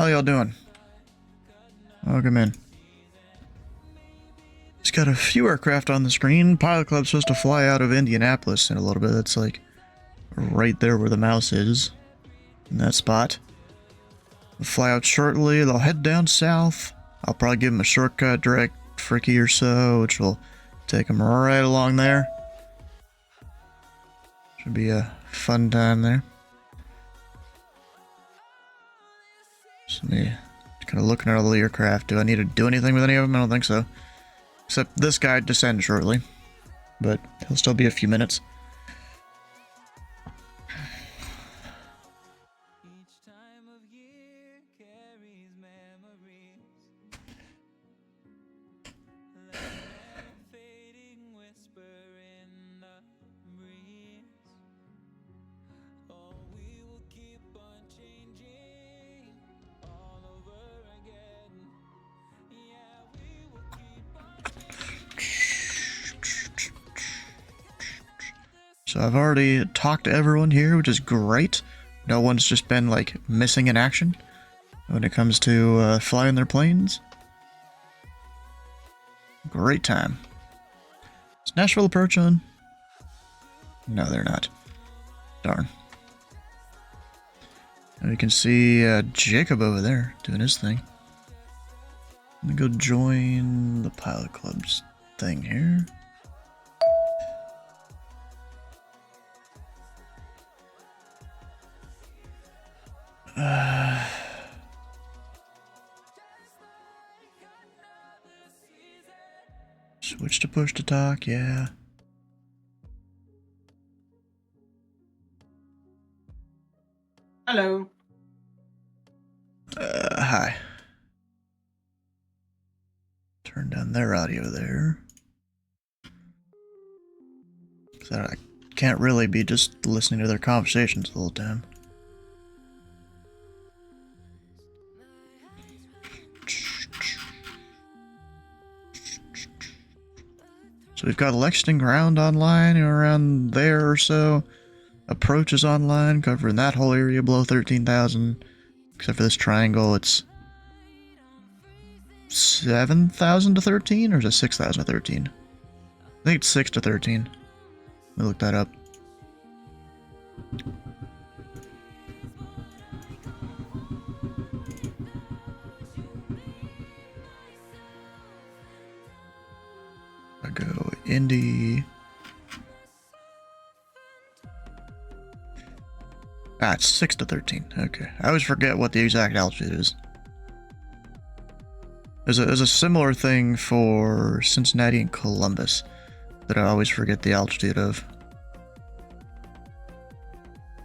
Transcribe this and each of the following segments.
How y'all doing? Welcome in. It's got a few aircraft on the screen. Pilot Club's supposed to fly out of Indianapolis in a little bit. That's like right there where the mouse is. In that spot. They'll fly out shortly. They'll head down south. I'll probably give them a shortcut, direct Fricky or so, which will take them right along there. Should be a fun time there. Just me kind of looking at all the aircraft. Do I need to do anything with any of them? I don't think so. Except this guy descends shortly. But he'll still be a few minutes. So I've already talked to everyone here, which is great. No one's just been, like, missing in action when it comes to flying their planes. Great time. Is Nashville approach on? No, they're not. Darn. And we can see Jacob over there doing his thing. Let me go join the Pilot Club's thing here. Switch to push to talk, yeah. Hello. Hi. Turn down their audio there. So I can't really be just listening to their conversations the whole time. So we've got Lexington Ground online, around there or so. Approach is online, covering that whole area below 13,000. Except for this triangle, it's 7,000 to 13, or is it 6,000 to 13? I think it's 6 to 13. Let me look that up. I go Indy. Ah, it's 6 to 13. Okay. I always forget what the exact altitude is. There's a similar thing for Cincinnati and Columbus that I always forget the altitude of.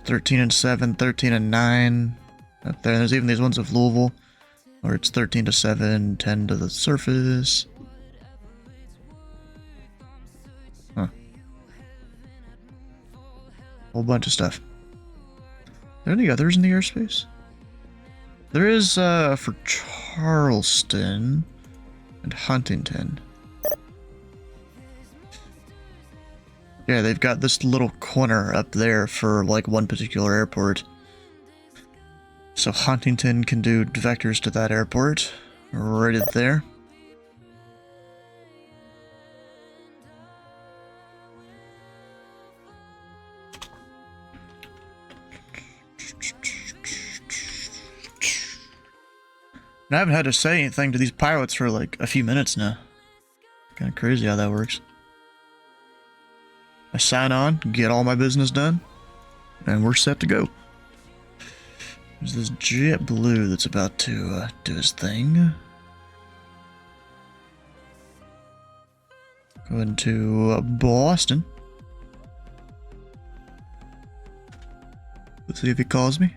13 and 7, 13 and 9. Up there. There's even these ones of Louisville where it's 13 to 7, 10 to the surface. Huh. Whole bunch of stuff. Are there any others in the airspace? There is, for Charleston and Huntington. Yeah, they've got this little corner up there for, like, one particular airport. So Huntington can do vectors to that airport. Right up there. And I haven't had to say anything to these pilots for like a few minutes now. Kind of crazy how that works. I sign on, get all my business done, and we're set to go. There's this JetBlue that's about to do his thing. Going to Boston. Let's see if he calls me.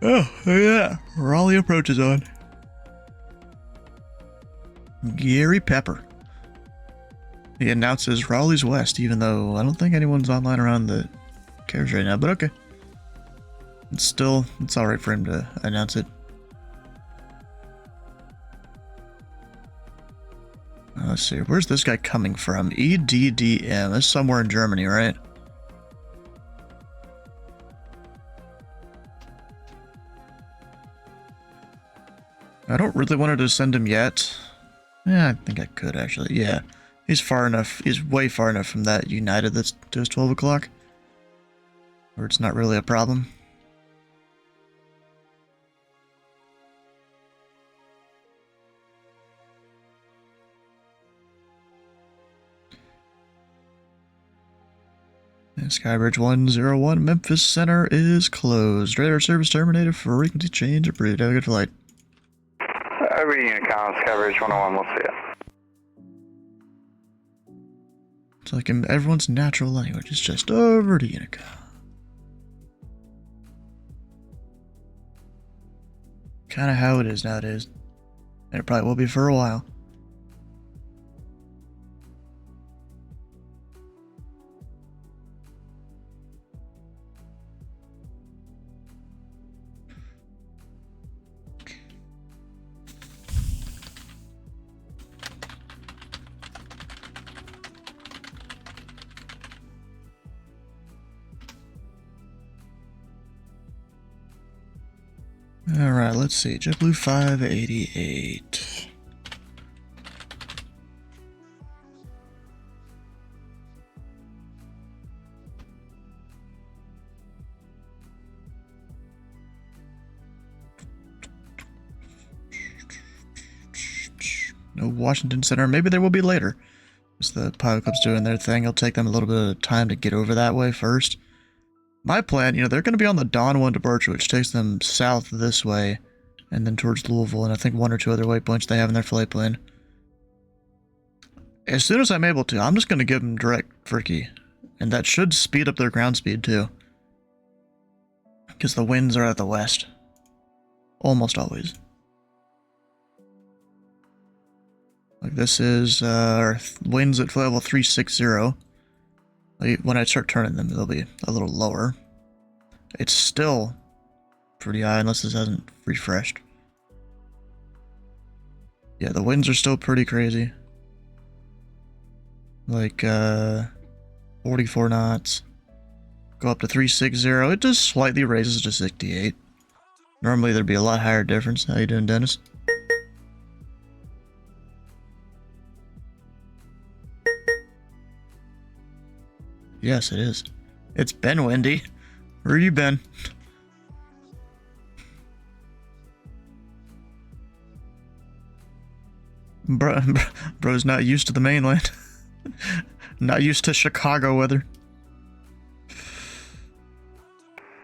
Oh, yeah. Raleigh approach is on. Gary Pepper. He announces Raleigh's West, even though I don't think anyone's online around that cares right now, but okay. It's alright for him to announce it. Let's see, where's this guy coming from? EDDM. That's somewhere in Germany, right? I don't really want to send him yet. Yeah, I think I could actually. Yeah, he's far enough. He's way far enough from that United that's does 12 o'clock, where it's not really a problem. Skybridge 101 Memphis Center is closed. Radar service terminated. Frequency change approved. Have a good flight. Every unit count, Skybridge 101, we'll see it. It's like in everyone's natural language. It's just over to Unica. Kind of how it is nowadays. And it probably will be for a while. Alright, let's see. JetBlue 588. No Washington Center. Maybe there will be later. As the pilot club's doing their thing, it'll take them a little bit of time to get over that way first. My plan, you know, they're going to be on the Dawn 1 departure, which takes them south this way, and then towards Louisville, and I think one or two other waypoints they have in their flight plan. As soon as I'm able to, I'm just going to give them direct Fricky, and that should speed up their ground speed too. Because the winds are at the west. Almost always. Like this is our winds at level 360. When I start turning them, they'll be a little lower. It's still pretty high unless this hasn't refreshed. Yeah, the winds are still pretty crazy. Like 44 knots. Go up to 360. It just slightly raises to 68. Normally there'd be a lot higher difference. How you doing, Dennis? Yes, it is. It's been windy. Where you been? Bro's not used to the mainland. Not used to Chicago weather.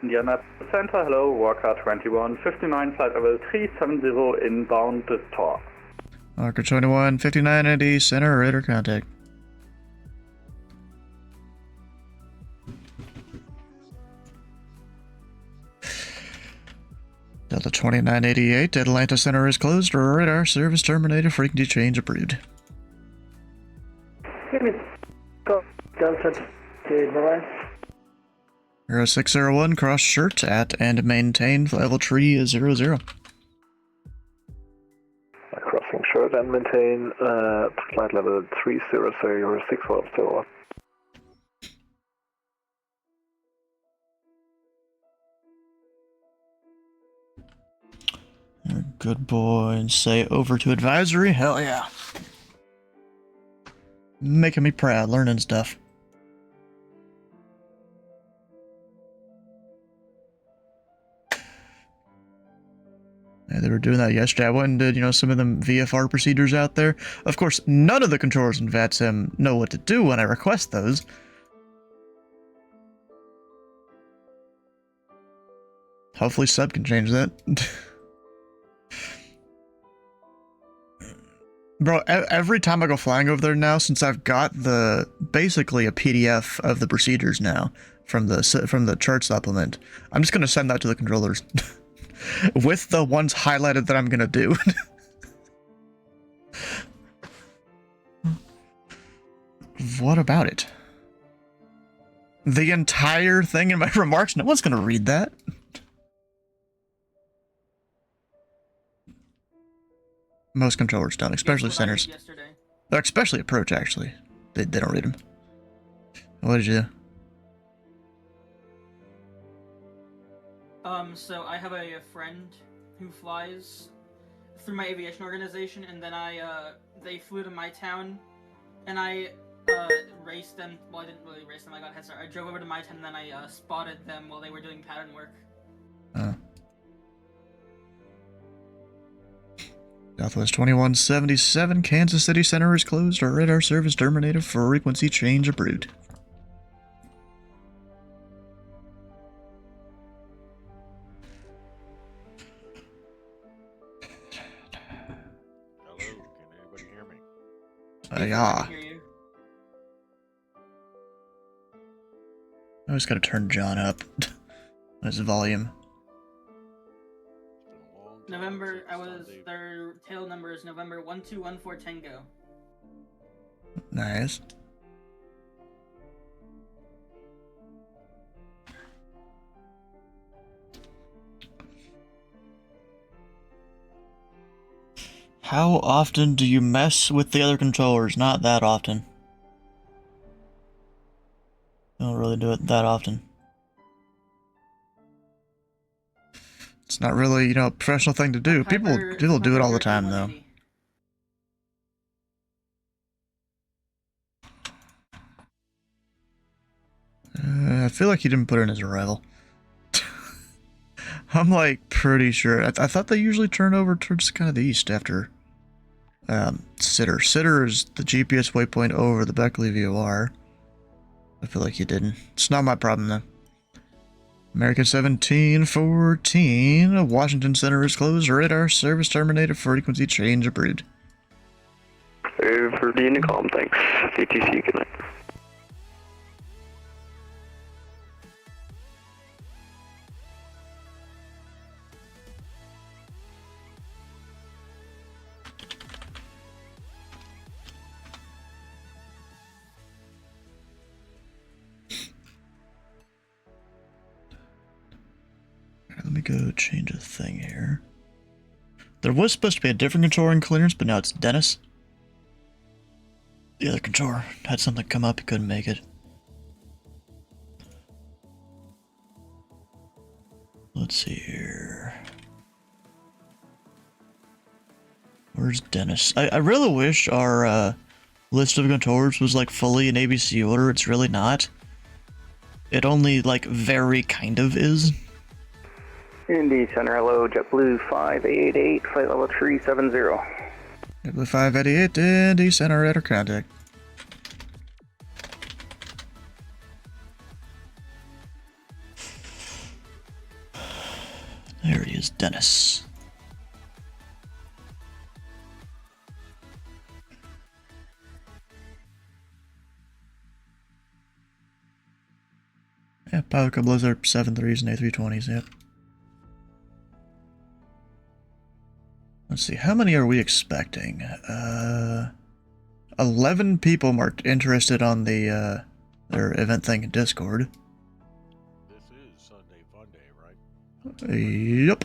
Indiana Center, hello, Walker 21, 59, flight level 370, inbound to Tor. Walker 21, 59 ND, center, radar contact. Delta 2988, Atlanta Center is closed. Radar service terminated. Frequency change approved. Delta, bye-bye. 0601, cross shirt at and maintain level 300. Crossing short and maintain flight level 300, 612 still. Good boy, and say over to advisory. Hell yeah. Making me proud, learning stuff. Yeah, they were doing that yesterday. I went and did, you know, some of them VFR procedures out there. Of course, none of the controllers in VATSIM know what to do when I request those. Hopefully Sub can change that. Bro, every time I go flying over there now, since I've got basically a PDF of the procedures now from the chart supplement, I'm just gonna send that to the controllers with the ones highlighted that I'm gonna do. What about it? The entire thing in my remarks? No one's gonna read that. Most controllers don't, especially centers. Especially approach, actually. They don't read them. What did you do? So I have a friend who flies through my aviation organization, and then they flew to my town, and I raced them. Well, I didn't really race them. I got head start. I drove over to my town, and then I spotted them while they were doing pattern work. Southwest 2177, Kansas City Center is closed. Our radar service terminated. Frequency change approved. Hello, can anybody hear me? Yeah. I hear you. I always gotta turn John up on his volume. It's been a long time November, since Sunday. their tail number is November 1214 Tango. Nice. How often do you mess with the other controllers? Not that often. Don't really do it that often. It's not really, a professional thing to do. People do it all the time, though. I feel like he didn't put in his arrival. I'm like pretty sure. I thought they usually turn over towards kind of the east after Sitter. Sitter is the GPS waypoint over the Beckley VOR. I feel like he didn't. It's not my problem though. American 1714, Washington Center is closed. Radar service terminated. Frequency change approved. Over the Unicom, thanks. VTC, good night. Let me go change a thing here. There was supposed to be a different controller in clearance, but now it's Dennis. The other controller had something come up, he couldn't make it. Let's see here. Where's Dennis? I really wish our list of controllers was like fully in ABC order. It's really not. It only like very kind of is. IND Center, hello, JetBlue 588, flight level 370. JetBlue 588, IND Center, radar contact. There he is, Dennis. Yeah, Pilot Club Blizzard 7.3s and A320s, yep. Let's see, how many are we expecting? 11 people marked interested on the, their event thing in Discord. This is Sunday Funday, right? Yep.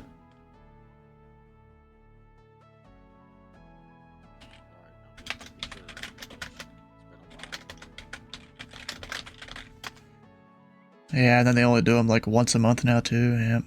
Yeah, and then they only do them like once a month now too, yep.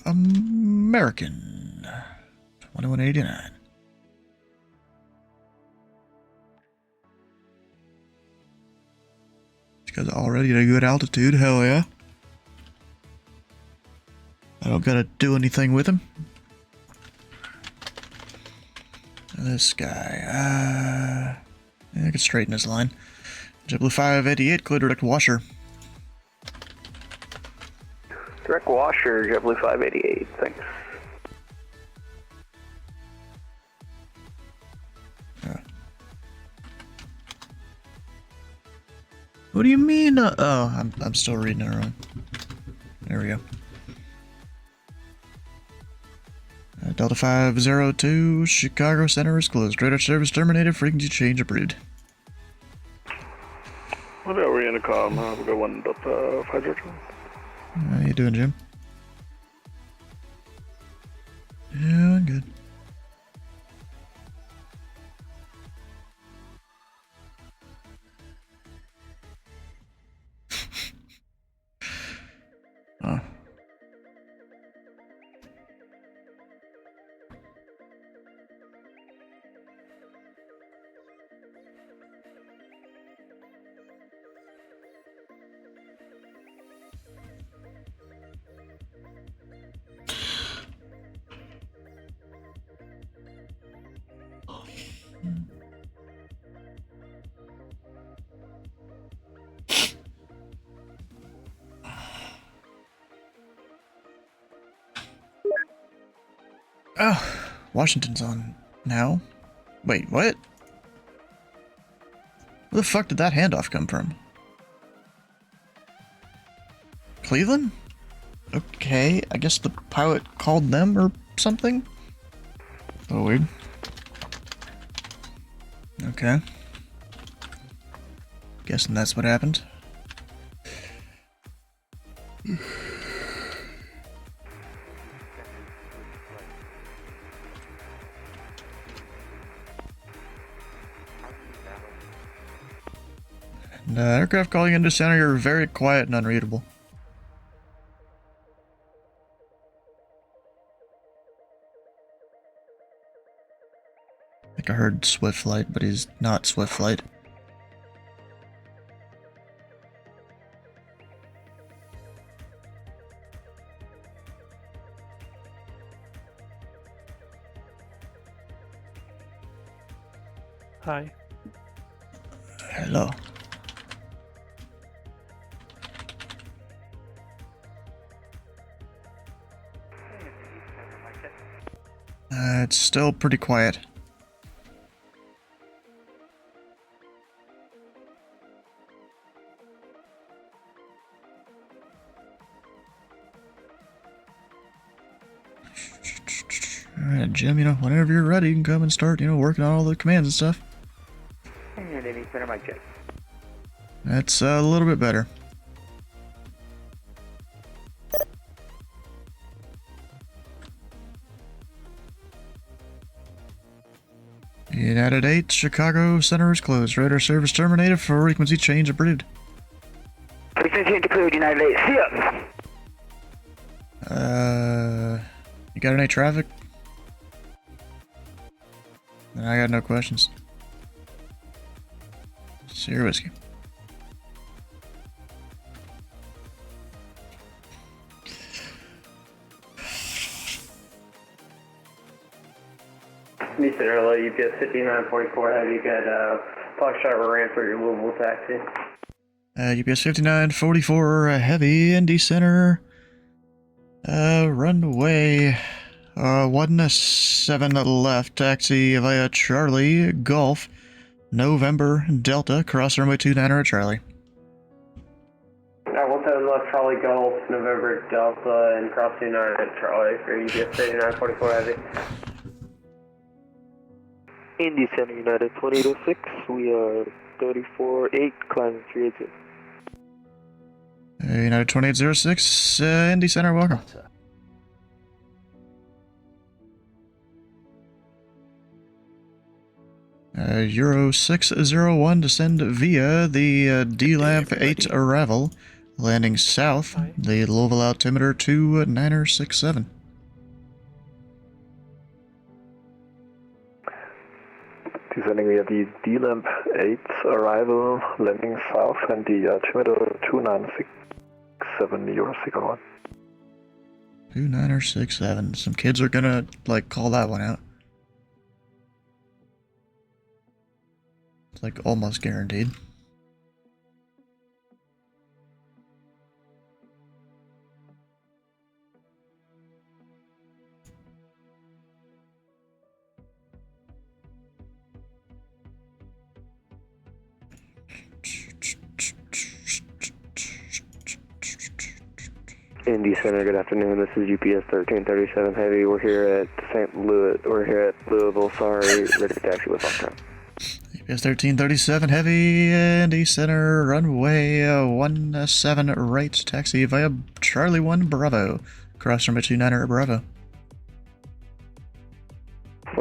American 2189. These guys are already at a good altitude, hell yeah. I don't gotta do anything with him. This guy, I can straighten his line. JetBlue 588, clear direct washer. Direct washer, JetBlue 588, thanks. What do you mean? Oh, I'm still reading it wrong. There we go. Delta 502, Chicago Center is closed. Radar service terminated. Frequency change approved. Whatever, Unicom, have a good one, Delta 502. How you doing, Jim? Yeah, good. Oh. Oh, Washington's on now. Wait, what? Where the fuck did that handoff come from? Cleveland? Okay, I guess the pilot called them or something? Oh, weird. Okay. Guessing that's what happened. And, aircraft calling into center, you're very quiet and unreadable. I think I heard Swift Flight, but he's not Swift Flight. Hi. Hello. It's still pretty quiet. Alright, Jim, whenever you're ready, you can come and start, working on all the commands and stuff. And any center mic check. That's a little bit better. United 8, Chicago Center is closed. Radar service terminated. Frequency change approved. Frequency change approved, United 8. See ya! You got any traffic? Then I got no questions. See your whiskey. Houston early, UPS 5944, have you got Foxtrot ran for your Louisville taxi? UPS 5944, heavy, ND Center, runway, 17 left, taxi via Charlie, Golf, November, Delta, cross runway 29 at Charlie. 17 left, Charlie, Golf, November, Delta, and cross 29 at Charlie for UPS 5944, heavy. Indy Center United 2806, we are 34-8, climbing 382. United 2806, ND Center, welcome. Euro 601, descend via the D-Lamp 8 arrival, landing south, the Louisville altimeter 2967. Descending via the D-Lamp 8 arrival, landing south, and the altimeter 2967, Euro 601. 2967. Some kids are gonna, call that one out. It's, almost guaranteed. Indy Center, good afternoon. This is UPS 1337 Heavy. We're here at Louisville. Sorry, ready to taxi with Foxtrot. UPS 1337 Heavy, ND Center, runway 17 right, taxi via Charlie 1 Bravo. Cross runway 29 at Bravo.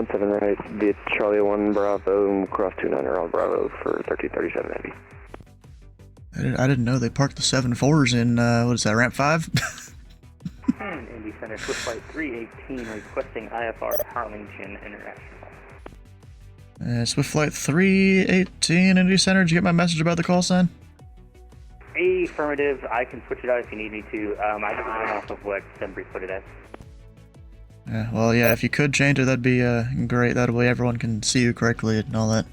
17 right, via Charlie 1 Bravo, cross 29er on Bravo for 1337 Heavy. I didn't know they parked the 7-4s in, what is that, ramp 5? And Indy Center, Swift Flight 318 requesting IFR Harlingen International. Swift Flight 318, Indy Center, did you get my message about the call sign? Affirmative, I can switch it out if you need me to. I just went off of what Embry put it at. Yeah, well, yeah, if you could change it, that'd be great. That way everyone can see you correctly and all that.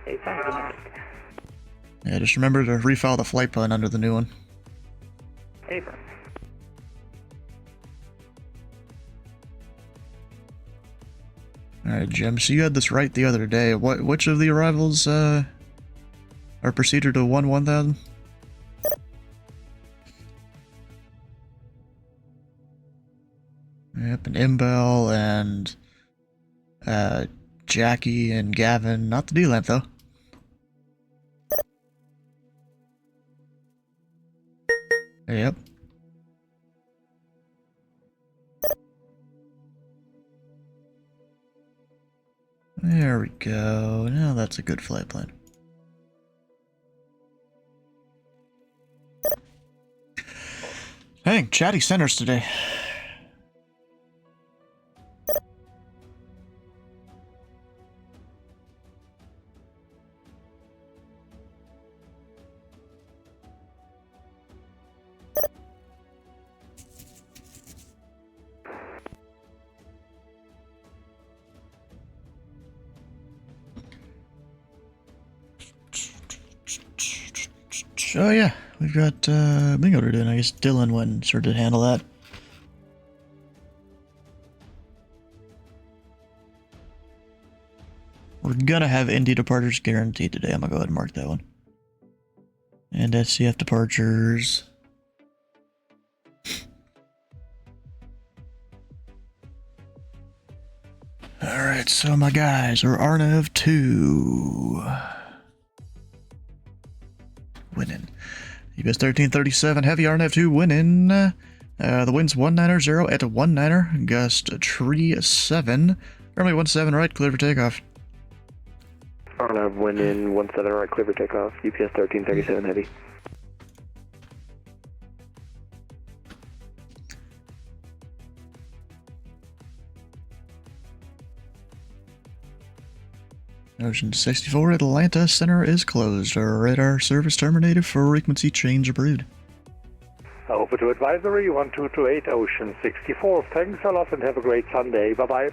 Hey, sounds good. Yeah, just remember to refile the flight plan under the new one. Affirmative. Alright, Jim, so you had this right the other day. Which of the arrivals, are procedure to 1-1000? Yep, and Imbel and, Jackie and Gavin. Not the D-Lamp, though. Yep. There we go. Now that's a good flight plan. Dang, chatty centers today. Oh yeah, we've got bingo to do, and I guess Dylan went and started to handle that. We're gonna have Indy departures guaranteed today. I'm gonna go ahead and mark that one. And SCF departures. Alright, so my guys are Arnev 2. Winning. US 1337 Heavy Arnev 2 winning. The wind's 190 at 19er. Gust tree 7. Runway 17 right, clear for takeoff. Arnav winning 17 right, clear for takeoff. UPS 1337 Heavy. Ocean 64 Atlanta Center is closed. Radar service terminated. Frequency change approved. Over to advisory 1228 Ocean 64. Thanks a lot and have a great Sunday. Bye-bye.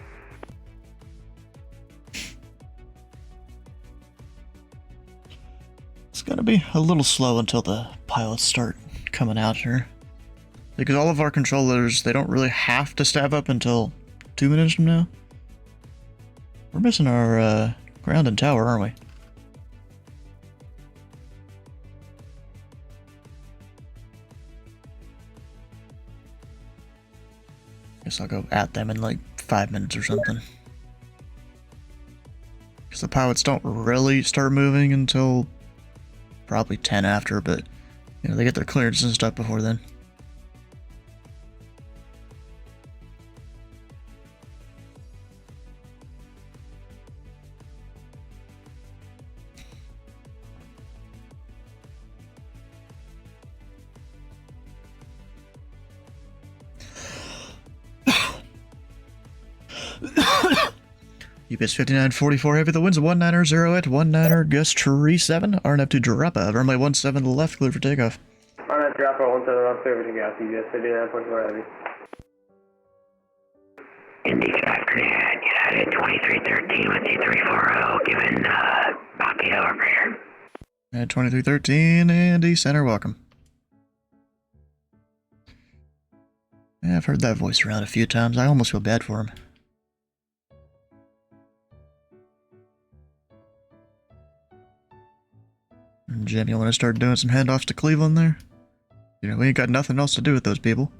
It's gonna be a little slow until the pilots start coming out here. Because all of our controllers, they don't really have to stab up until 2 minutes from now. We're missing our, ground and tower, aren't we? Guess I'll go at them in like 5 minutes or something. Because the pilots don't really start moving until probably 10 after, but you know, they get their clearance and stuff before then. UPS 5944 Heavy, the wind's 190 at 19er, gust tree 7, RNF to Drapa, runway 17 to the left, clear for takeoff. Arnav drop on 17 on clear for takeoff. UPS 5944 Heavy. Indy, good afternoon. United 2313 with D340, given Bobby over here. At 2313, Andy Center, welcome. Yeah, I've heard that voice around a few times. I almost feel bad for him. Jim, you want to start doing some handoffs to Cleveland there? You know, we ain't got nothing else to do with those people.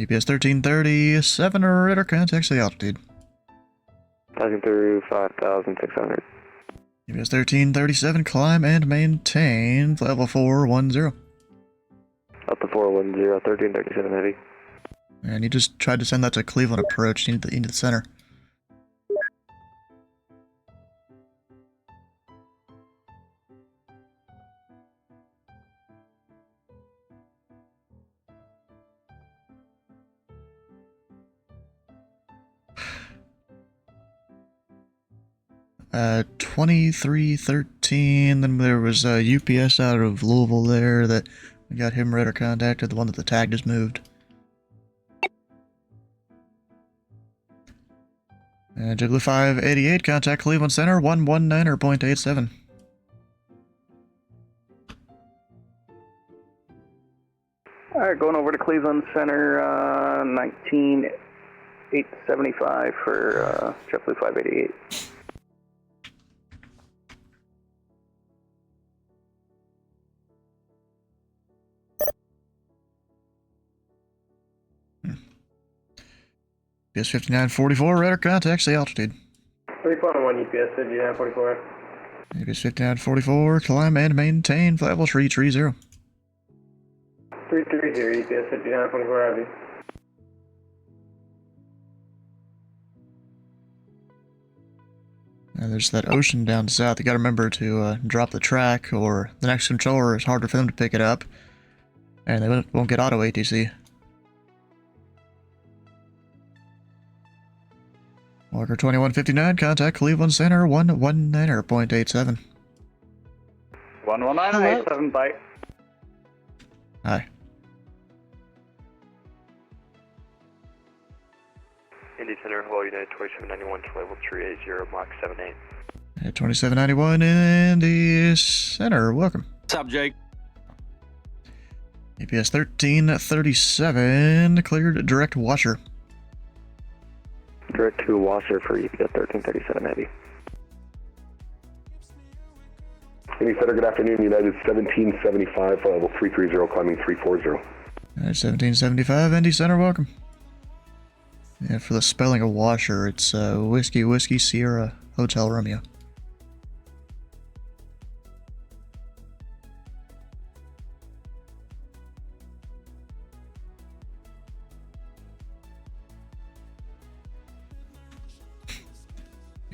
UPS 1337 radar contacts the altitude. Passing through 5,600. UPS 1337, climb and maintain level 410. Up to 410, 1337 heavy. And you just tried to send that to Cleveland approach into the center. Uh, 2313, then there was a UPS out of Louisville there that we got him radar contacted, the one that the tag just moved. JetBlue 588, contact Cleveland Center, 119.87. Alright, going over to Cleveland Center, 19875 for JetBlue 588. UPS 5944, radar contacts the altitude. 341 UPS 5944. UPS 5944, climb and maintain flight level 330. 330 UPS 5944 Ivy. There's that ocean down south. You gotta remember to drop the track, or the next controller is harder for them to pick it up, and they won't get auto ATC. Walker 2159, contact Cleveland Center, 119.87. 11987, bye. Hi. Indy Center, hello, United 2791 to level 380, Mach 78. 2791 Indy Center, welcome. What's up, Jake? APS 1337, cleared direct washer. Direct to Washer for EPS 1337 heavy. Indy Center, good afternoon, United 1775, level 330, climbing 340. 1775 Indy Center, welcome. Yeah, for the spelling of washer, it's Whiskey Whiskey Sierra Hotel Romeo.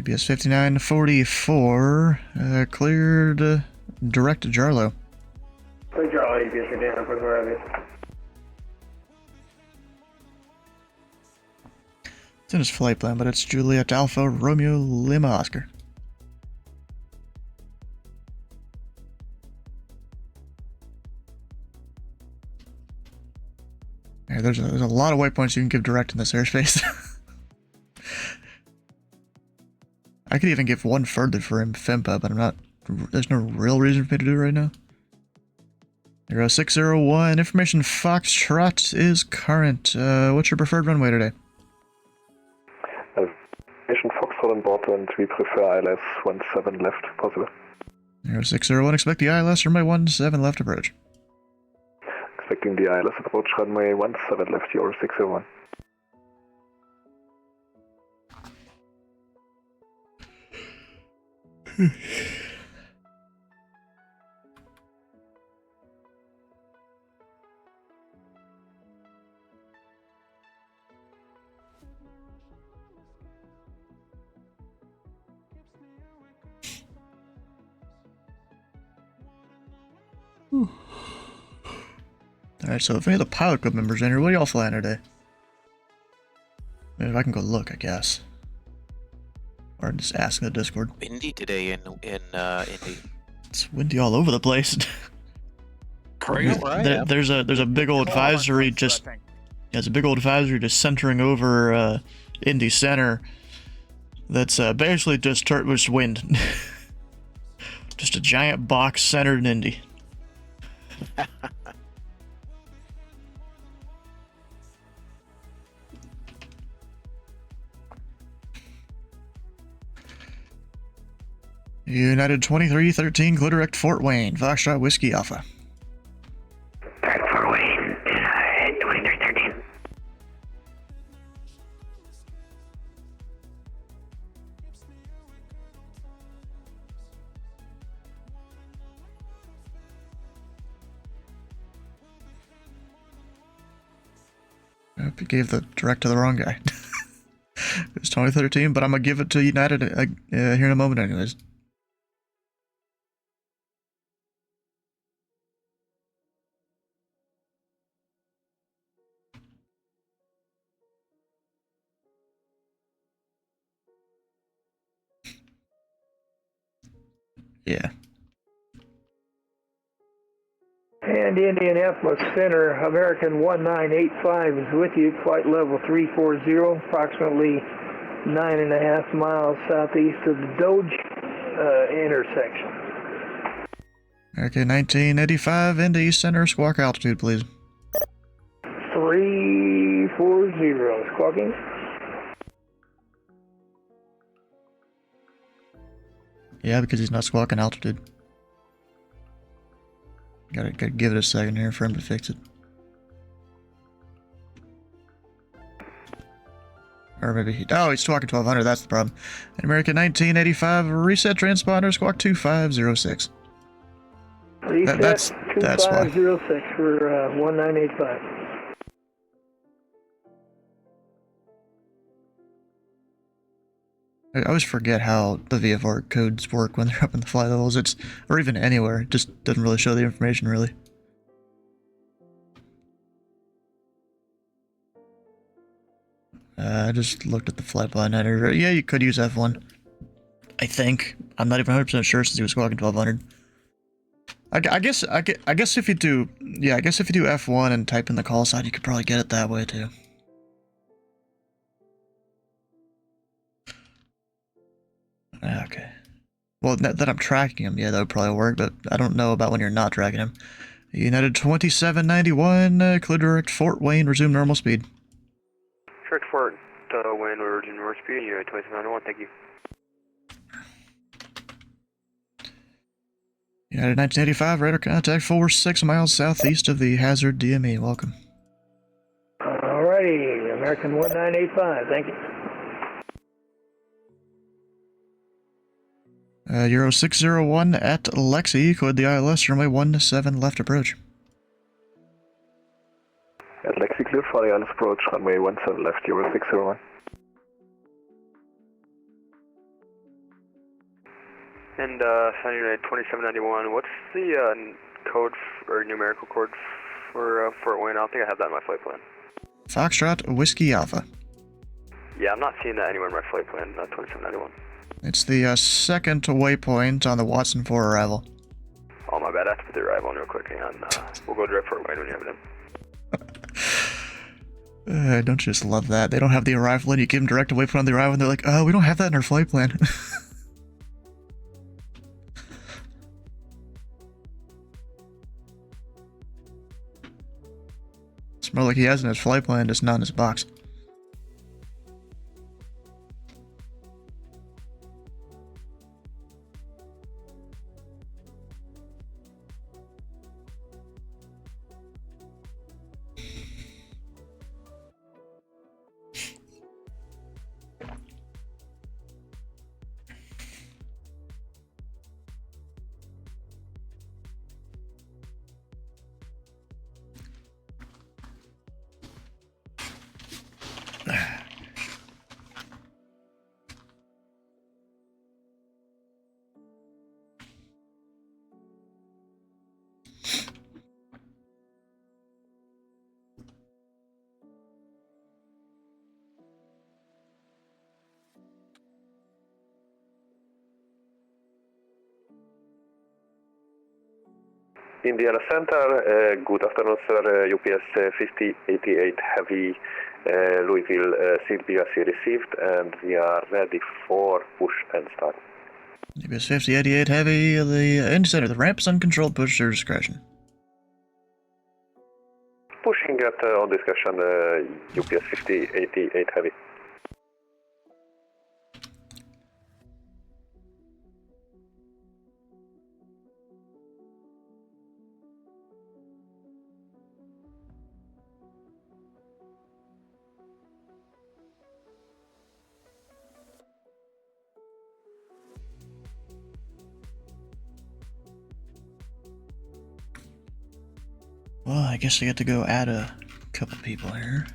UPS 5944, cleared direct to Jarlow. Clear Charlie UPS 5944 Ivy. It's in his flight plan, but it's Juliet Alpha Romeo Lima Oscar. Yeah, there's a lot of waypoints you can give direct in this airspace. I could even give one further for him, Fempa, but I'm not. There's no real reason for me to do it right now. There goes 601. Information Foxtrot is current. What's your preferred runway today? Information Foxtrot on board, and we prefer ILS 17 left, possible. There goes 601. Expect the ILS runway 17 left approach. Expecting the ILS approach runway 17 left, Euro 601. Alright, so if any of the pilot club members in here, what are y'all flying today? Maybe if I can go look, I guess. Or just ask in the Discord. Windy today in Indy. It's windy all over the place. Crazy. There's a big old advisory just it's a big old advisory just centering over Indy Center. That's basically just wind. Just a giant box centered in Indy. United 2313, clear direct Fort Wayne, Foxtrot Whiskey Alpha. Direct Fort Wayne, 2313. gave the direct to the wrong guy. It's 2013, but I'm gonna give it to United here in a moment anyways. Yeah. And Indianapolis Center, American 1985 is with you, flight level 340, approximately 9.5 miles southeast of the Doge intersection. Okay, 1985 into East Center, squawk altitude, please. 340, squawking. Yeah, because he's not squawking altitude. Gotta give it a second here for him to fix it. Or maybe he's squawking 1200, that's the problem. American 1985, reset transponder, squawk 2506. Reset That's why. 2506 for 1985. I always forget how the VFR codes work when they're up in the flight levels. Or even anywhere. It just doesn't really show the information, really. I just looked at the flight plan editor. Yeah, you could use F1. I think. I'm not even 100% sure since he was squawking 1200. I guess if you do... Yeah, I guess if you do F1 and type in the call sign, you could probably get it that way, too. Okay. Well, that I'm tracking him, yeah, that would probably work, but I don't know about when you're not tracking him. United 2791, clear direct Fort Wayne, resume normal speed. Direct Fort Wayne, resume normal speed, United 2791, thank you. United 1985, radar contact 46 miles southeast of the hazard DME, welcome. Alrighty, American 1985, thank you. Euro 601 at Lexi, code the ILS, runway 17 left approach. At Lexi, cleared for the ILS approach, runway 17 left, Euro 601. And United 2791, what's the code or numerical code for Fort Wayne? I don't think I have that in my flight plan. Foxtrot, Whiskey Alpha. Yeah, I'm not seeing that anywhere in my flight plan, 2791. It's the second waypoint on the Watson 4 arrival. Oh, my bad. I have to put the arrival on real quick. Hang on. We'll go direct Fort Wayne when you have it in. Don't you just love that? They don't have the arrival in, you give them direct waypoint on the arrival, and they're like, oh, we don't have that in our flight plan. It's more like he has in his flight plan, just not in his box. Indiana Center, good afternoon, sir. UPS 5088 Heavy, Louisville, seat BRC received, and we are ready for push and start. UPS 5088 Heavy, the engine center, the ramp is uncontrolled, push your discretion. Pushing at on discussion, UPS 5088 Heavy. Well, I guess I get to go add a couple people here.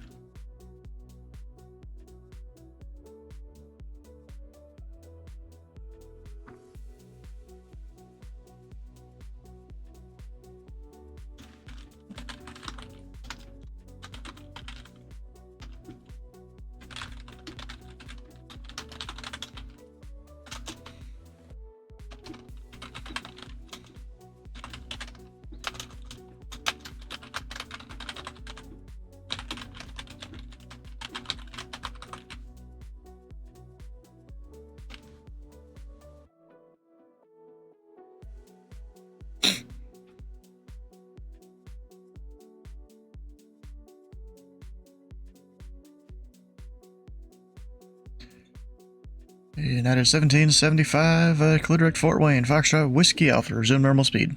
United 1775, clear direct Fort Wayne, Foxtrot, Whiskey Alpha, resume normal speed.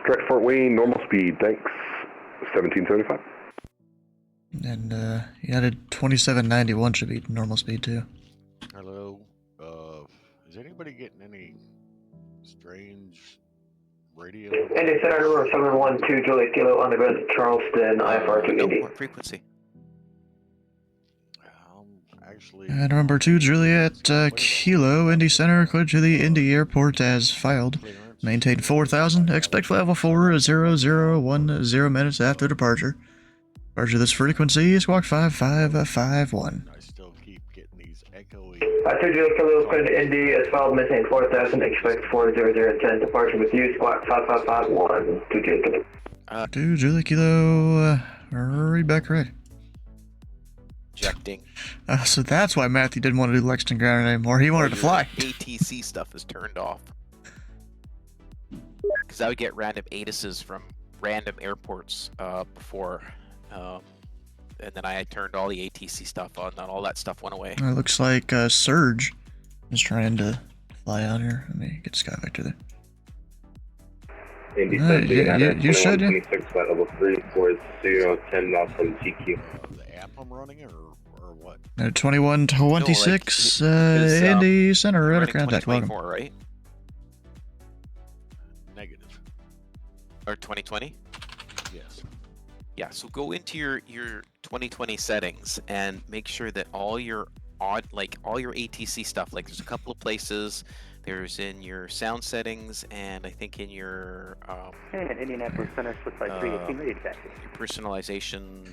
Direct Fort Wayne, normal speed, thanks. 1775. And United 2791 should be normal speed too. Hello. Is anybody getting any strange radio? Indy Center number 712 Juliet Kilo underground Charleston, IFR to Indy. What frequency? Actually. And number 2 Juliet Kilo, Indy Center, cleared to the Indy Airport as filed. Maintain 4,000. Expect flight level 4010 minutes after departure. Departure this frequency, squawk 5551. I still keep getting these echoey. 2 Juliet Kilo, cleared to Indy as filed, maintain 4,000. Expect 40010 departure with you, squawk 5551. 2 Juliet Kilo. 2 Juliet Kilo, read back right. Ejecting. So that's why Matthew didn't want to do Lexington ground anymore. He wanted to fly. ATC stuff is turned off. Because I would get random ATISes from random airports before. And then I turned all the ATC stuff on, and all that stuff went away. It looks like Surge is trying to fly out here. Let me get Sky Vector there. You should, yeah. 26 flight level 340, 10 from TQ. The app I'm running or what? 2126, Indy Center, radar contact, welcome. Right? Negative. Or 2020? Yes. Yeah, so go into your 2020 settings and make sure that all your all your ATC stuff, like there's a couple of places, there's in your sound settings and I think in your Indianapolis Center, switch by 318, ready to taxi. your personalization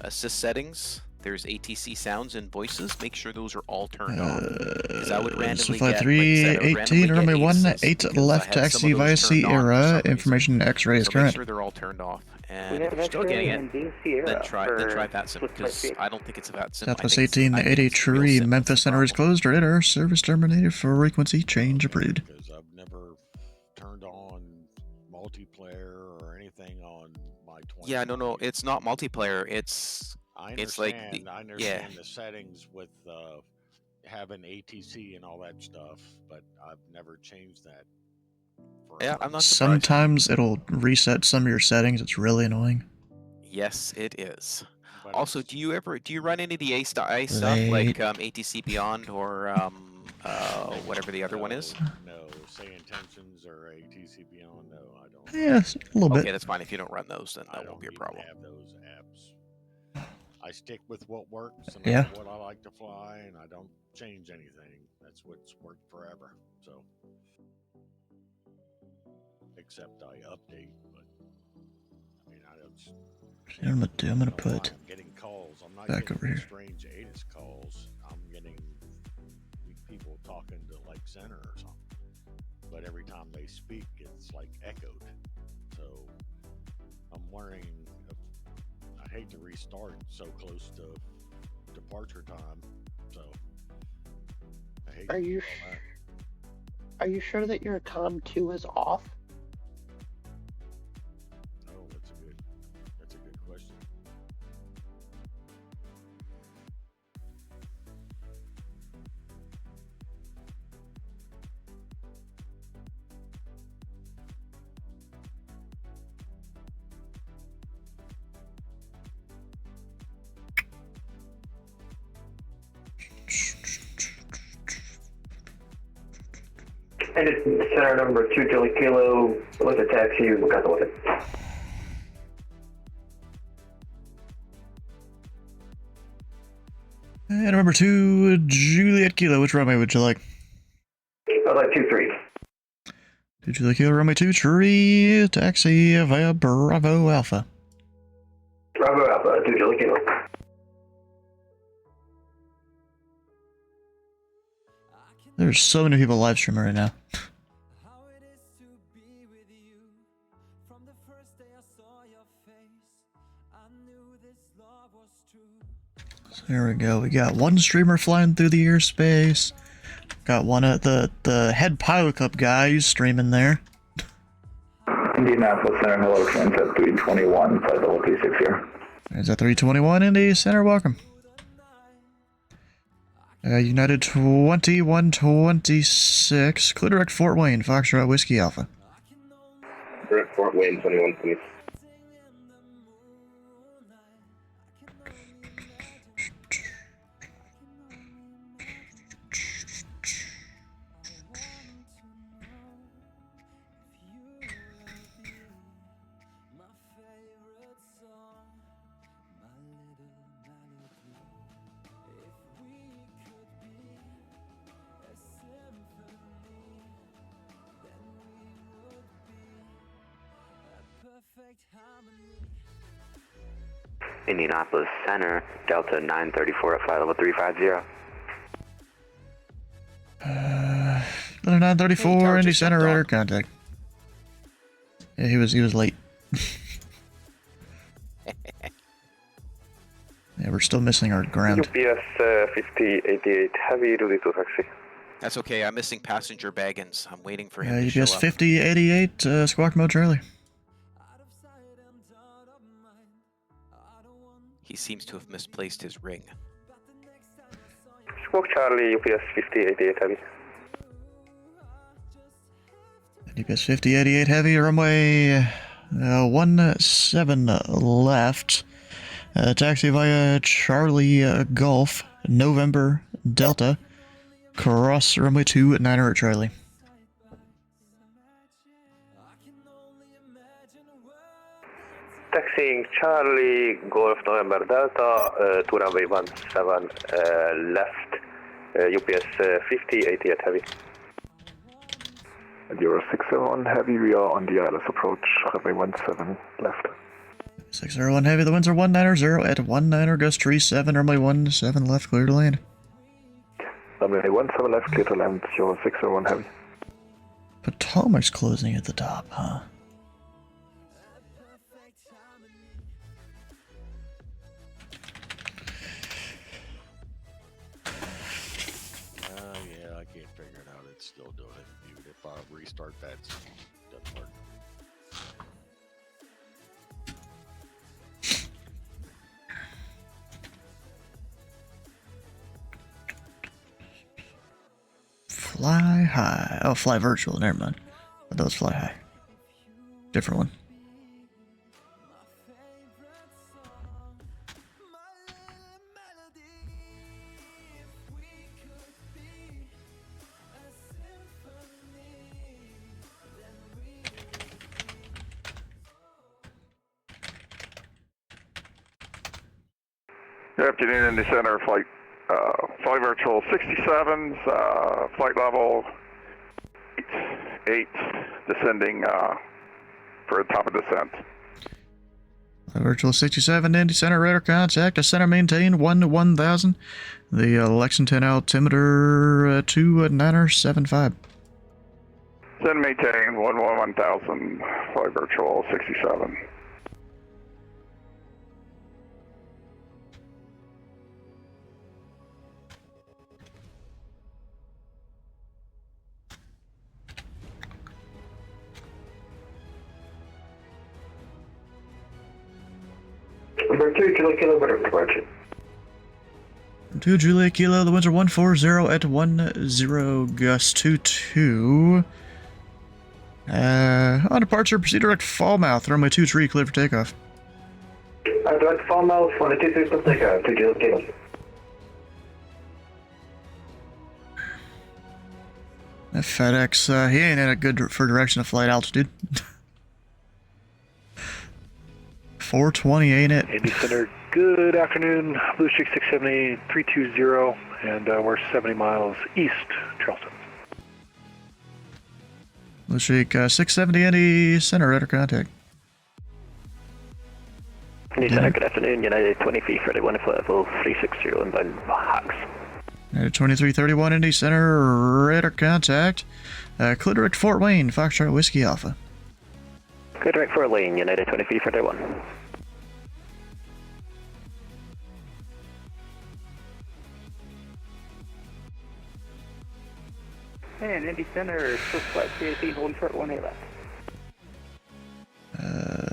assist settings, there's ATC sounds and voices. Make sure those are all turned on. Because I would randomly flight get 318, runway 18 left, taxi via Sierra, information X-ray is so current. make sure they're all turned off. And if you're still getting it, then try VATSIM, because I don't think it's a VATSIM. Southwest 1880 Tree, Memphis Center is closed. Radar service terminated. Frequency change approved. Because I've never turned on multiplayer or anything on my 20. Yeah, no, it's not multiplayer. I it's like I understand the settings with having ATC and all that stuff, but I've never changed that. Yeah, I'm not surprised. Sometimes it'll reset some of your settings. It's really annoying. Yes, it is. But also, do you run any of the A stuff like ATC Beyond or whatever the other one is? No, say intentions or ATC Beyond. No, I don't. Yeah, a little bit. Okay, that's fine. If you don't run those, then that won't be a problem. I don't have those apps. I stick with what works and what I like to fly, and I don't change anything. That's what's worked forever. So. Except I update, but I mean, I don't. I'm gonna put I'm getting calls. I'm not back getting over here. Strange ATIS calls. I'm getting people talking to like center or something. But every time they speak, it's like echoed. So I'm wondering. I hate to restart so close to departure time. So I hate. Are you sure that your COM 2 is off? That's a good question. And it's center number 2 Juliet Kilo, with a taxi, we got the with it. And number 2 Juliet Kilo, which runway would you like? I'd like 23. 2 Juliet Kilo, runway 23, taxi via Bravo Alpha. Bravo Alpha, 2 Juliet Kilo. There's so many people live streaming right now. So here we go. We got one streamer flying through the airspace. Got one of the head pilot club guy who's streaming there. Indianapolis Center, hello, Transat 321, flight level 36 here. There's a 321 Indy Center, welcome. United 2126, clear direct Fort Wayne, Foxtrot Whiskey Alpha. Direct Fort Wayne 2126. Indianapolis Center, Delta 934 at flight level 350. 934, Indy Center, radar contact. Yeah, he was late. Yeah, we're still missing our ground. UPS 5088 heavy, ready to taxi. That's okay. I'm missing passenger Baggins. I'm waiting for him to UPS show up. 5088, Squawk Mode Charlie. He seems to have misplaced his ring. Squawk Charlie, UPS 5088 heavy. UPS 5088 heavy, runway 17 left. Taxi via Charlie Golf, November Delta, cross runway 29 Charlie. Taxiing Charlie, Golf November Delta, to runway 17 left, UPS 5088 heavy. And you're 601 heavy, we are on the ILS approach, runway 17 left. 601 heavy, the winds are 190 at 19 gust 37, runway 17 left, clear to land. Runway 17 left, clear to land, you're 601 heavy. Potomac's closing at the top, huh? Yeah, I can't figure it out. It's still doing it. Even if I restart that, it doesn't work. Fly high. Oh, fly virtual. Never mind. But that was fly high. Different one. Good afternoon, in the center, flight virtual 67s, flight level 8, descending for top of descent. Virtual 67, Indy Center, radar contact, center maintain 1-1000. The Lexington altimeter 2975. Send maintain 1000, flight virtual 67. Number 2, Juliet Kilo, weather departure. 2 Juliet Kilo, the winds are 140 at 10 gust 22. On departure, proceed direct Falmouth, runway 23, clear for takeoff. Direct Falmouth, 123, clear for takeoff, 2 Juliet Kilo. That FedEx, he ain't in a good for direction of flight altitude. 420, ain't it? Indy Center, good afternoon. Blue Streak 670 320, and we're 70 miles east, Charleston. Blue Streak 670, Indy Center, radar contact. Indy Center, good afternoon. United 2331, flight level 360, inbound Hawks. United 2331, Indy Center, radar contact. Clear direct Fort Wayne, Foxtrot Whiskey Alpha. Clear direct Fort Wayne, United 2331. And Indy Center, first flight CAC, holding short 1A left.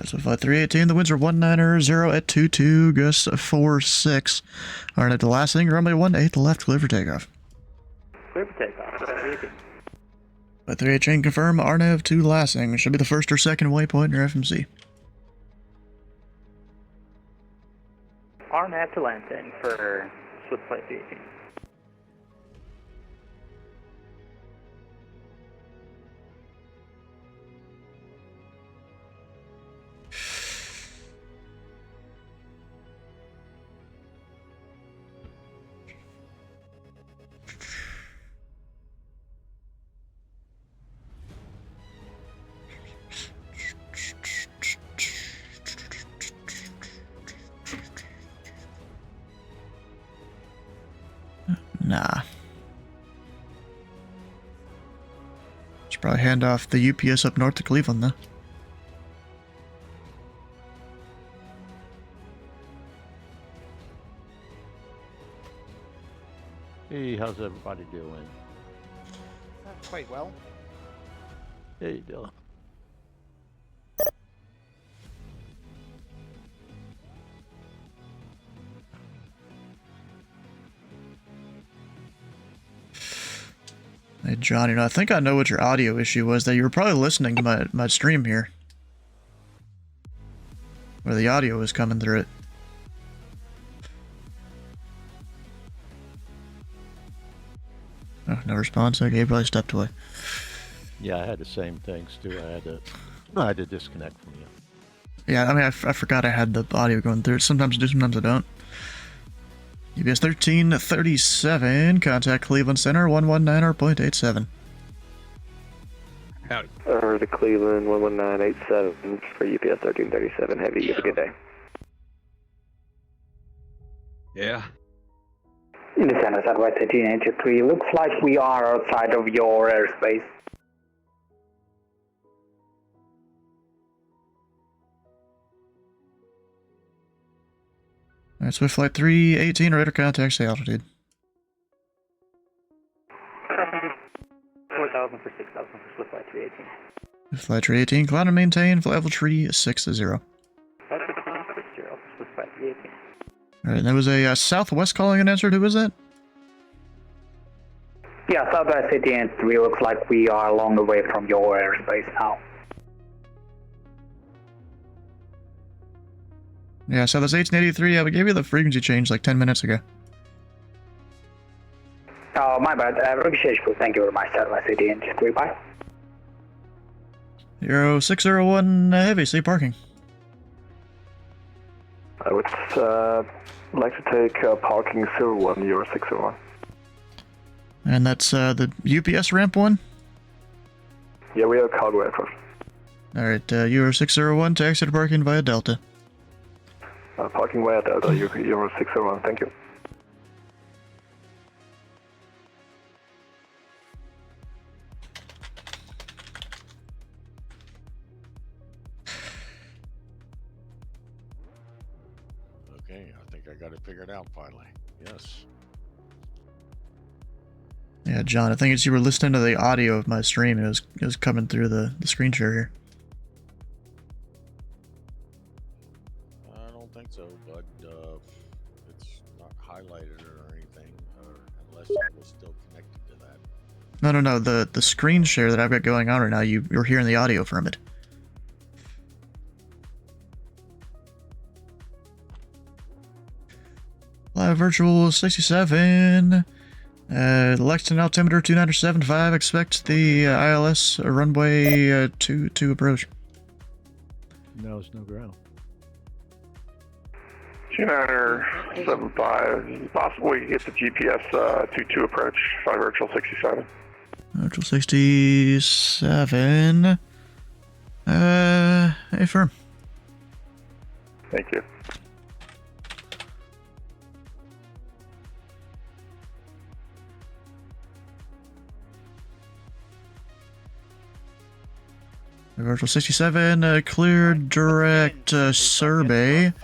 Alright, so flight 318, the winds are 190 at 22, gusts 46. Alright, at the last thing, runway 18 left, clear for takeoff. Clear for takeoff. 318. Flight 318, confirm RNAV to Lassing. Should be the first or second waypoint in your FMC. RNAV to Lansing for Swift Flight 318. Nah. Should probably hand off the UPS up north to Cleveland, though. Hey, how's everybody doing? Quite well. Hey, Dylan. Hey, John, I think I know what your audio issue was, that you were probably listening to my stream here. Where the audio was coming through it. Oh, no response? Okay, you probably stepped away. Yeah, I had the same thing, Stu. I had to disconnect from you. Yeah, I mean, I forgot I had the audio going through it. Sometimes I do, sometimes I don't. UPS 1337, contact Cleveland Center, 119.87. Howdy. The Cleveland 11987 for UPS 1337 Heavy. Have a good day. Yeah. In the center, Southwest 1883. Looks like we are outside of your airspace. Alright, Swift Flight 318, radar contact, stay altitude. 4,000 for 6,000 for Swift Flight 318. Swift Flight 318, climb and maintain, flight level tree 60. Flight 360 for Swift Flight 318. Alright, there was a Southwest calling unanswered. Who was that? Yeah, Southwest 1883. Looks like we are a long way from your airspace now. Yeah, so that's 1883. We gave you the frequency change like 10 minutes ago. Oh, my bad. Ricochet, thank you very much. Southwest 1883. Bye. 0601 Heavy, see parking. I would like to take parking 01, Euro 601. And that's the UPS ramp one? Yeah, we have cargo aircraft. Alright, Euro 601, taxi to parking via Delta. Parking via Delta, Euro 601, thank you. Okay, I think I got it figured out finally. Yes. Yeah, John, I think it's you were listening to the audio of my stream. It was coming through the screen share here. I don't think so, but it's not highlighted or anything, unless I was still connected to that. No, the screen share that I've got going on right now, you're hearing the audio from it. Live virtual 67. Lexington altimeter 2975. Expect the ILS runway 2 approach. No, it's no ground. 2975, possible we can get the GPS 22 approach, 5 virtual 67. Virtual 67. Affirm. Thank you. Virtual 67, clear direct survey.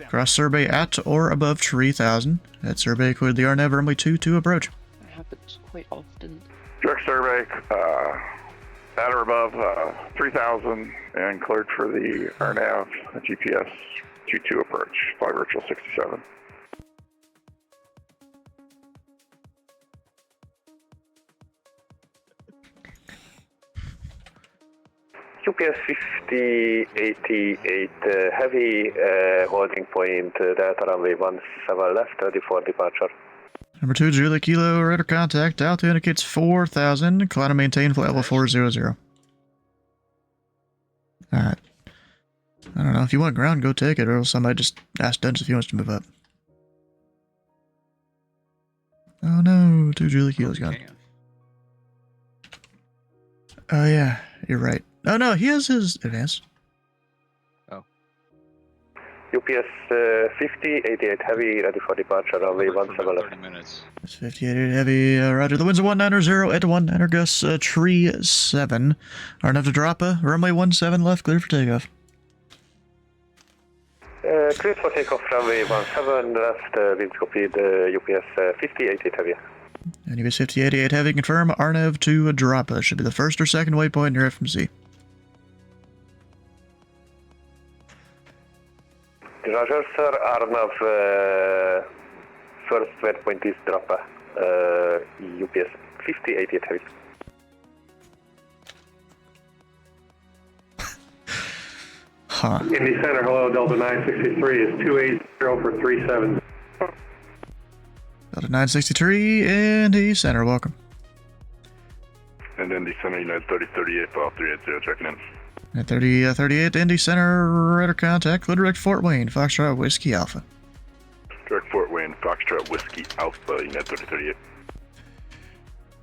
Cross survey at or above 3000. That survey cleared the RNAV runway 22 approach. That happens quite often. Direct survey at or above 3,000 and cleared for the RNAV GPS 22 approach, fly virtual 67. UPS 5088 heavy holding point Delta runway 17 left, ready for departure. Number 2, Julie Kilo, radar contact. Altitude indicates 4,000. Climb and maintain flight level 400. Alright. I don't know. If you want ground, go take it, or else somebody just ask Dunce if he wants to move up. Oh no, 2 Julie Kilo's gone. Oh yeah, you're right. Oh no, he has his advance. UPS 5088 heavy, ready for departure, runway 17 left. 30 minutes. It's 58 heavy, roger. The winds are 190 at 19 Gus, tree 7. Are enough to drop runway 17 left, clear for takeoff. Clear for takeoff, runway 17 left, winds copied, UPS 5088 heavy. And UPS 5088 heavy, confirm Arnev to drop. Should be the first or second waypoint near FMC. Roger, sir. Arnav, first waypoint is drop. UPS 5088 heavy. Huh. Indy Center, hello, Delta 963 is 280 for 37. Delta 963, Indy Center, welcome. And Indy Center, United 3038, file 380, checking in. At 3038, Indy Center, radar contact, clear direct Fort Wayne, Foxtrot Whiskey Alpha. Direct Fort Wayne, Foxtrot Whiskey Alpha, United 3038.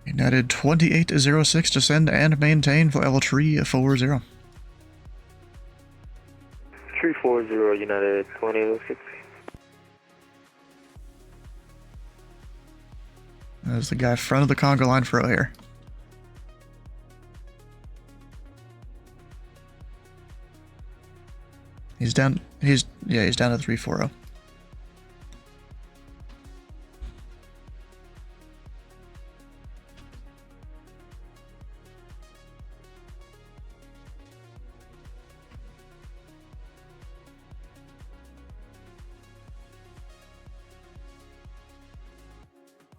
United 2806, descend and maintain flight level 340. 340, United 2806. There's the guy front of the conga line for O'Hare. He's down to the 340.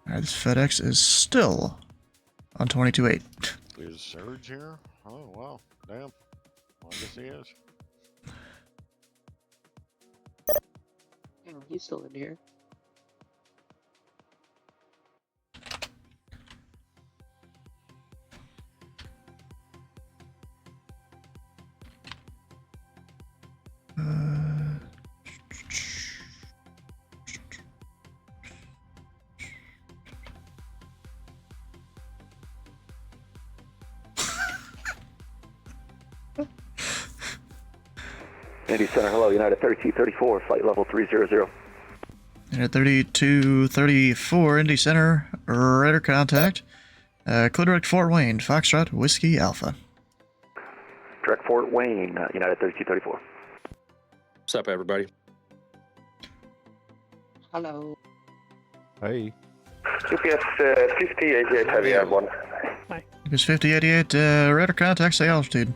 Alright, this FedEx is still on 22.8. Is Surge here? Oh, wow. Damn. Well, I guess he is. Yeah, he's still in here. Indy Center, hello, United 3234, flight level 300. United 3234, Indy Center, radar contact. Clear direct Fort Wayne, Foxtrot Whiskey Alpha. Direct Fort Wayne, United 3234. What's up, everybody? Hello. Hey. UPS 5088 heavy airborne. UPS 5088, radar contact, say altitude.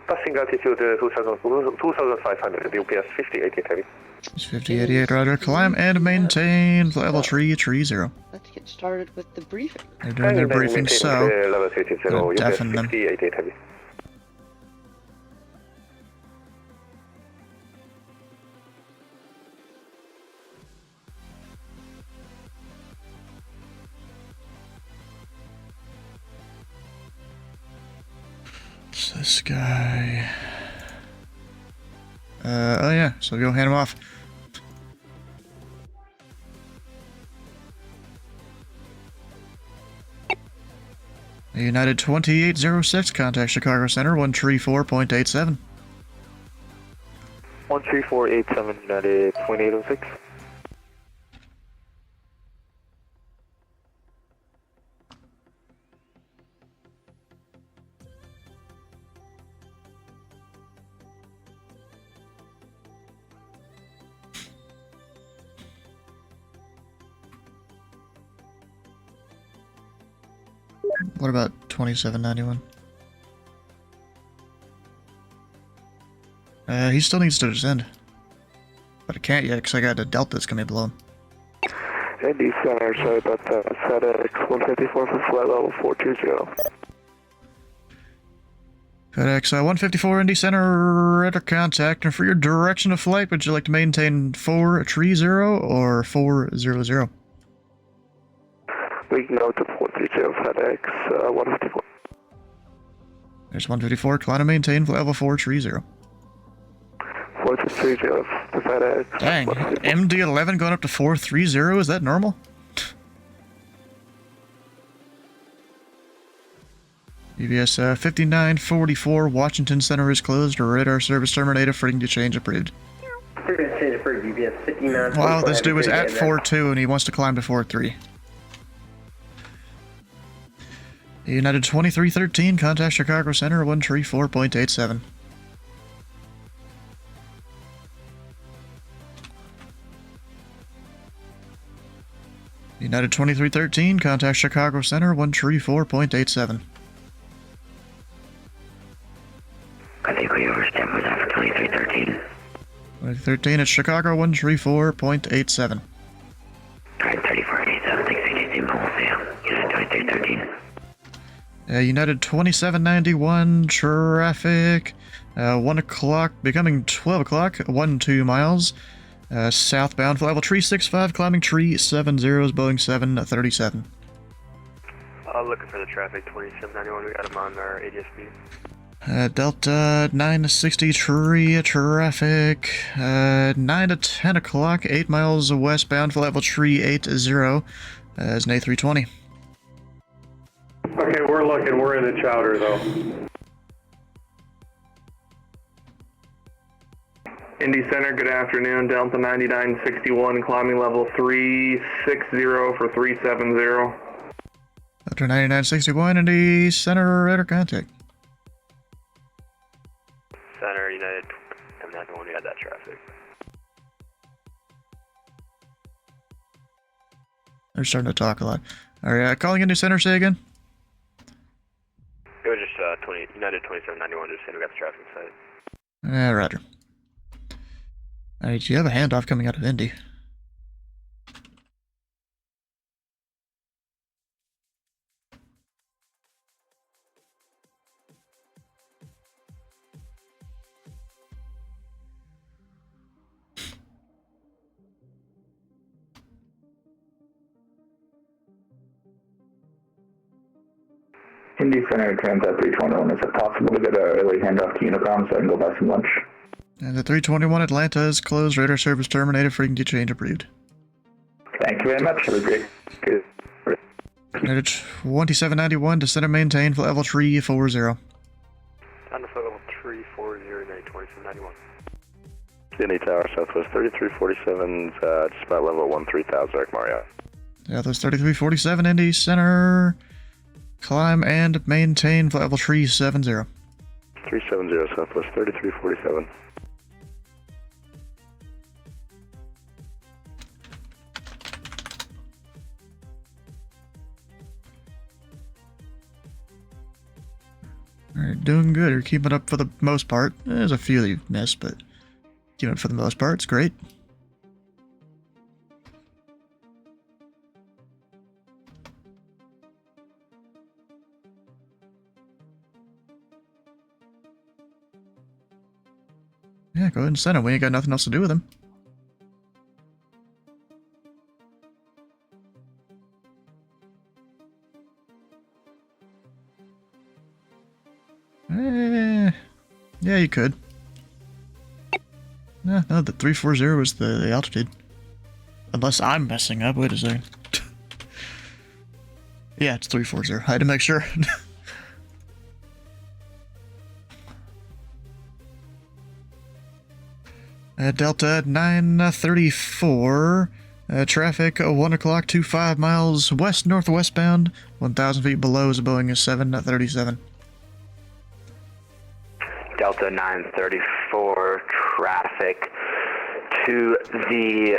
Passing altitude 2,500, UPS 5088 heavy. UPS 5088, roger. Climb and maintain level 330. Let's get started with the briefing. They're doing their briefing, so level 330, UPS deafen them. 5088 heavy. It's this guy. Oh yeah, so go hand him off. United 2806, contact Chicago Center, 134.87. 13487, United 2806. What about 2791. He still needs to descend. But I can't yet because I got a Delta that's coming below him. Indy Center, sorry about that. FedEx 154 for flight level 420. FedEx 154 Indy Center, radar contact. And for your direction of flight, would you like to maintain 430 or 400? We can go to 430 FedEx 154. There's 154, climb to maintain flight level 430. 430 to FedEx. Dang, MD-11 going up to 430, is that normal? UBS 5944, Washington Center is closed, radar service terminated, frequency change approved. Frequency change approved, UBS 5944. Wow, this dude was at 4.2 and he wants to climb to 4.3. United 2313, contact Chicago Center 134.87. United 2313, contact Chicago Center 134.87. I think we overstepped with that for 2313. 2013 at Chicago 134.87. Alright, 3487, thanks, ATC, we'll see you. United 2313. United 2791, traffic, 1 o'clock, becoming 12 o'clock, 2 miles, southbound, flight level 365, climbing 370 is Boeing 737. Looking for the traffic, 2791, we got him on our ADSB. Delta 963, traffic, 9 to 10 o'clock, 8 miles westbound, flight level 380, is an A320. Okay, we're looking. We're in the chowder, though. Indy Center, good afternoon. Delta 9961, climbing level 360 for 370. Delta 9961, Indy Center, radar contact. Center, United 791, we got that traffic. They're starting to talk a lot. Alright, calling Indy Center, say again? It was just United 2791, just saying we got the traffic in sight. Roger. Alright, you have a handoff coming out of Indy. Indy Center, Transat 321, is it possible to get an early handoff to Unicom so I can go buy some lunch? And the 321 Atlanta is closed, radar service terminated, frequency change approved. Thank you very much. Have a great day. United 2791, descend and maintain, flight level 340. On the flight level 340, United 2791. Indy Tower, Southwest 3347, just about level 13,000, Eric Marriott. Yeah, those 3347, Indy Center, climb and maintain, flight level 370. 370, Southwest 3347. Alright, doing good. You're keeping up for the most part. There's a few that you've missed, but keeping up for the most part. It's great. Yeah, go ahead and send him. We ain't got nothing else to do with him. Yeah, you could. No, the 340 was the altitude. Unless I'm messing up. Wait a second. Yeah, it's 340. I had to make sure. Delta 934. Traffic 1 o'clock, 25 miles west-northwestbound. 1,000 feet below is a Boeing 737. Delta 934, traffic to the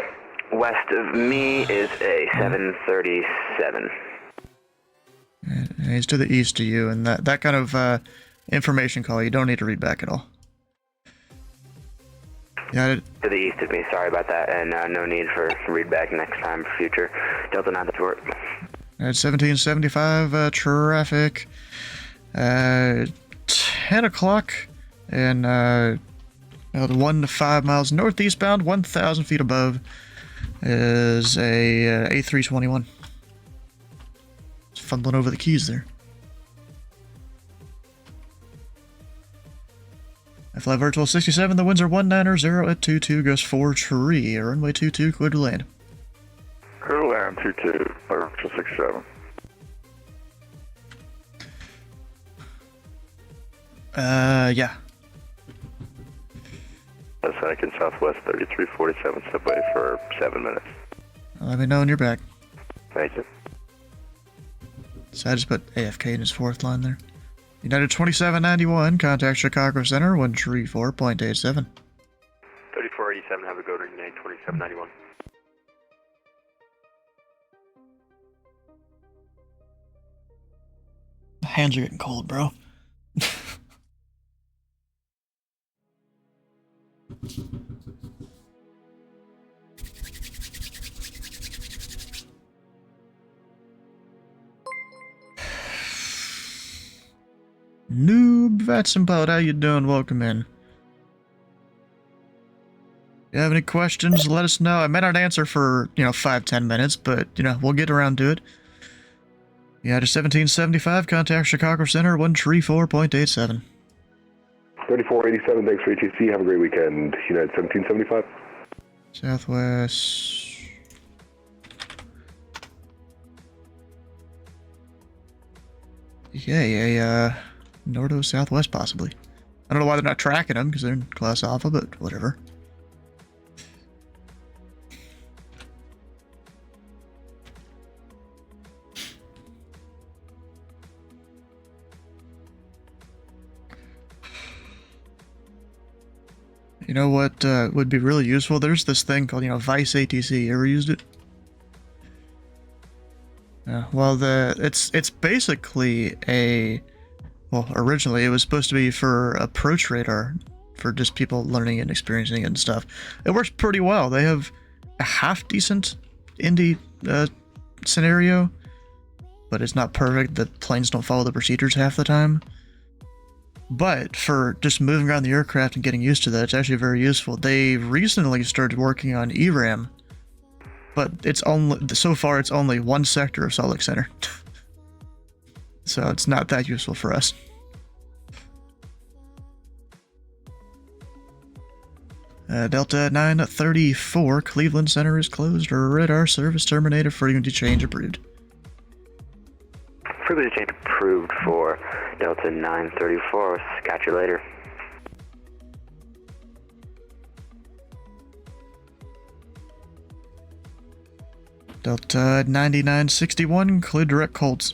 west of me is a 737. he's to the east of you, and that kind of information call you don't need to read back at all. Yeah. To the east of me, sorry about that, and no need for read back next time for future. Delta 9, that's work. At 1775 traffic, 10 o'clock, and 1 to 5 miles northeastbound, 1,000 feet above, is a A321. Just fumbling over the keys there. I fly virtual 67, the winds are 190 at 22, goes 4 tree, runway 22, clear to land. Clear to land 22, virtual 67. Yeah. Seneca Southwest 3347, subway for 7 minutes. Let me know when you're back. Thank you. So I just put AFK in his fourth line there. United 2791, contact Chicago Center, 134.87. 3487, have a go to United 2791. Hands are getting cold, bro. Noob Vatsenpod, how you doing? Welcome in. If you have any questions, let us know. I may not answer for, 5-10 minutes, but, we'll get around to it. Yeah, to 1775, contact Chicago Center, 134.87. 3487, thanks for ATC. Have a great weekend. United 1775. Southwest. Yeah, Nordo Southwest, possibly. I don't know why they're not tracking them, because they're in Class Alpha, but whatever. You know what would be really useful? There's this thing called, Vice ATC. You ever used it? Yeah, well, it's basically well, originally it was supposed to be for approach radar, for just people learning and experiencing it and stuff. It works pretty well. They have a half-decent IND scenario, but it's not perfect. The planes don't follow the procedures half the time. But for just moving around the aircraft and getting used to that, it's actually very useful. They recently started working on ERAM, but so far it's only one sector of Salt Lake Center. So it's not that useful for us. Delta 934, Cleveland Center is closed. Radar service terminated. Frequency change approved. Frequency change approved for Delta 934. Catch you later. Delta 9961, clear direct Colts.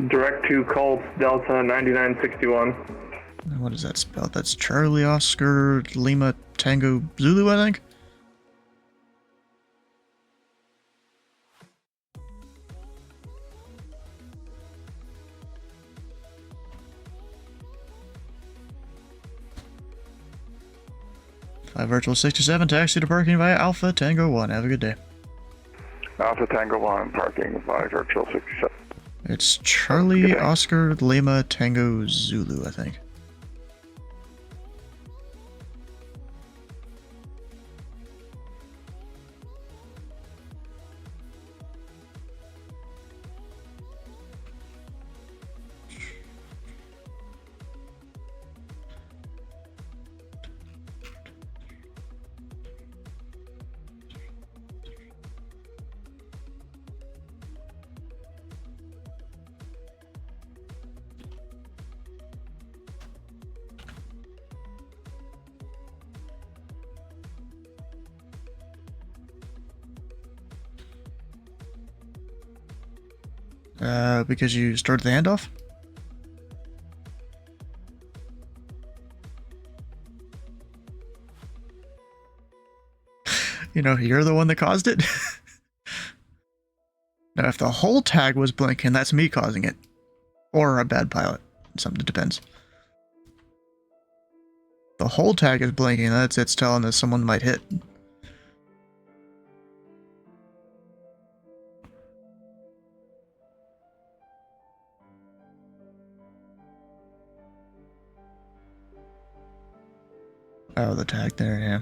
Direct to Colts, Delta 9961. What is that spelled? That's Charlie Oscar Lima Tango Zulu, I think? Virtual 67, taxi to parking via Alpha Tango 1. Have a good day. Alpha Tango 1, parking by virtual 67. It's Charlie Oscar Lima Tango Zulu, I think. Because you started the handoff? You're the one that caused it? Now, if the whole tag was blinking, that's me causing it. Or a bad pilot. Something depends. The whole tag is blinking, it's telling us someone might hit. Oh, the tag there, yeah.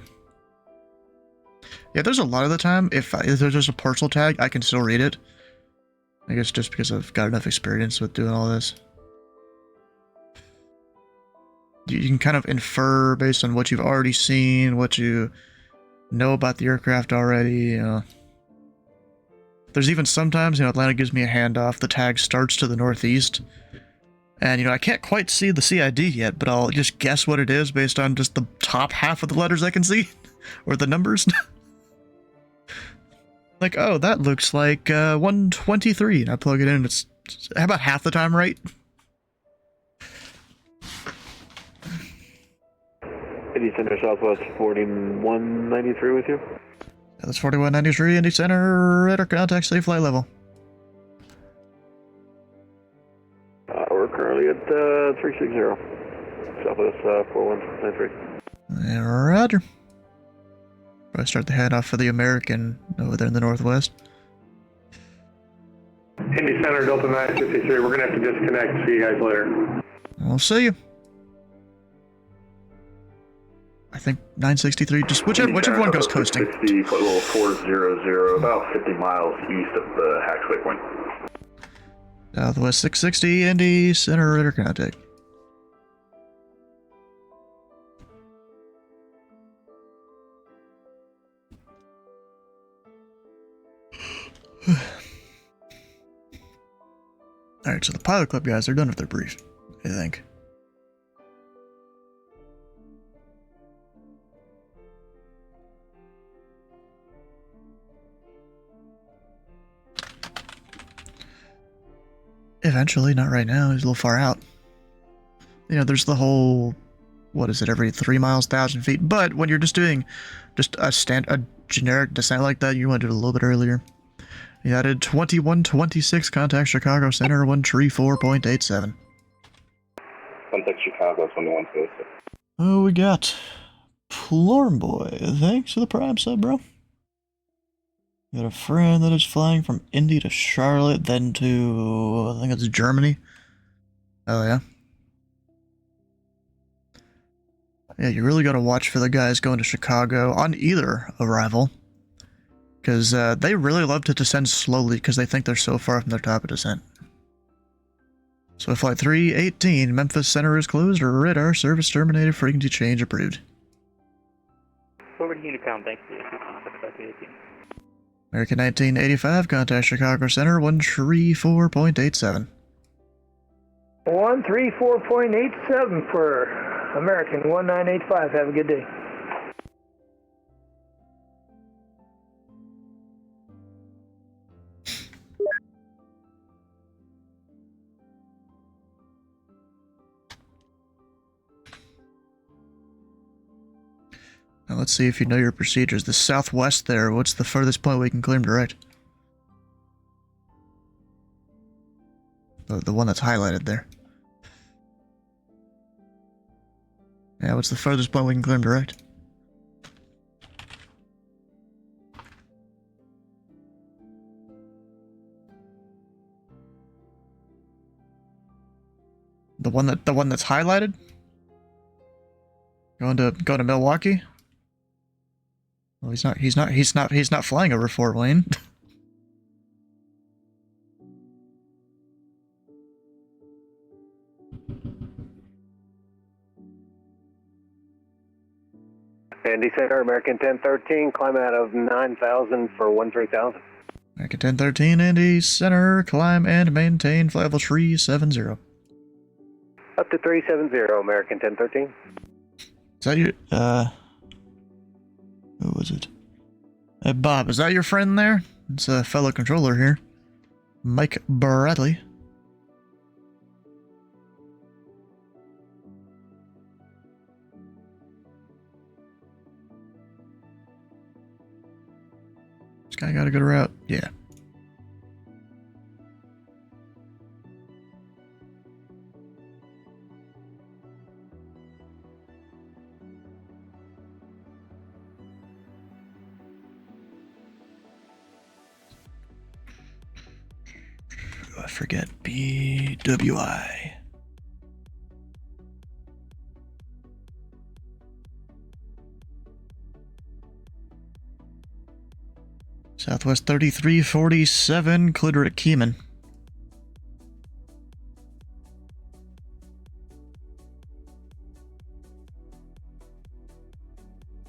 Yeah, there's a lot of the time, if there's just a parcel tag, I can still read it. I guess just because I've got enough experience with doing all this. You can kind of infer based on what you've already seen, what you know about the aircraft already, you know. There's even sometimes, you know, Atlanta gives me a handoff, the tag starts to the northeast, and, you know, I can't quite see the CID yet, but I'll just guess what it is based on just the top half of the letters I can see, or the numbers. Like, oh, that looks like 123, and I plug it in, and it's about half the time right. Indy Center Southwest 4193 with you. Yeah, that's 4193, Indy Center, radar contact, safe flight level. We're currently at 360, Southwest 4193. Yeah, roger. Probably start the handoff for the American over there in the northwest. Indy Center Delta 963, we're going to have to disconnect. See you guys later. I'll see you. I think 963, just whichever one goes coasting. 60, flight level 400, about 50 miles east of the Haxway Point. Southwest 660, Indy Center radar contact. Alright, so the pilot club guys, they're done with their brief, I think. Eventually, not right now, he's a little far out. You know, there's the whole, what is it, every 3 miles, 1,000 feet, but when you're just doing just a generic descent like that, you want to do it a little bit earlier. He added 2126, contact Chicago Center, 134.87. Contact Chicago, 2126. Oh, we got Plorm Boy. Thanks for the prime sub, bro. We got a friend that is flying from Indy to Charlotte, then to, I think it's Germany. Oh, yeah. Yeah, you really gotta watch for the guys going to Chicago on either arrival. Because they really love to descend slowly because they think they're so far from their top of descent. So flight 318, Memphis Center is closed, radar service terminated, frequency change approved. Over to Unicom, thanks. American 1985, contact Chicago Center, 134.87. 134.87 for American 1985. Have a good day. Now let's see if you know your procedures. The southwest there, what's the furthest point we can clear direct? The one that's highlighted there. Yeah, what's the furthest point we can clear direct? The one that's highlighted? Going to Milwaukee? Well, he's not flying over Fort Wayne. Indy Center, American 1013, climb out of 9,000 for 13,000. American 1013, Indy Center, climb and maintain flight level 370. Up to 370, American 1013. Is that your, who was it? Hey, Bob, is that your friend there? It's a fellow controller here. Mike Bradley. This guy got a good route. Yeah. forget BWI. Southwest 3347, Clitter at Keyman.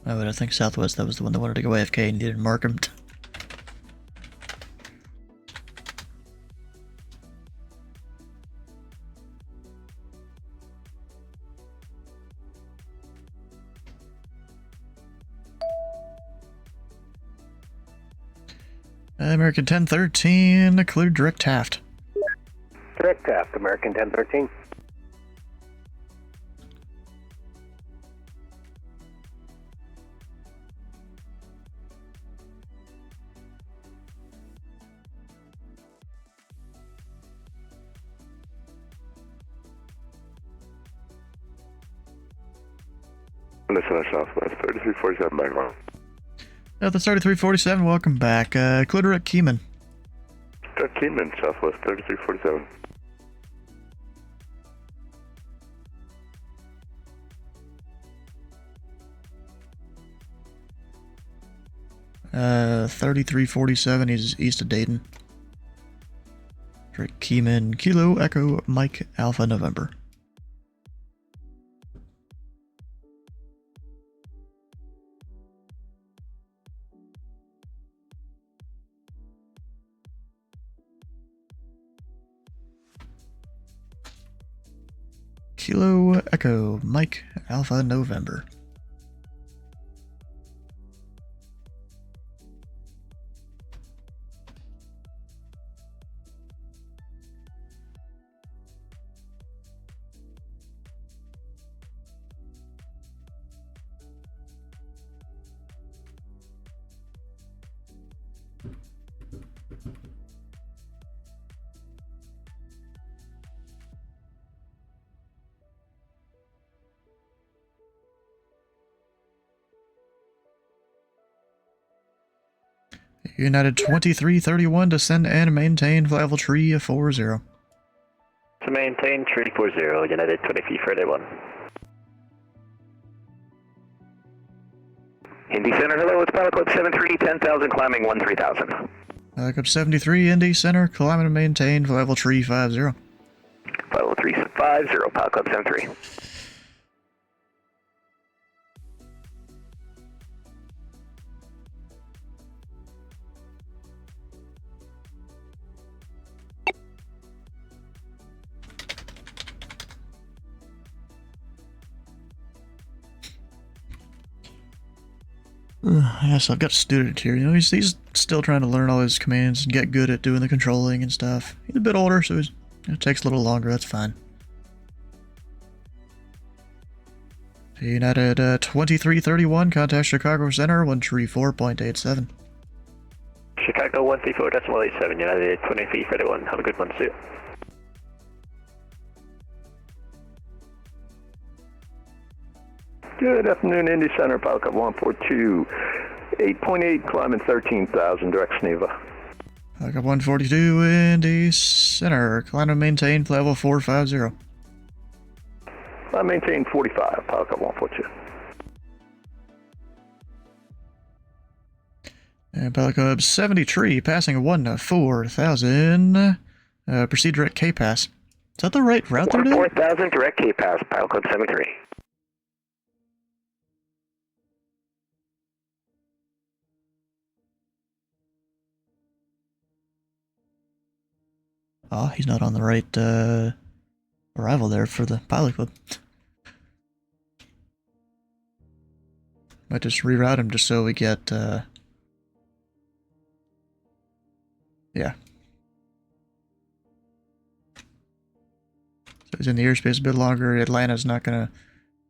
Oh, but I think Southwest, that was the one that wanted to go AFK and didn't mark him. 1013, cleared direct Taft. Direct Taft, American 1013. Listen, Southwest 3347 back on. The 3347, welcome back. Clitter at Keyman. Keyman, Southwest 3347. Uh, 3347 is east of Dayton. Direct Keyman, Kilo, Echo, Mike, Alpha, November. Kilo, Echo, Mike, Alpha, November. United 2331 to send and maintain level tree 40. To maintain tree 40, United 2331. Indy Center, hello, it's Pilot Club 73, 10,000, climbing 13,000. Pilot Club 73, Indy Center, climb and maintain level tree 50. Level 350, Pilot Club 73. Yes, I've got a student here. You know, he's still trying to learn all his commands and get good at doing the controlling and stuff. He's a bit older, so it takes a little longer. That's fine. United 2331, contact Chicago Center 134.87. Chicago 134.87, United 2331. Have a good one, see you. Good afternoon, Indy Center, Pilot Club 142, 8.8, climbing 13,000, direct Sneva. Pilot Club 142, Indy Center, climb and maintain level 450. I maintain 45, Pilot Club 142. And Pilot Club 73, passing 4,000. Proceed direct K-Pass. Is that the right route they're doing? 4,000, direct K-Pass, Pilot Club 73. Oh, he's not on the right arrival there for the Pilot Club. Might just reroute him just so we get, yeah. So he's in the airspace a bit longer. Atlanta's not gonna,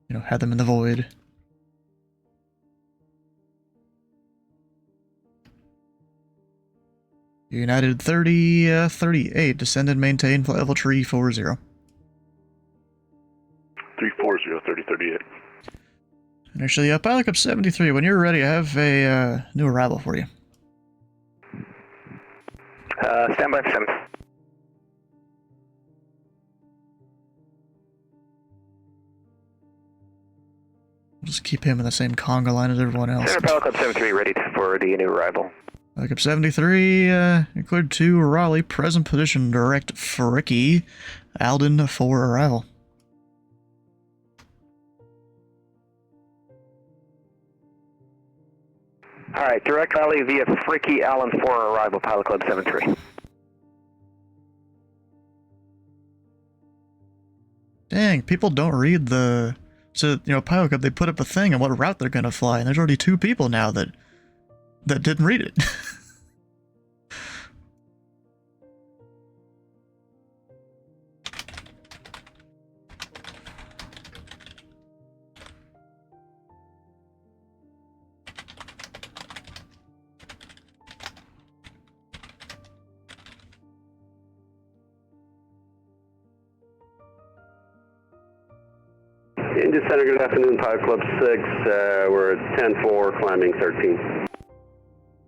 have them in the void. United 38, descend and maintain level tree 40. 340, 3038. And actually, Pilot Club 73, when you're ready, I have a new arrival for you. Stand by for 7. Just keep him in the same conga line as everyone else. Center Pilot Club 73 ready for the new arrival. Backup 73, cleared to Raleigh, present position, direct Fricky, Alden for arrival. Alright, direct Raleigh via Fricky, Allen for arrival, Pilot Club 73. Dang, people don't read the... So, Pilot Club, they put up a thing on what route they're gonna fly, and there's already 2 people now that didn't read it. Indy Center, good afternoon, Pilot Club 6. We're at 10-4, climbing 13.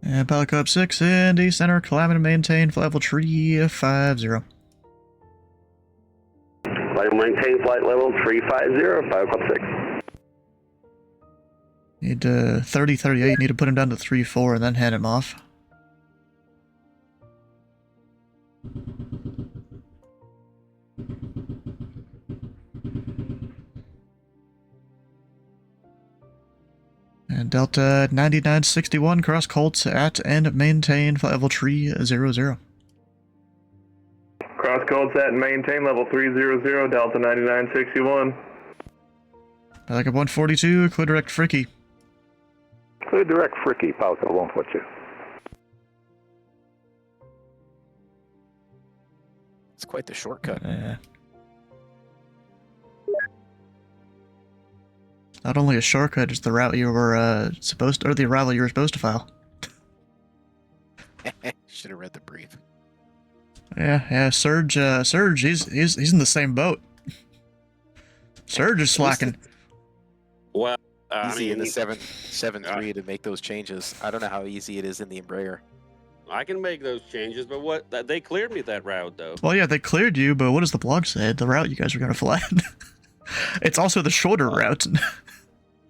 And Pilot Club 6, Indy Center, climb and maintain flight level 350. Flight maintain flight level 350, Pilot Club 6. Need 3038, need to put him down to 3-4 and then hand him off. And Delta 9961, cross Colts at and maintain flight level 300. Cross Colts at and maintain level 300, Delta 9961. Backup 142, clear direct Fricky. Clear direct Fricky, Pilot Club 142. It's quite the shortcut. Yeah. Not only a shortcut, it's the route you were supposed to, or the arrival you were supposed to file. Should have read the brief. Yeah, Surge, he's in the same boat. Surge is slacking. Well, easy in the 7.3 to make those changes. I don't know how easy it is in the Embraer. I can make those changes, but they cleared me that route though. Well, yeah, they cleared you, but what does the blog say? The route you guys are gonna fly. It's also the shorter route.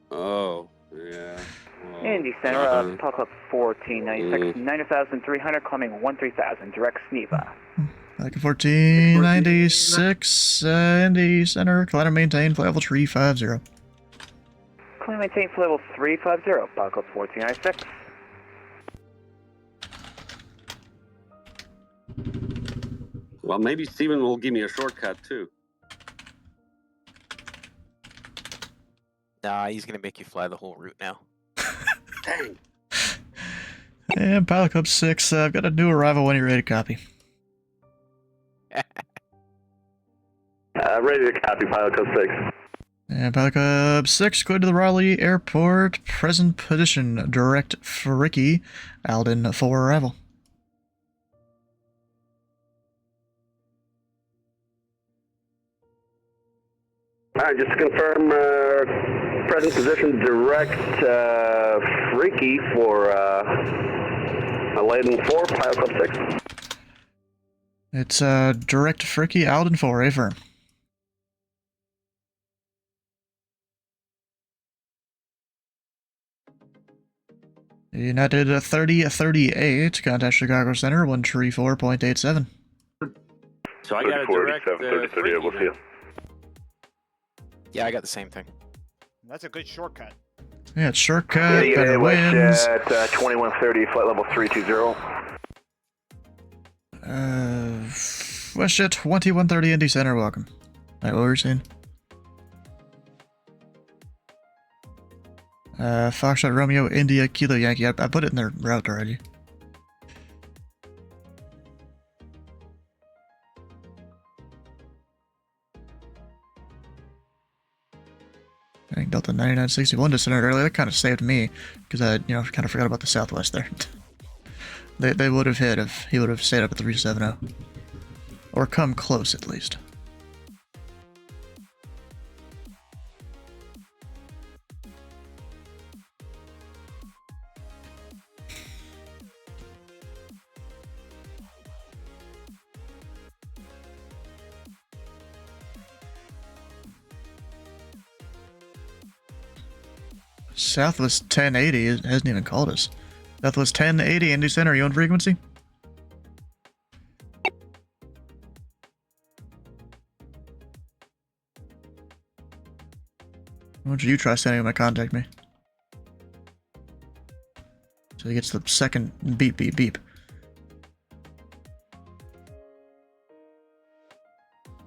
Oh, yeah. Well, Indy Center, Pilot Club 1496, 9,300, climbing 13,000, direct Sneva. Like 1496, Indy Center, climb and maintain flight level 350. Climb maintain flight level 350, Pilot Club 1496. Well, maybe Steven will give me a shortcut too. Nah, he's gonna make you fly the whole route now. Dang. And Pilot Club 6, I've got a new arrival when you're ready to copy. Ready to copy, Pilot Club 6. And Pilot Club 6, go to the Raleigh Airport, present position, direct Fricky, Alden for arrival. Alright, just to confirm, present position, direct Freaky for Aladdin 4, Pilot Club 6. It's direct Fricky, Alden for affirm. United 3038, contact Chicago Center, 134.87. So I got a direct 3038, we'll see you. Yeah, I got the same thing. That's a good shortcut. Yeah, it's shortcut, better wins. At 2130, flight level 320. WestJet 2130 Indy Center, welcome. Alright, what were you saying? Foxtrot Romeo India Kilo Yankee. I put it in their route already. I think Delta 9961 descended earlier. That kind of saved me because I, kind of forgot about the Southwest there. they would have hit if he would have stayed up at 370, or come close at least. Southwest 1080 hasn't even called us. Southwest 1080, Indy Center, are you on frequency? Why don't you try sending him a contact me? So he gets the second beep beep beep.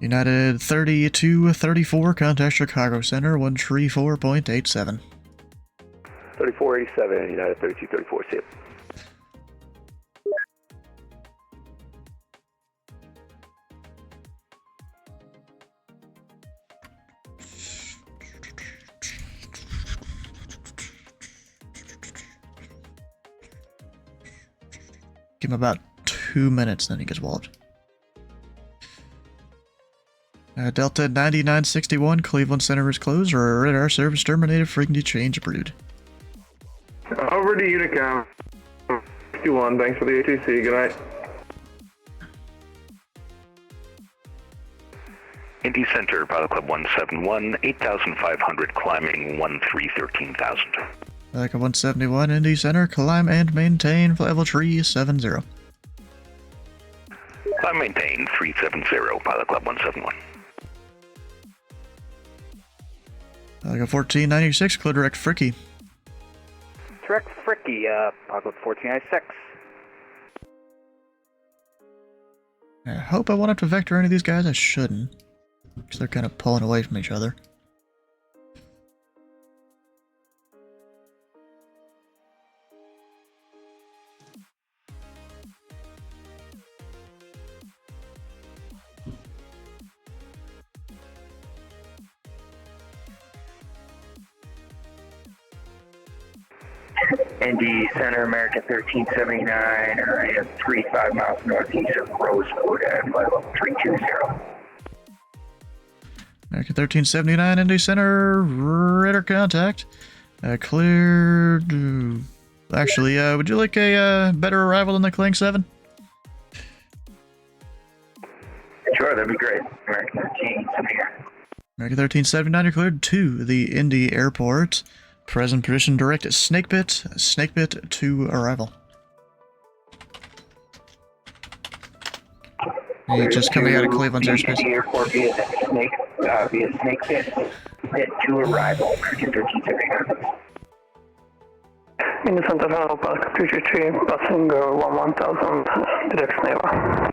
United 3234, contact Chicago Center, 134.87. 3487, United 3234, see it. Give him about 2 minutes, then he gets walloped. Delta 9961, Cleveland Center is closed, or radar service terminated, frequency change approved. Over to Unicom. 61, thanks for the ATC, good night. Indy Center, Pilot Club 171, 8,500, climbing 1313,000. Like a 171, Indy Center, climb and maintain level 370. Climb maintain 370, Pilot Club 171. Like a 1496, clear direct Fricky. Direct Fricky, Pilot Club 1496. I hope I won't have to vector any of these guys. I shouldn't, because they're kind of pulling away from each other. ND Center, American 1379, area 35 miles northeast of Rosewood at level 320. American 1379, Indy Center, radar contact. Cleared. Actually, would you like a better arrival than the Kling 7? Sure, that'd be great. American 1379. American 1379, you're cleared to the Indy Airport. Present position direct at Snakepit to arrival. You're just coming out of Cleveland's airspace. The airport via Snakepit to arrival. American 1379. In the Santa Fe, Park 223, passing 1000, direct Neva.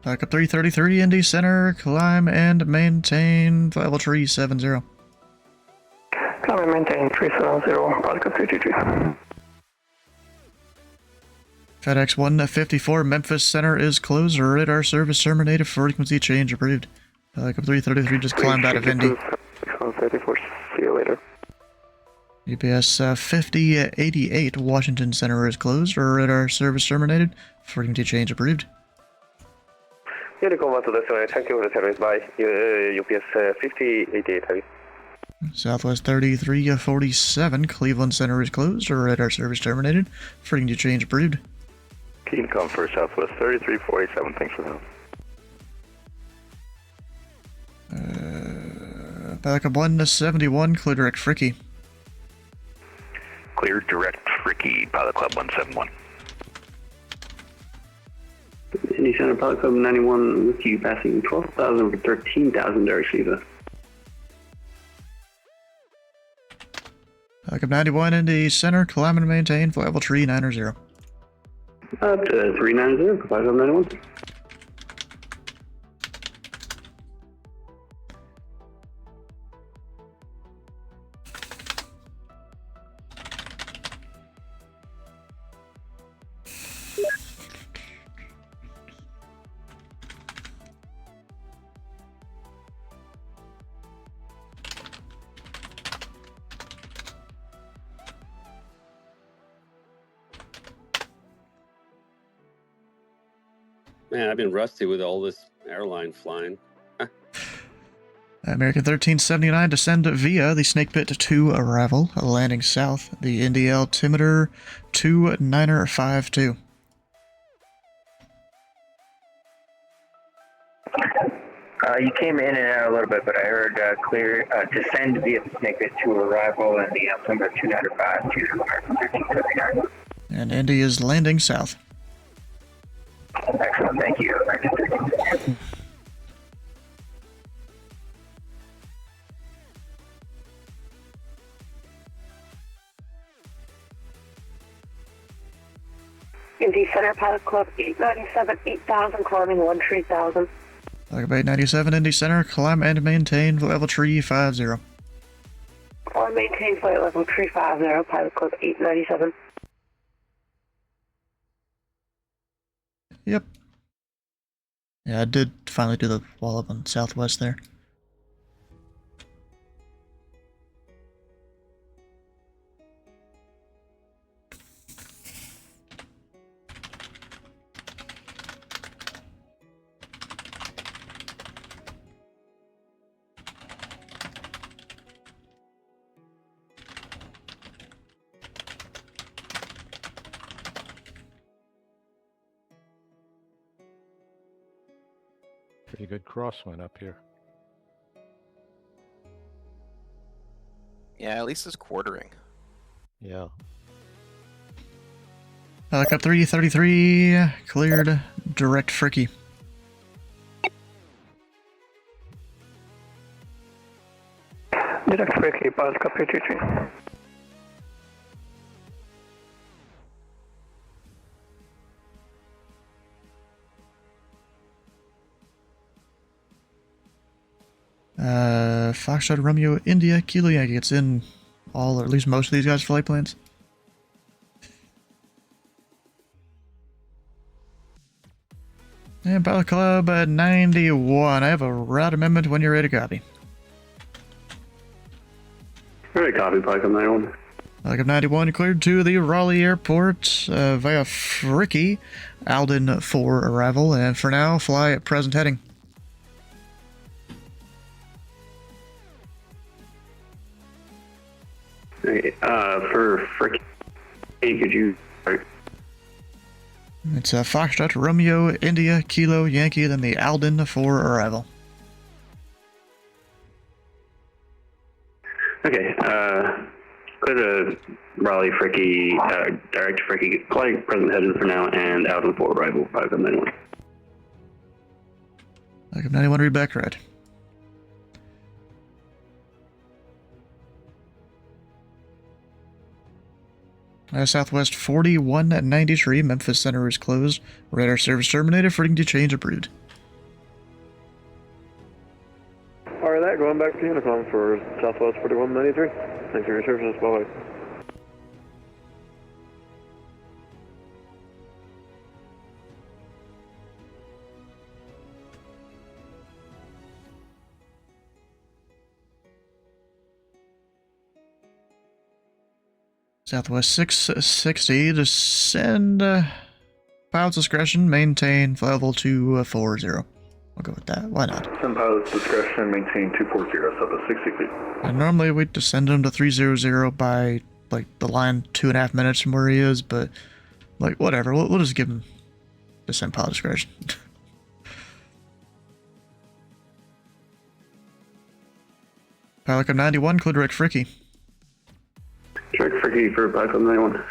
Backup 333, Indy Center, climb and maintain level 370. Climb and maintain 370, Park 323. FedEx 154, Memphis Center is closed, radar service terminated, frequency change approved. Backup 333 just climbed out of Indy. 34, see you later. UPS 5088, Washington Center is closed, radar service terminated, frequency change approved. Unicom 1 to the thank you for the service, bye. UPS 5088, heavy. Southwest 3347, Cleveland Center is closed, radar service terminated, frequency change approved. Unicom for Southwest 3347, thanks for the help. Backup 171, clear direct Fricky. Clear direct Fricky, Pilot Club 171. Indy Center, Pilot Club 91 with you, passing 12,000 for 13,000, Derek Shiva. Backup 91, Indy Center, climb and maintain, level 390. Up to 390, Pilot Club 91. Man, I've been rusty with all this airline flying. American 1379, descend via the Snakepit to arrival, landing south, the Indy altimeter 2952. You came in and out a little bit, but I heard clear descend via the snake bit to arrival in the altimeter 295, 1379. And Indy is landing south. Excellent, thank you. Indy Center, Pilot Club 897, 8000, climbing 13,000. Pilot 897, Indy Center, climb and maintain level 350. Climb, maintain flight level 350, Pilot Club 897. Yep. Yeah, I did finally do the wall up on southwest there. Pretty good crosswind up here. Yeah, at least it's quartering. Yeah. Helicopter 333, cleared, direct Fricky. Direct Fricky, Pilot Club 333. Foxtrot Romeo India Kilo Yankee gets in all, or at least most of these guys' flight plans. And Pilot Club 91. I have a route amendment when you're ready to copy. Ready to copy, Pilot Club 91. Pilot Club 91 cleared to the Raleigh Airport via Fricky, Alden for arrival, and for now, fly at present heading. Okay, for Fricky, could you... It's Foxtrot, Romeo, India, Kilo, Yankee, then the Alden for arrival. Okay, clear to Raleigh, Fricky, direct Fricky, flight present headed for now, and out on for arrival, 591. Like 91, read back right. Southwest 4193, Memphis Center is closed. Radar service terminated, footing to change approved. Alright, that going back to Unicom for Southwest 4193. Thanks for your services, bye bye. Southwest 660, descend, pilot's discretion, maintain level 240. I'll go with that, why not? Send pilot's discretion, maintain 240, so 60 feet. And normally we'd descend him to 300 by, like, the line 2.5 minutes from where he is, but, like, whatever, we'll just give him descend pilot discretion. Pilot Club 91, clear direct Fricky. Direct Fricky for Pilot Club 91.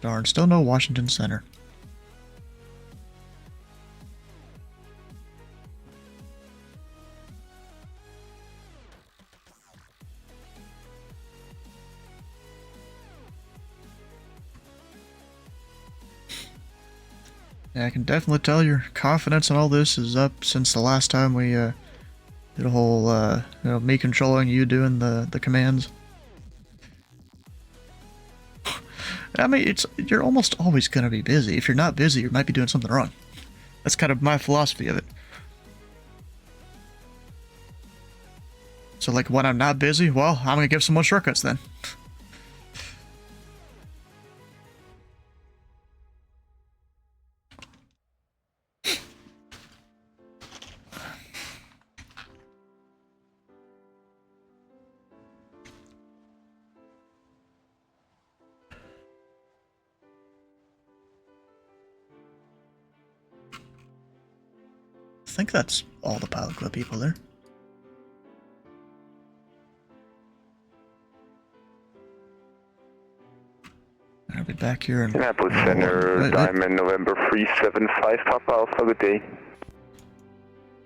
Darn, still no Washington Center. Yeah, I can definitely tell your confidence in all this is up since the last time we did a whole, me controlling you doing the commands. I mean, you're almost always going to be busy. If you're not busy, you might be doing something wrong. That's kind of my philosophy of it. So, like, when I'm not busy, well, I'm going to give someone shortcuts then. think that's all the Pilot Club people there. I'll be back here in Indianapolis Center, Diamond, November 375, Papa Alpha, good day.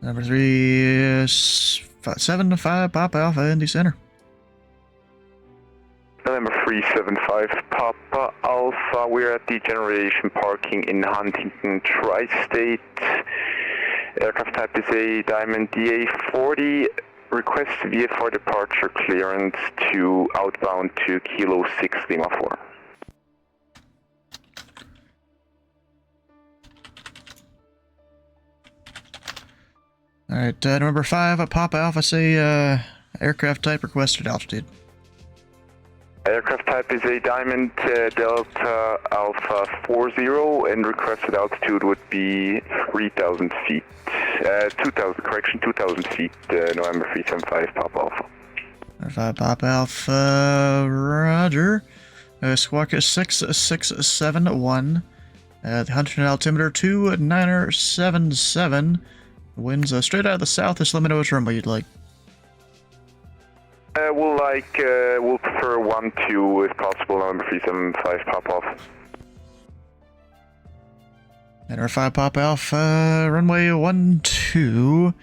Number 375, Papa Alpha, Indy Center. November 375, Papa Alpha, we're at the generation parking in Huntington, Tri-State. Aircraft type is a Diamond DA-40. Request VFR departure clearance to outbound to Kilo 6 Lima 4. Alright, number 5, Papa Alpha, say aircraft type requested altitude. Aircraft type is a Diamond Delta Alpha 40, and requested altitude would be 3,000 feet. 2,000 feet, November 375, Papa Alpha. 5 Papa Alpha, roger. Squawk 6671. The Huntington altimeter 2977. Winds straight out of the south. Just let me know which runway you'd like. We'll prefer 1-2 if possible, November 375, Pop off. And our 5 Papa Alpha, runway 12.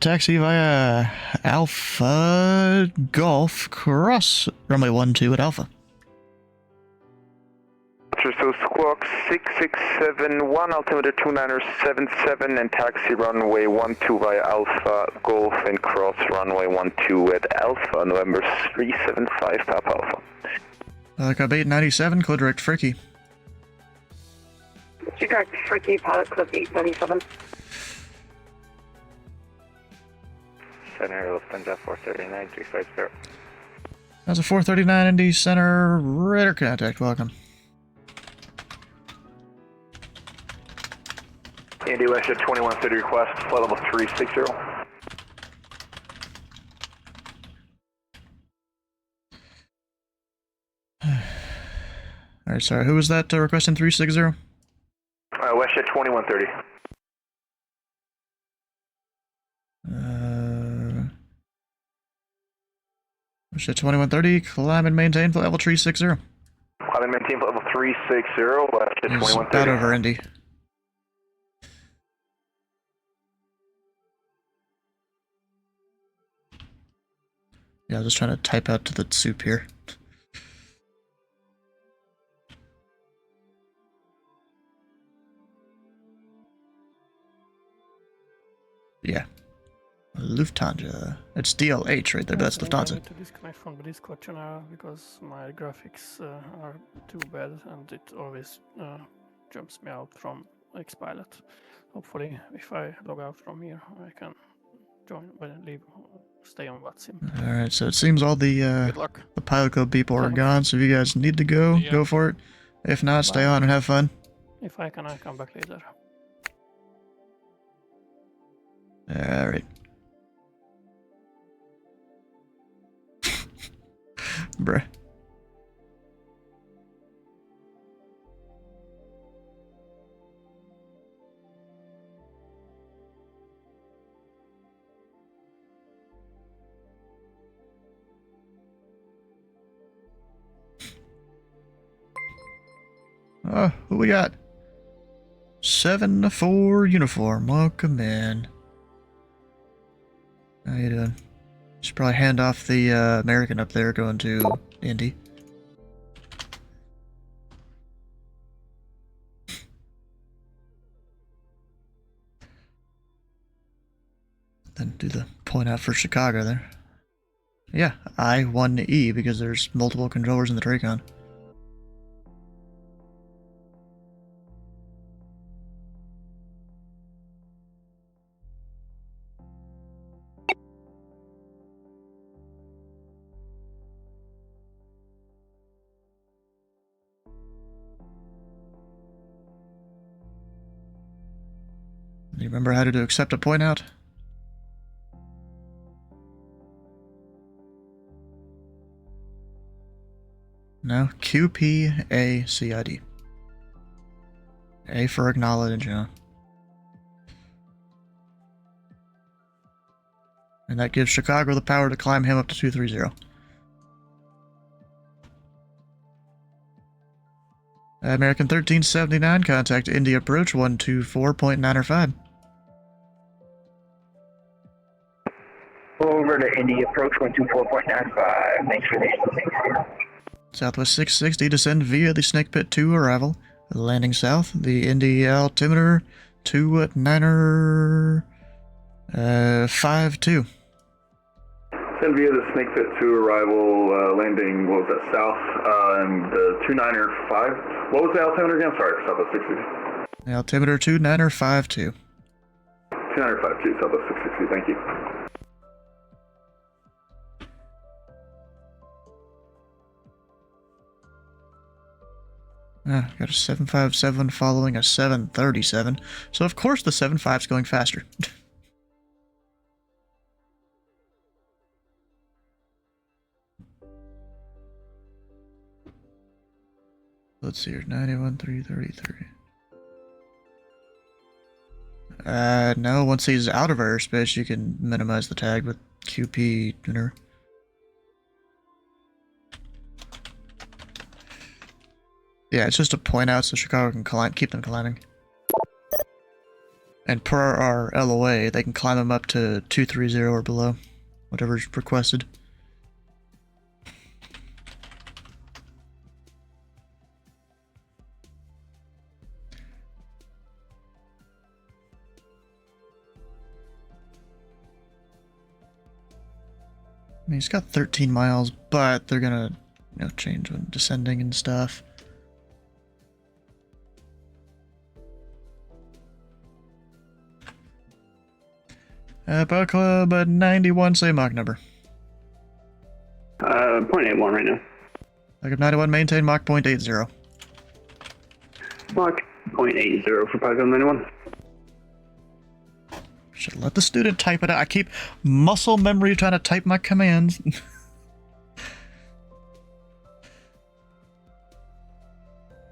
Taxi via Alpha Golf, cross runway 12 at Alpha. So squawk 6671, altimeter 2977, and taxi runway 12 via Alpha Golf and cross runway 12 at Alpha, November 375, Papa Alpha. Club 897, code direct Fricky. Direct Fricky, Pilot Club 897. Center, Lufthansa 439, 350. That's a 439 Indy Center, radar contact, welcome. Indy West at 2130 request, flight level 360. Alright, sorry, who was that requesting 360? West at 2130. West at 2130, climb and maintain flight level 360. Climb and maintain flight level 360, West at 2130. About over, Indy. Yeah, I was just trying to type out to the soup here. Yeah. Lufthansa. It's DLH right there, but that's Lufthansa. I need to disconnect from the Discord channel because my graphics are too bad and it always jumps me out from Xpilot. Hopefully, if I log out from here, I can join, but stay on WhatsApp. Alright, so it seems all the Pilot Club people are gone, so if you guys need to go, go for it. If not, stay on and have fun. If I can, I'll come back later. Alright. Bruh. Oh, who we got? 7-4 uniform. Welcome in. How you doing? Should probably hand off the American up there going to Indy. Then do the point out for Chicago there. Yeah, I-1E because there's multiple controllers in the Tracon. Do you remember how to accept a point out? No? QPACID. A for acknowledge, And that gives Chicago the power to climb him up to 230. American 1379, contact Indy approach 124.905. Over to Indy approach 124.95. Thanks for the information. Southwest 660, descend via the Snake Pit 2 arrival. Landing south, the Indy altimeter 2952. Send via the Snake Pit 2 arrival, landing, what was that, south, and the 295. What was the altimeter again? Sorry, Southwest 660. Altimeter 2952. 2952, Southwest 660, thank you. Got a 757 following a 737. So of course the 75's going faster. Let's see here, 91,333. No, once he's out of airspace, you can minimize the tag with QP tuner. Yeah, it's just to point out so Chicago can climb, keep them climbing. And per our LOA, they can climb them up to 230 or below, whatever's requested. I mean, he's got 13 miles, but they're gonna, change when descending and stuff. Power Club 91, say Mach number. 0.81 right now. Power Club 91, maintain Mach 0.80. Mach 0.80 for Power Club 91. Should let the student type it out. I keep muscle memory trying to type my commands.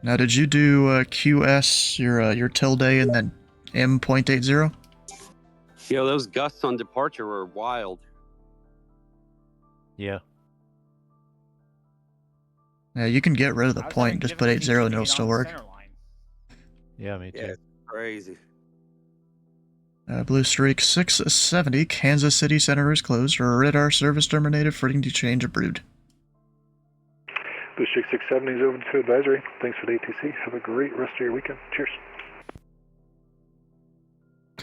Now, did you do QS, your tilde, and then M.80? Yo, those gusts on departure were wild. Yeah. Yeah, you can get rid of the point and just put 80 and it'll still work. Yeah, me too. Yeah, it's crazy. Blue Streak 670, Kansas City Center is closed. Radar service terminated. Freighting to change approved. Blue Streak 670 is over to advisory. Thanks for the ATC. Have a great rest of your weekend. Cheers.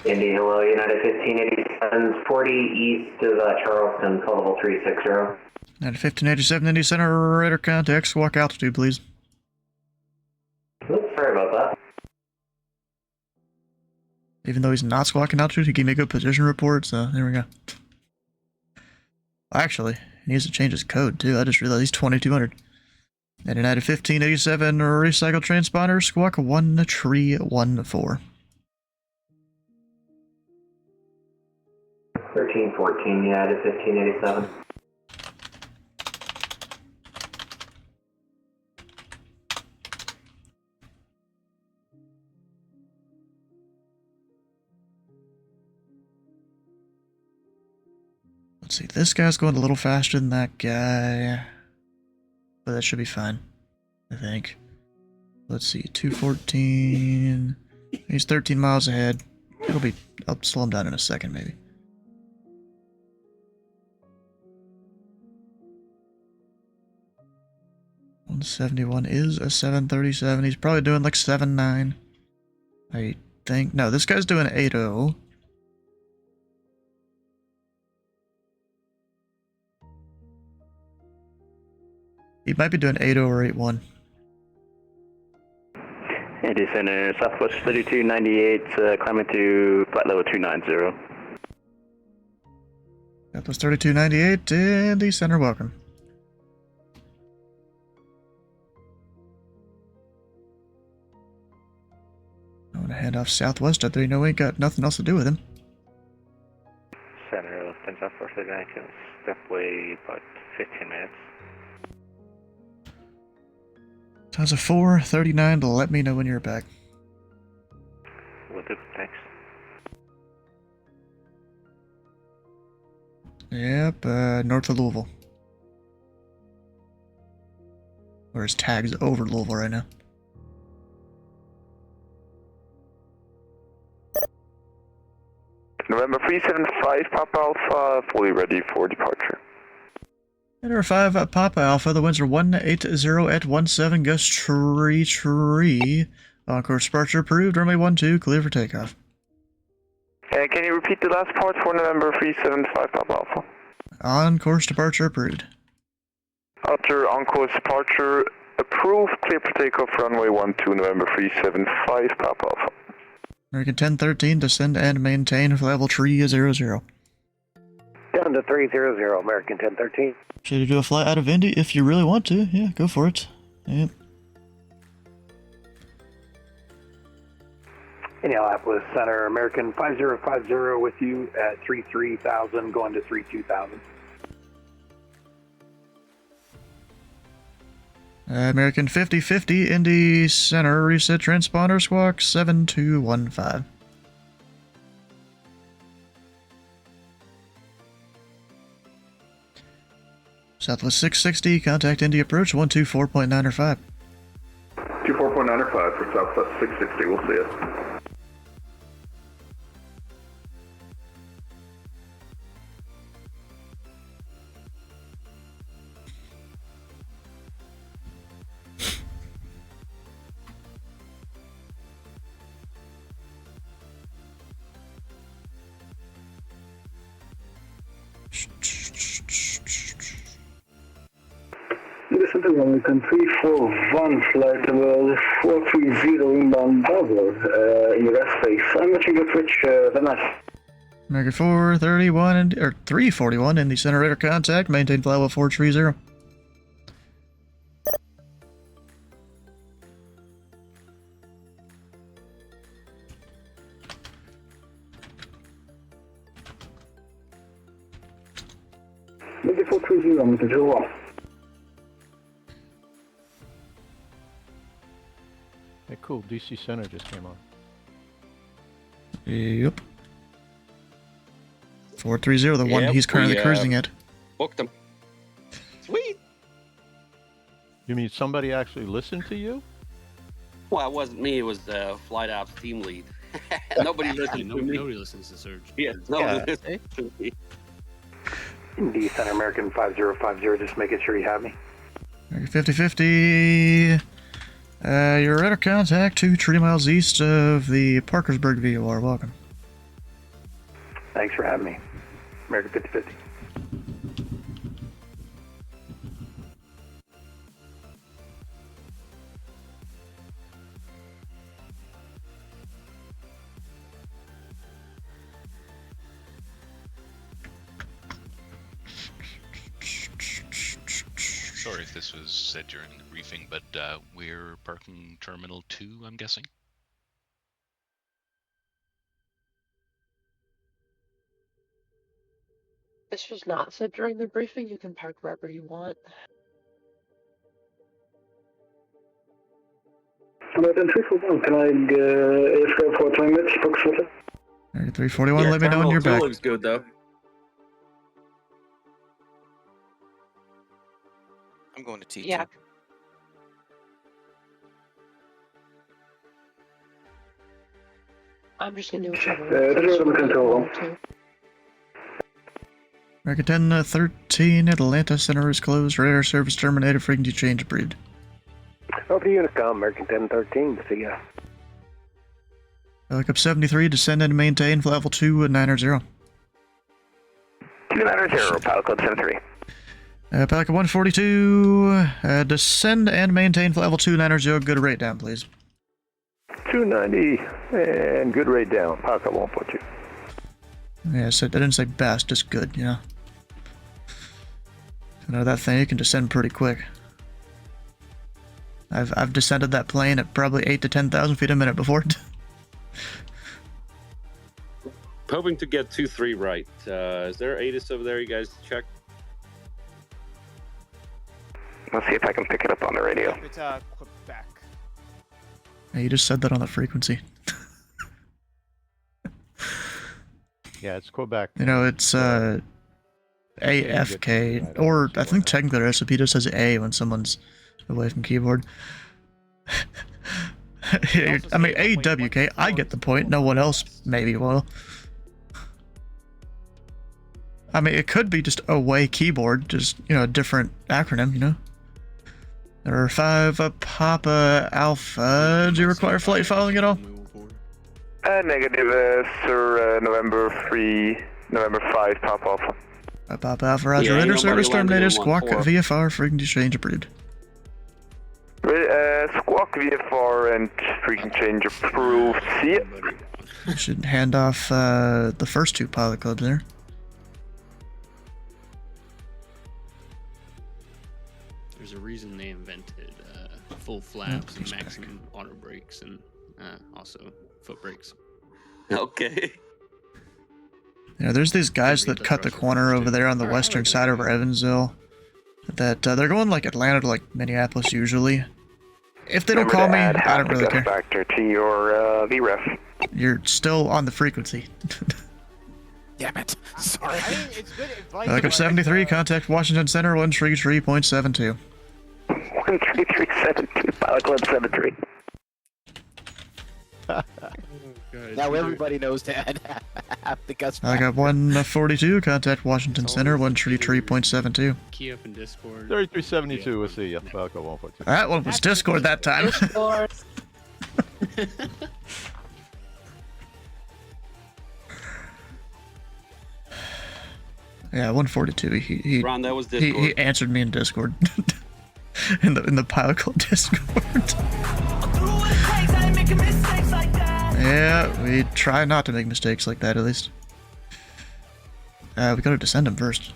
Indy, hello, United 1587, 40 east of Charleston, call level 360. United 1587, Indy Center, radar contact, squawk altitude, please. Oops, sorry about that. Even though he's not squawking altitude, he gave me a good position report, so there we go. Actually, he needs to change his code, too. I just realized he's 2200. And United 1587, recycle transponder, squawk 1314. 1314, United 1587. Let's see, this guy's going a little faster than that guy. But that should be fine, I think. Let's see, 214. He's 13 miles ahead. I'll slow him down in a second, maybe. .171 is a 737. He's probably doing like 7.9. I think. No, this guy's doing 8.0. He might be doing 8.0 or 8.1. Indy Center, Southwest 3298, climbing to flight level 290. Southwest 3298, Indy Center, welcome. I want to head off southwest up there. You know, we ain't got nothing else to do with him. Center, South 439, step away about 15 minutes. Times a 4:39 to let me know when you're back. Will do, thanks. Yep, north of Louisville. Or his tag's over Louisville right now. November 375, Papa Alpha, fully ready for departure. Number 5, Papa Alpha, the winds are 180 at 17, gust tree. On course departure approved, runway 12, clear for takeoff. And can you repeat the last part for November 375, Papa Alpha? On course departure approved. After on course departure approved, clear for takeoff, runway 12, November 375, Papa Alpha. American 1013, descend and maintain for level 300. Down to 300, American 1013. Should you do a flight out of Indy if you really want to? Yeah, go for it. Yep. Indianapolis Center, American 5050 with you at 33,000, going to 32,000. American 5050, Indy Center, reset transponder squawk 7215. Southwest 660, contact Indy approach 124.905. 24.905 for Southwest 660, we'll see you. Listen to American 341 flight level 430 inbound double in your airspace. I'm watching your Twitch, the nice. American 431 or 341 in the center radar contact, maintain flight level 430. Maybe 430, American 01. Hey, cool. DC Center just came on. Yep. 430, the one he's currently cruising at. Booked him. Sweet. You mean somebody actually listened to you? Well, it wasn't me. It was the flight ops team lead. Nobody listened to me. Nobody listens to Surge. Yeah, nobody listens to me. Indy Center, American 5050, just making sure you have me. American 5050. Your radar contact 2 miles east of the Parkersburg VOR. Welcome. Thanks for having me. American 5050. Sorry if this was said during the briefing, but we're parking Terminal 2, I'm guessing? This was not said during the briefing. You can park wherever you want. American 341, can I escort for 20 minutes approximately? 341, let me know when you're back. Looks good though. I'm going to T2. Yeah. I'm just gonna do whichever. American 1013, Atlanta Center is closed. Radar service terminated. Frequency change approved. Over to Unicom, American 1013. See ya. Helicopter 73, descend and maintain for level 290. 290, Pilot Club 73. Pelican 142, descend and maintain for level 290. Good rate down, please. 290 and good rate down. Pilot 142. Yeah, so I didn't say best, just good, you know. You know that thing, you can descend pretty quick. I've descended that plane at probably 8 to 10,000 feet a minute before. Hoping to get 2-3 right. Is there ATIS over there? You guys check. Let's see if I can pick it up on the radio. It's Quebec. Yeah, you just said that on the frequency. Yeah, it's Quebec. You know, it's AFK, or I think technically our SOP just says A when someone's away from keyboard. I mean, AWK, I get the point, no one else maybe will. I mean, it could be just away keyboard, just, you know, a different acronym, you know? There are 5 Papa Alpha. Do you require flight following at all? Negative, sir, November 5, Papa Alpha. Papa Alpha, Roger. Yeah, Radar nobody service landed terminated. on Squawk 1-4. VFR, frequency change approved. Squawk VFR and frequency change approved. See it? You should hand off the first 2 pilot clubs there. There's a reason they invented full flaps and maximum auto brakes and also foot brakes. Okay. Yeah, there's these guys that cut the corner over there on the western side of Evansville. That they're going like Atlanta to like Minneapolis usually. If they don't call me, I don't really care. Factor to your VREF. You're still on the frequency. Damn it. Sorry. I mean, it's good advice. Backup 73, contact Washington Center 133.72. 13372, Pilot Club 73. Now everybody knows to have the guts. I got 142, contact Washington Center 133.72. Key up in Discord. 3372, we'll see ya. Falco 142. That one was Discord that time. Yeah, 142. He Ron, that was Discord. he answered me in Discord. in the Pilot Club Discord. Yeah, we try not to make mistakes like that at least. We gotta descend him first.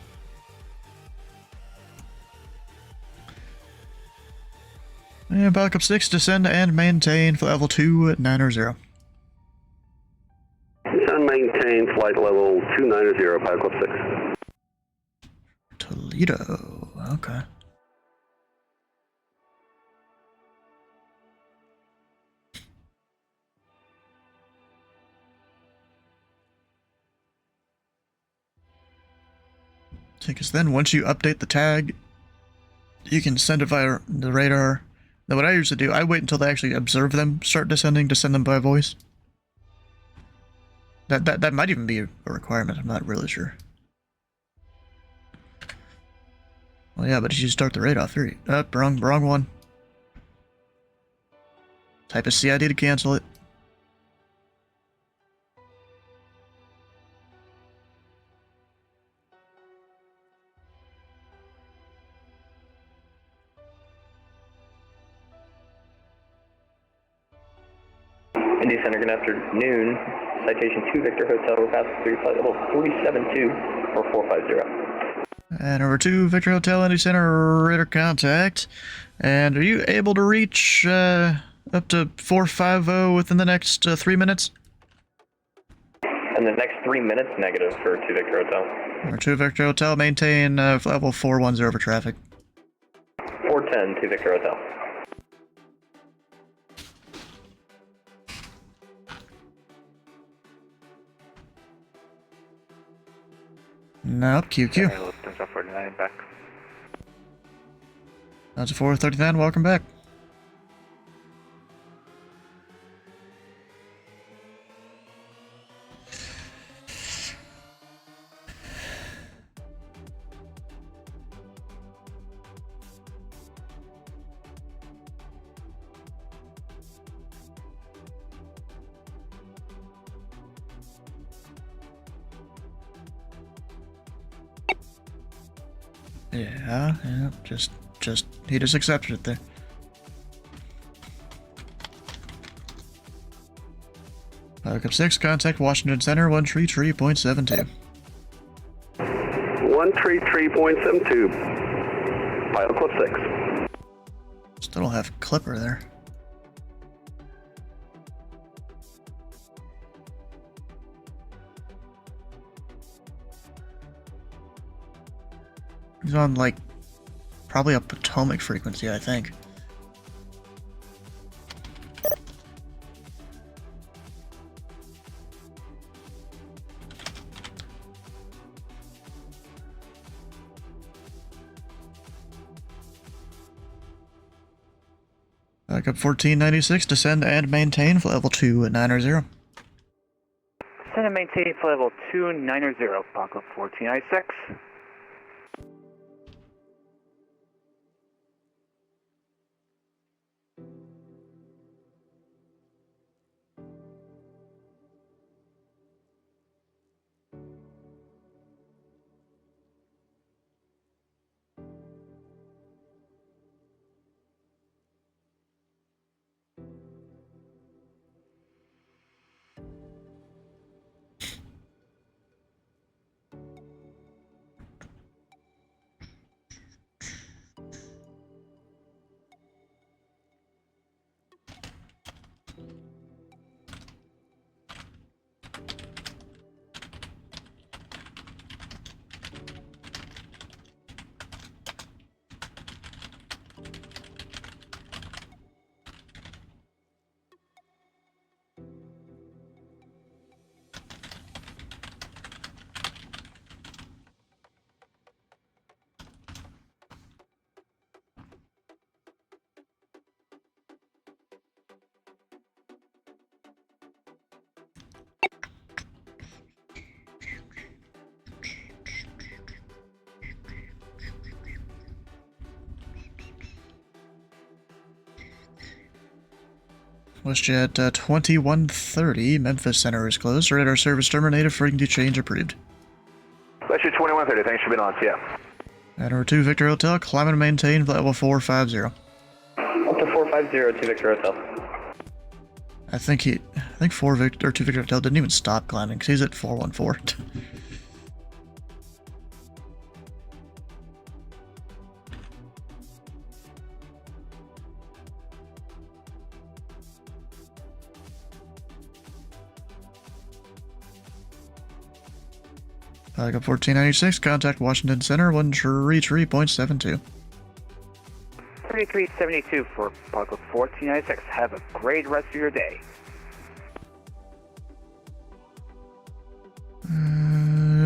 Yeah, Pilot 6, descend and maintain for level 2 at 900. Descend, maintain flight level 290, Pilot Club 6. Toledo, okay. Because then once you update the tag, you can send it via the radar. Now what I usually do, I wait until they actually observe them start descending to send them by voice. That might even be a requirement, I'm not really sure. Well yeah, but you should start the radar 3. Wrong one. Type a CID to cancel it. Indy Center, good afternoon. Citation 2 Victor Hotel, Repath 3, flight level 472 or 450. And over to Victor Hotel, Indy Center, radar contact. And are you able to reach up to 450 within the next 3 minutes? In the next 3 minutes, negative for 2 Victor Hotel. Over to Victor Hotel, maintain level 410 for traffic. 410 to Victor Hotel. Nope, QQ. Back. That's a 439, welcome back. Yeah, he just accepted it there. Backup 6, contact Washington Center 133.72. 133.72. Pilot Club 6. Still don't have Clipper there. He's on, like, probably a Potomac frequency, I think. Backup 1496, descend and maintain for level 290. Descend and maintain for level 290, Papa 1496. WestJet 2130, Memphis Center is closed. Radar service terminated. Frequency change approved. WestJet 2130, thanks for being on, yeah. At number 2 Victor Hotel, climb and maintain for level 450. Up to 450 to Victor Hotel. I think 2 Victor Hotel didn't even stop climbing because he's at 414. Backup 1496, contact Washington Center, 133.72. 3372 for Backup 1496. Have a great rest of your day.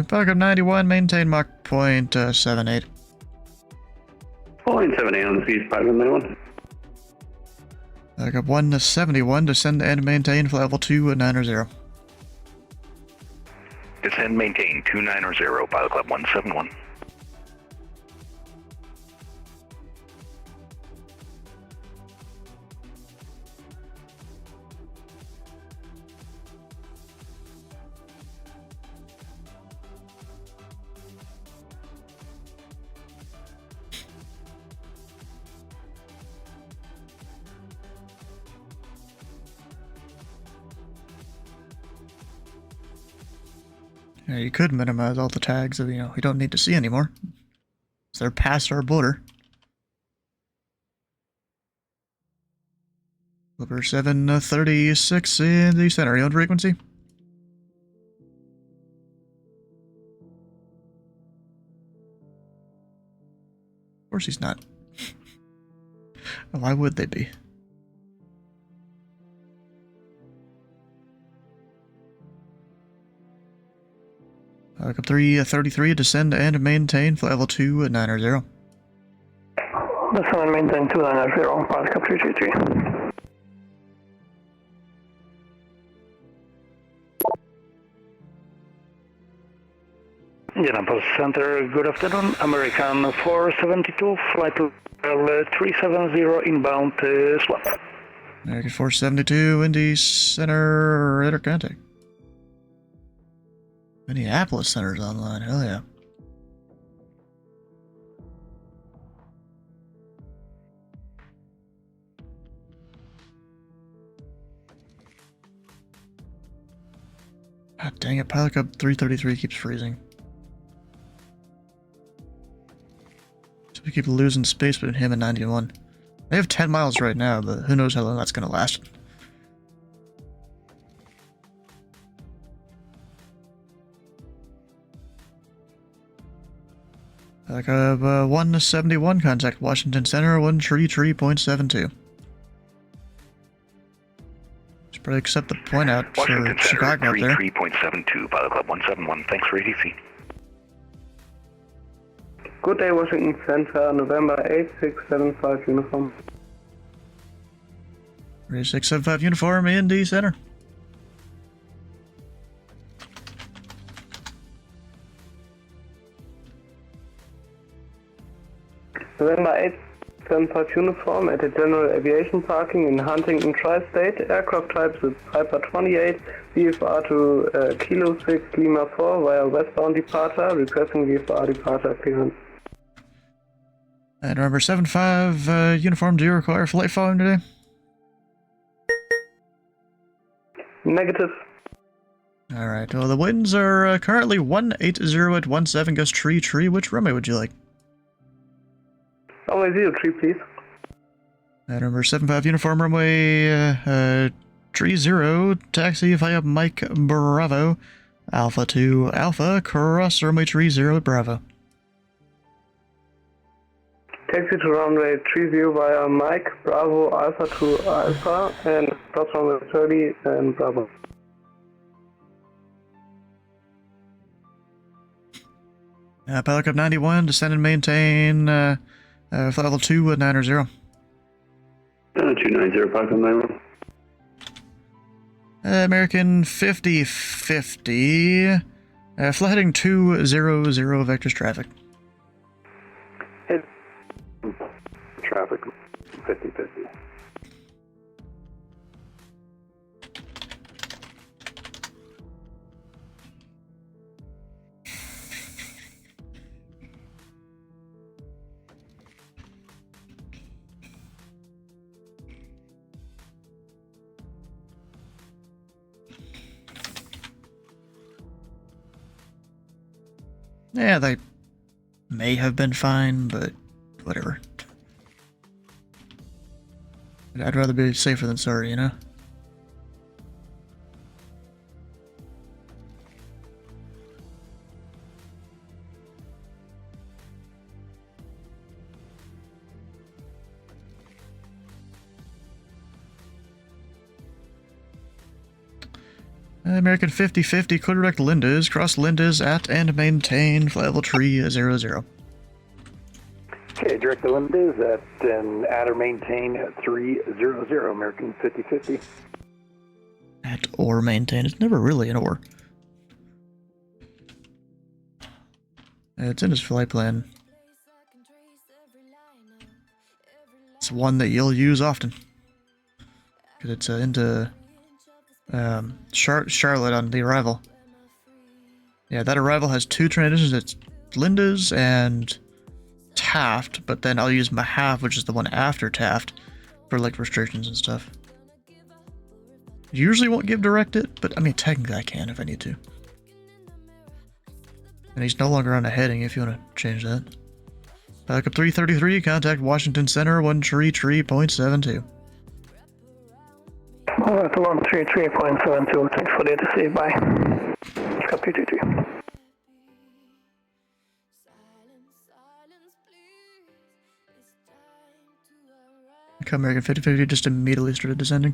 Backup 91, maintain Mach point 78. 0.78 on the feed, 591. Backup 171, descend and maintain for level 290. Descend, maintain, 290, Pilot Club 171. Yeah, you could minimize all the tags that, you don't need to see anymore. So they're past our border. Clipper 736 in the center. You on frequency? Of course he's not. Why would they be? Backup 333, descend and maintain for level 290. Descend and maintain 290, backup 333. Indianapolis Center, good afternoon. American 472, flight level 370, inbound swap. American 472, Indy Center, radar contact. Minneapolis Center's online, hell yeah. God dang it, Pilot Club 333 keeps freezing. So we keep losing space between him and 91. They have 10 miles right now, but who knows how long that's gonna last. Backup 171, contact Washington Center, 133.72. Should probably accept the point out for Chicago up there. 3.72, Pilot Club 171, thanks for ATC. Good day, Washington Center, November 8675 uniform. 3675 uniform in D center. November 875 uniform at the General Aviation Parking in Huntington Tri-State. Aircraft type is Piper 28, VFR to Kilo 6 Lima 4 via westbound departure, requesting VFR departure clearance. And November 75 uniform, do you require flight following today? Negative. Alright, well the winds are currently 180 at 17 gust tree. Which runway would you like? Runway 03, please. Number 75 uniform runway 30, taxi via Mike Bravo, Alpha 2 Alpha, cross runway 30 at Bravo. Taxi to runway 30 via Mike Bravo Alpha 2 Alpha and cross runway 30 and Bravo. Pilot Cup 91, descend and maintain flight level 2 at 900. 290, Pilot Cup 91. American 5050, flight heading 200, vectors traffic. Hit traffic 50-50. Yeah, they may have been fine, but whatever. I'd rather be safer than sorry, you know? American 5050, clear direct Linda's, cross Linda's at and maintain flight level 300. Okay, direct the Linda's at and add or maintain at 300, American 5050. At or maintain, it's never really an or. It's in his flight plan. It's one that you'll use often. Because it's into Charlotte on the arrival. Yeah, that arrival has two transitions. It's Linda's and Taft, but then I'll use Mahaff, which is the one after Taft, for like restrictions and stuff. Usually won't give direct it, but I mean technically I can if I need to. And he's no longer on a heading if you want to change that. Backup 333, contact Washington Center 133.72. Alright, 133.72, thanks for the ATC, bye. Copy 23. Okay, American 5050 just immediately started descending.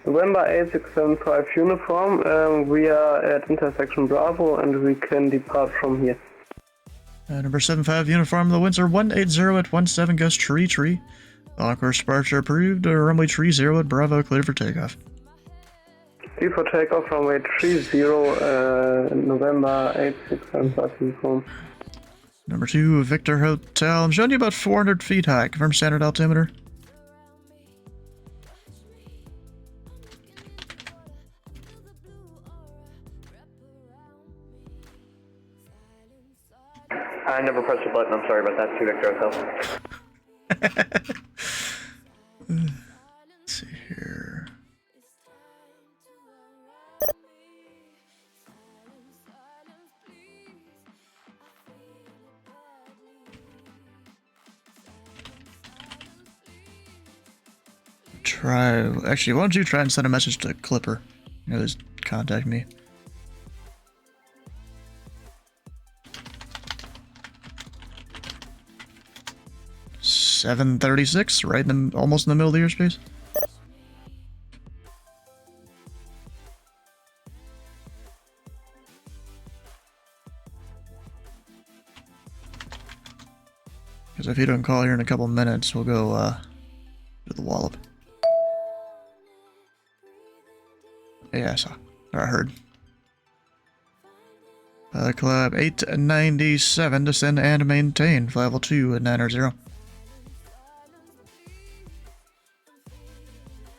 November 8675 uniform, we are at intersection Bravo and we can depart from here. Number 75 uniform, the winds are 180 at 17 gust tree. On course departure approved, runway 30 at Bravo, clear for takeoff. Clear for takeoff, runway 30, November 8675 uniform. Number 2, Victor Hotel, I'm showing you about 400 feet high, confirm standard altimeter. I never pressed the button, I'm sorry about that, 2 Victor Hotel. Let's see here. Actually, why don't you try and send a message to Clipper? You know, there's contact me. $736, right in the, almost in the middle of the airspace. Because if you don't call here in a couple minutes, we'll go to the wallop. Yeah, I saw. Or I heard. Club 897, descend and maintain. Flight level 2 at 900.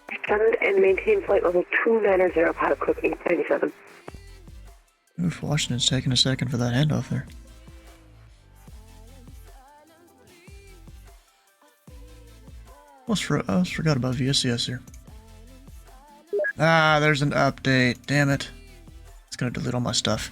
Descend and maintain flight level 290, pilot Club 897. Oof, Washington's taking a second for that handoff there. Almost forgot about VSCS here. Ah, there's an update. Damn it. It's gonna delete all my stuff.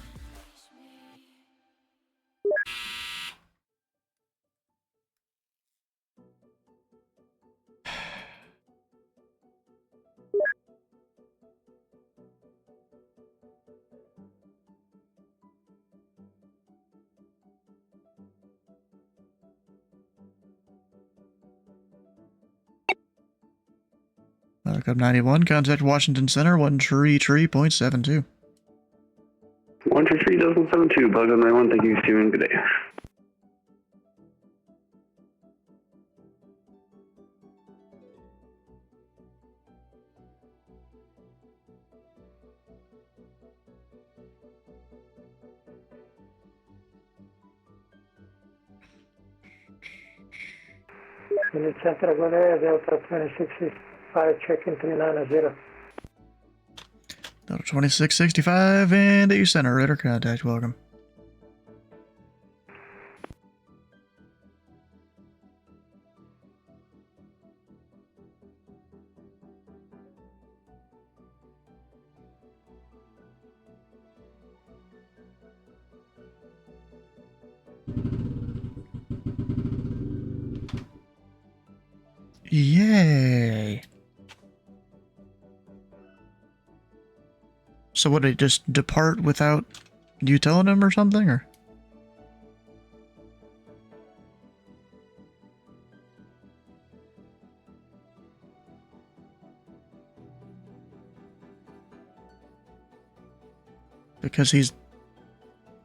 Cup 91, contact Washington Center, 133.72. 133.72, bug on 91, thank you, Steven, good day. Unit Center, go there, Delta 2665, check-in 390. Delta 2665 and AU Center, radar contact, welcome. Yay! So would it just depart without you telling him or something, or? Because he's...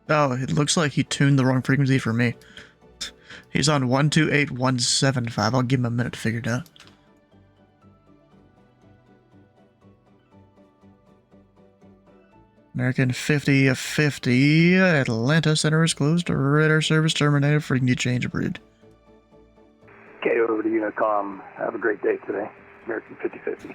Oh, it looks like he tuned the wrong frequency for me. He's on 128175. I'll give him a minute to figure it out. American 50-50. Atlanta Center is closed. Radar service terminated. Frequency change approved. Okay, over to Unicom. Have a great day today. American 50-50.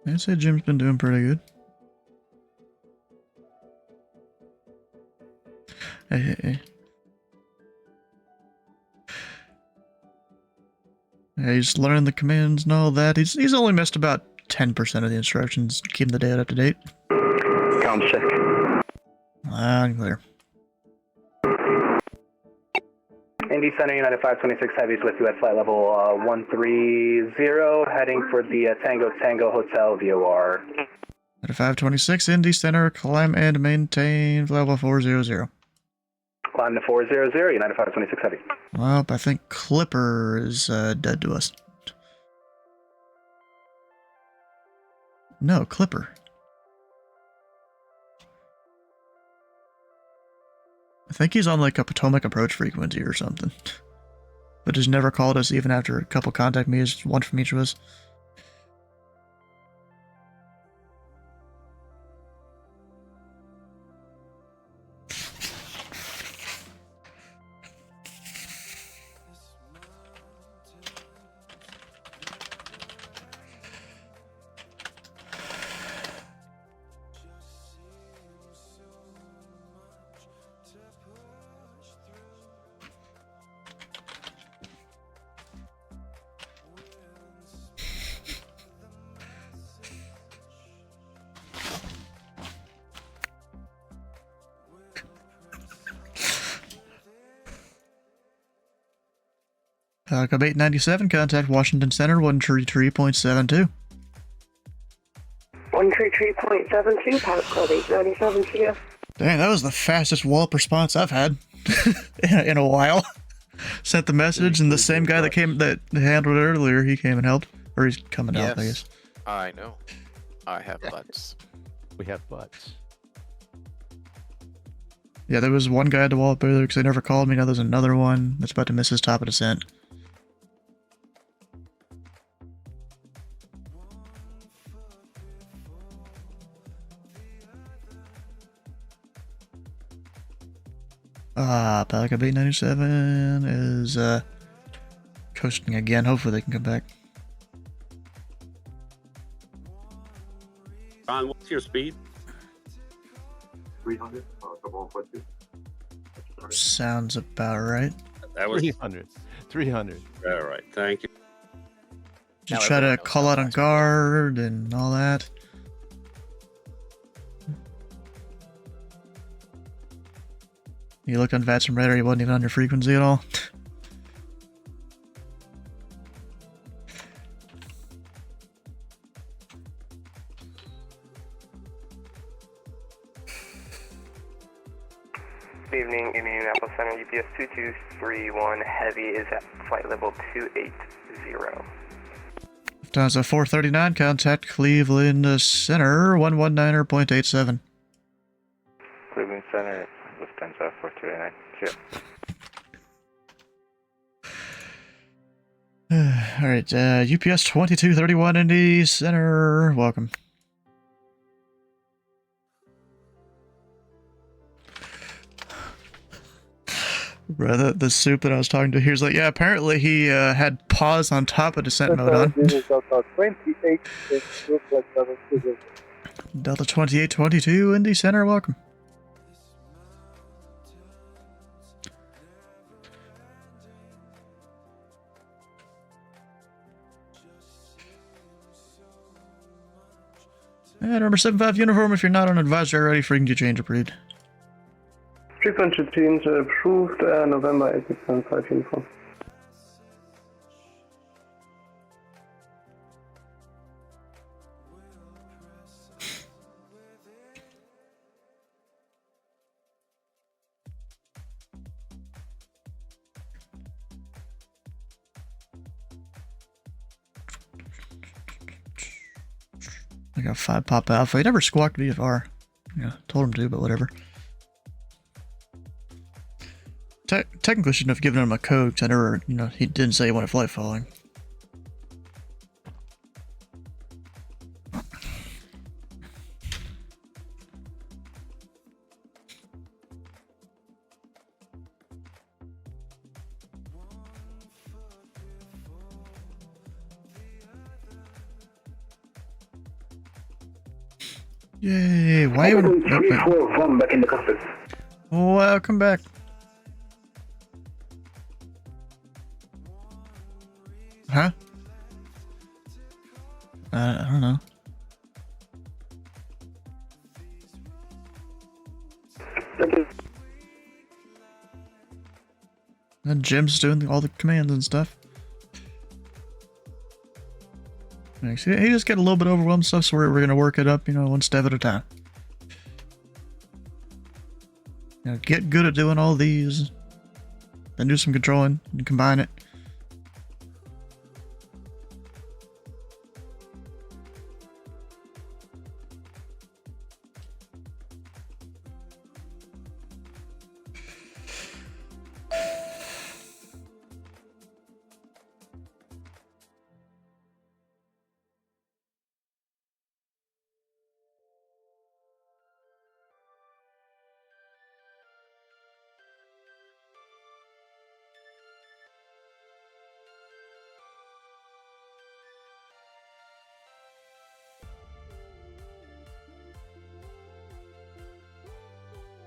I'd say Jim's been doing pretty good. Hey. Yeah, he's learning the commands and all that. He's only missed about 10% of the instructions, keeping the data up to date. Comms check. Clear. Indy Center, United 526 Heavies with you at flight level 130, heading for the Tango Tango Hotel VOR. At 526, Indy Center, climb and maintain, flight level 400. Climb to 400, United 526 Heavy. Well, I think Clipper is dead to us. No, Clipper. I think he's on like a Potomac approach frequency or something. But has never called us even after a couple contact me's, one from each of us. Falcon 897, contact Washington Center, 133.72. 133.72, Pilot Club 897 CF. Dang, that was the fastest wallop response I've had in a while. Sent the message, and the same guy that handled it earlier, he came and helped. Or he's coming out, I guess. I know. I have butts. We have butts. Yeah, there was one guy at the wallop earlier because they never called me. Now there's another one that's about to miss his top of descent. Pelican 897 is coasting again. Hopefully they can come back. Ron, what's your speed? 300. Sounds about right. That was 300. 300. All right, thank you. Did you try to call out on guard and all that? You look on VATS and radar, he wasn't even on your frequency at all. Good evening, Indianapolis Center, UPS 2231 Heavy is at flight level 280. Lufthansa 439, contact Cleveland Center, 119.87. Cleveland Center, Lufthansa 429. Alright, UPS 2231 Indy Center, welcome. Bro, the soup that I was talking to, he was like, yeah, apparently he had pause on top of descent mode on. Delta 2822 Indy Center, welcome. And number 75 uniform, if you're not on advisory already, frequency change approved. Frequency change approved, November 8675 uniform. I got 5 Pop Alpha. He never squawked VFR. Yeah, told him to, but whatever. Technically shouldn't have given him a code, because I never, he didn't say he wanted flight following. Yay, why you would 341 back in the cockpit. Welcome back. Huh? I don't know. And Jim's doing all the commands and stuff. He just got a little bit overwhelmed and stuff, so we're going to work it up, one step at a time. Get good at doing all these, then do some controlling and combine it.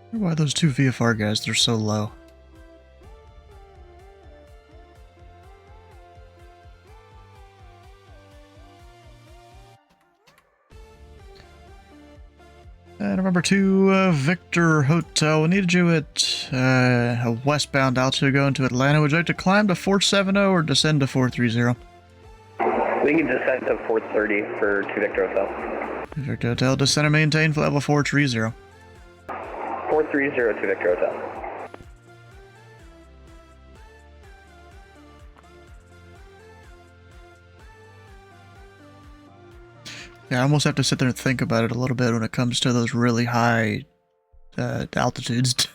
I wonder why those 2 VFR guys, they're so low. November 2, Victor Hotel. We needed you at a westbound altitude going to Atlanta. Would you like to climb to 470 or descend to 430? We can descend to 430 for 2 Victor Hotel. Victor Hotel, descend and maintain for level 430. 430 to Victor Hotel. Yeah, I almost have to sit there and think about it a little bit when it comes to those really high altitudes.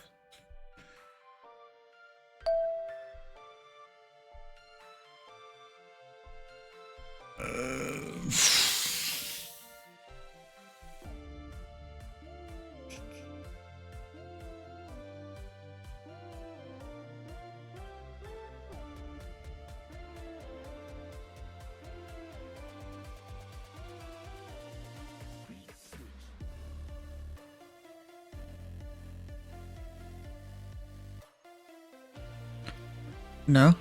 No.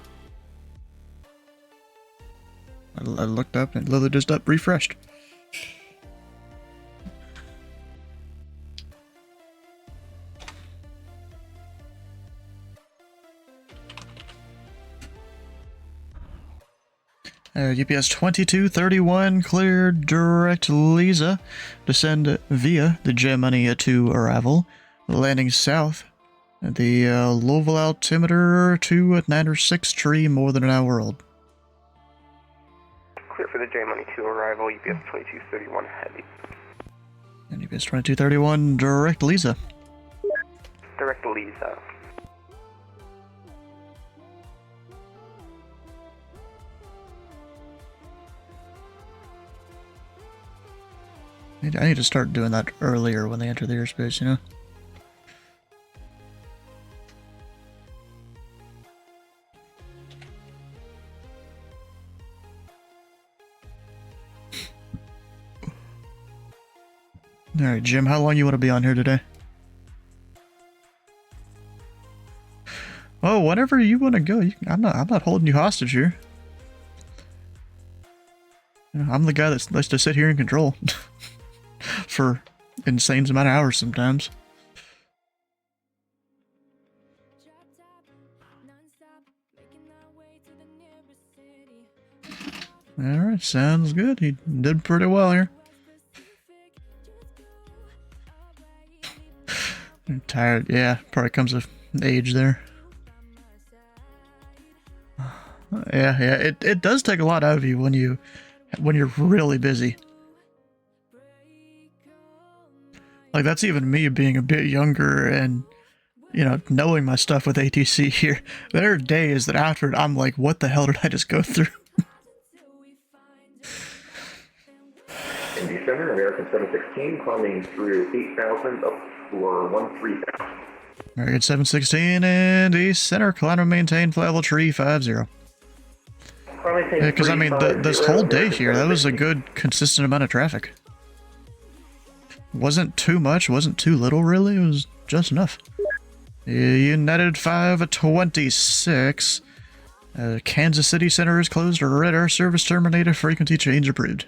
I looked up and Lily just refreshed. UPS 2231 cleared direct Lisa. Descend via the J-Money to arrival. Landing south at the Louisville altimeter to at 906 tree, more than an hour old. Clear for the J-Money 2 arrival, UPS 2231 heavy. And UPS 2231 direct Lisa. Direct Lisa. I need to start doing that earlier when they enter the airspace, you know? Alright, Jim, how long you want to be on here today? Oh, whenever you want to go. I'm not holding you hostage here. You know, I'm the guy that likes to sit here and control. For insane amount of hours sometimes. Alright, sounds good. He did pretty well here. I'm tired. Yeah, probably comes with age there. Yeah, it does take a lot out of you when you're really busy. Like, that's even me being a bit younger and, you know, knowing my stuff with ATC here. There are days that after it, I'm like, what the hell did I just go through? In December, American 716, climbing through 8,000 up for 13,000. American 716 and East Center, climb and maintain flight level tree 50. Yeah, because I mean, this whole day here, that was a good, consistent amount of traffic. Wasn't too much, wasn't too little, really. It was just enough. United 526. Kansas City Center is closed. Red Air service terminated. Frequency change approved.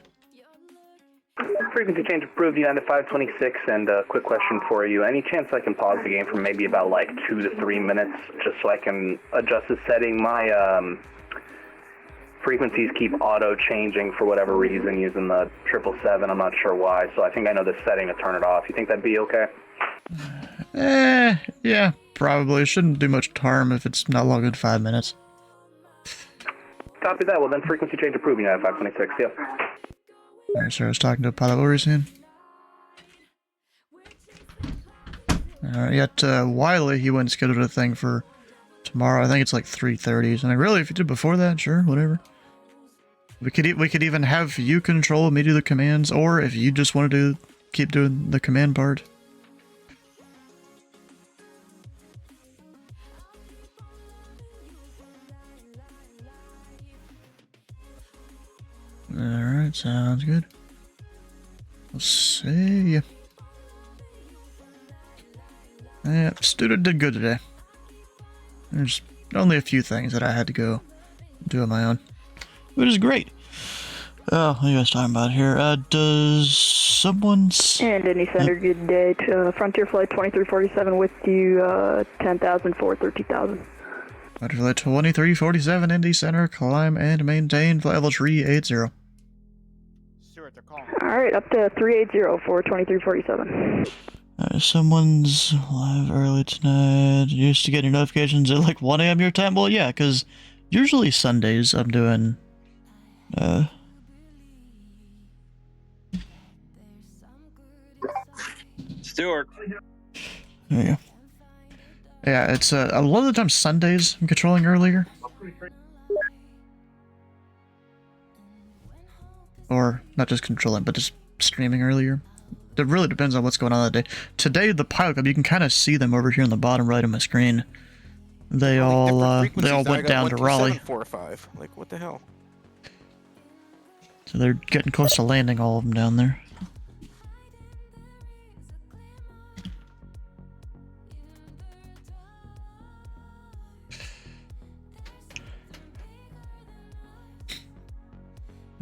Frequency change approved, United 526. And a quick question for you. Any chance I can pause the game for maybe about like 2 to 3 minutes just so I can adjust the setting? My frequencies keep auto-changing for whatever reason using the 777. I'm not sure why, so I think I know the setting to turn it off. You think that'd be okay? Yeah, probably. It shouldn't do much harm if it's not longer than 5 minutes. Copy that. Well, then frequency change approved, United 526. Yep. Alright, so I was talking to a pilot. What were you saying? Alright, yet Wiley, he went and scheduled a thing for tomorrow. I think it's like 3:30. And really, if you did before that, sure, whatever. We could even have you control me do the commands, or if you just want to keep doing the command part. Alright, sounds good. Let's see. Yeah, student did good today. There's only a few things that I had to go do on my own, which is great. Oh, what are you guys talking about here? Does someone... And Indy Center, good day. Frontier Flight 2347 with you, 10,000 for 13,000. Frontier Flight 2347, Indy Center, climb and maintain flight level 380. Alright, up to 380 for 2347. Someone's live early tonight. Used to getting notifications at like 1 a.m. your time? Well, yeah, because usually Sundays I'm doing, Stuart. There you go. Yeah, it's, a lot of the time Sundays I'm controlling earlier. Or, not just controlling, but just streaming earlier. It really depends on what's going on that day. Today, the Pilot Club, you can kind of see them over here on the bottom right of my screen. They all went down to Raleigh. 4 or 5. Like, what the hell? So they're getting close to landing, all of them down there.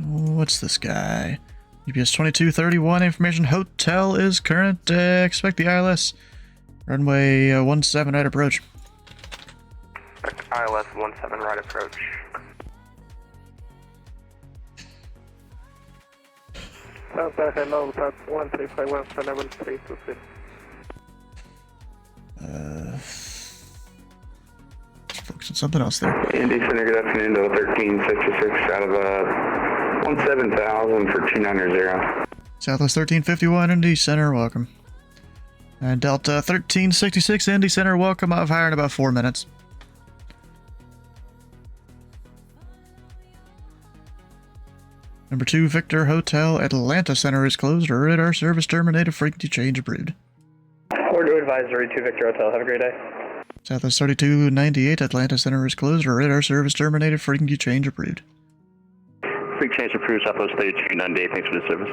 What's this guy? UPS 2231, information hotel is current, expect the ILS. Runway 17 right approach. ILS 17 right approach. Hello, that's 135177326. Focus on something else there. Indy Center, good afternoon to 1366 out of 17,000 for 290. Southwest 1351, Indy Center, welcome. And Delta 1366, Indy Center, welcome. I've hired in about 4 minutes. Number 2, Victor Hotel, Atlanta Center is closed. Radar service terminated. Frequency change approved. Order advisory to Victor Hotel. Have a great day. Southwest 3298, Atlanta Center is closed. Radar service terminated. Frequency change approved. Freak change approved, Southwest 3298. Thanks for the service.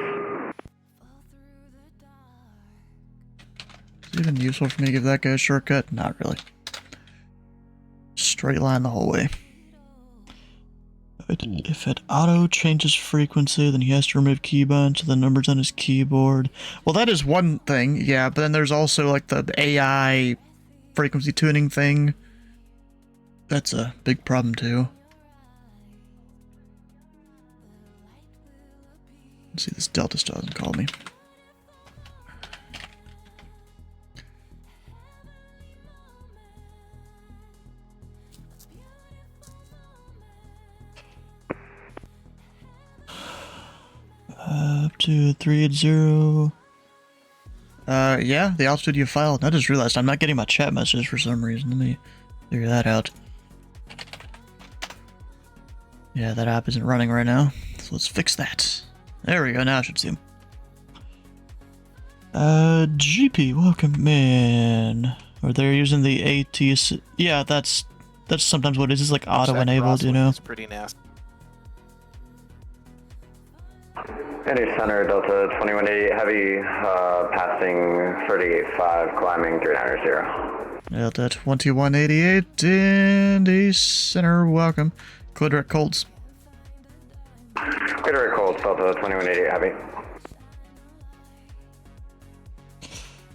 Is it even useful for me to give that guy a shortcut? Not really. Straight line the whole way. If it auto changes frequency, then he has to remove keybinds to the numbers on his keyboard. Well, that is one thing, yeah, but then there's also like the AI frequency tuning thing. That's a big problem too. Let's see, this Delta still hasn't called me. Up to 380. Yeah, the altitude you filed. I just realized I'm not getting my chat messages for some reason. Let me figure that out. Yeah, that app isn't running right now. So let's fix that. There we go, now I should see him. GP, welcome in. Or they're using the AT. Yeah, that's sometimes what it is. It's like auto-enabled, you know? It's pretty nasty. Indy Center, Delta 2180, heavy, passing 38.5, climbing 390. Delta 2188, Indy Center, welcome. Quadrat Colts. Quadrat Colts, Delta 2188, heavy.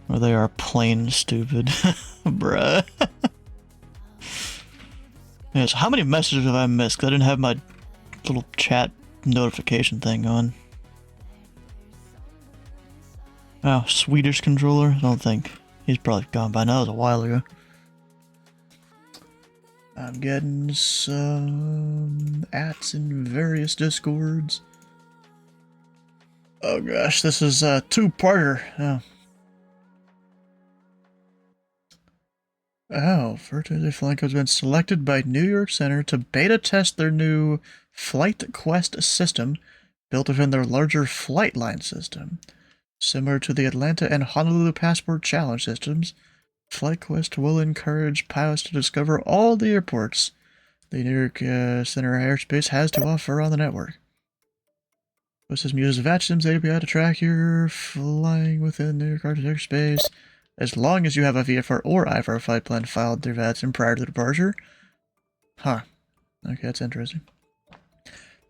Or they are plain stupid. Bruh. Yes, how many messages have I missed? 'Cause I didn't have my little chat notification thing on. Oh, Swedish controller? I don't think. He's probably gone by now. That was a while ago. I'm getting some ats in various discords. Oh gosh, this is a two-parter. Oh, Virtual Flying has been selected by New York Center to beta test their new Flight Quest system built within their larger Flightline system. Similar to the Atlanta and Honolulu Passport Challenge systems, Flight Quest will encourage pilots to discover all the airports the New York Center airspace has to offer on the network. The system uses VATSIM's API to track your flying within New York airspace, as long as you have a VFR or IFR flight plan filed through VATSIM prior to departure. Huh. Okay, that's interesting.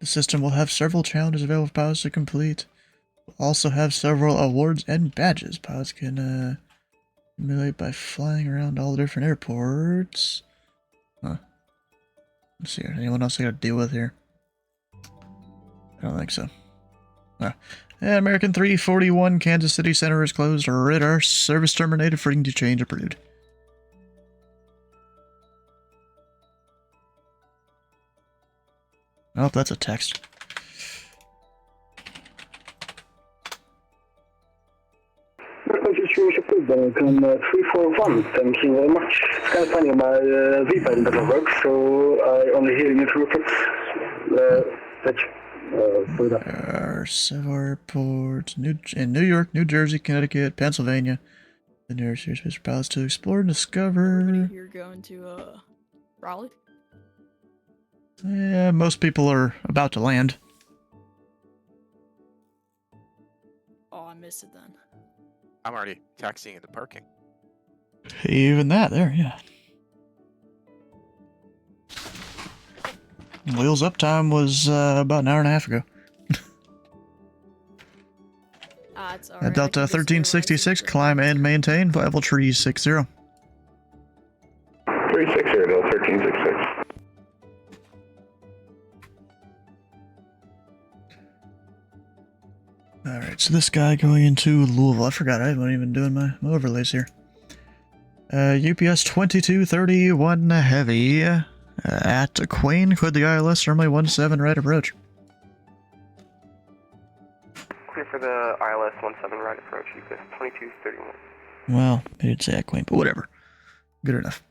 The system will have several challenges available for pilots to complete. We'll also have several awards and badges pilots can accumulate by flying around all the different airports. Huh. Let's see, anyone else I gotta deal with here? I don't think so. American 341 Kansas City Center is closed. Radar service terminated. Frequency change approved. Oh, that's a text. American 341, thank you very much. It's kind of funny, my VPN doesn't work, so I only hear you through There are several airports in New York, New Jersey, Connecticut, Pennsylvania. The nearest airspace for pilots to explore and discover. You're going to Raleigh? Yeah, most people are about to land. Oh, I missed it then. I'm already taxiing into parking. Even that there, yeah. Wheels up time was about an hour and a half ago. It's alright. Delta 1366, climb and maintain, level 360. 360, Delta 1366. Alright, so this guy going into Louisville. I forgot I wasn't even doing my overlays here. UPS 2231 Heavy at Queen. Cleared the ILS, runway 17 right approach. Clear for the ILS 17 right approach, UPS 2231. Well, they didn't say at Queen, but whatever. Good enough.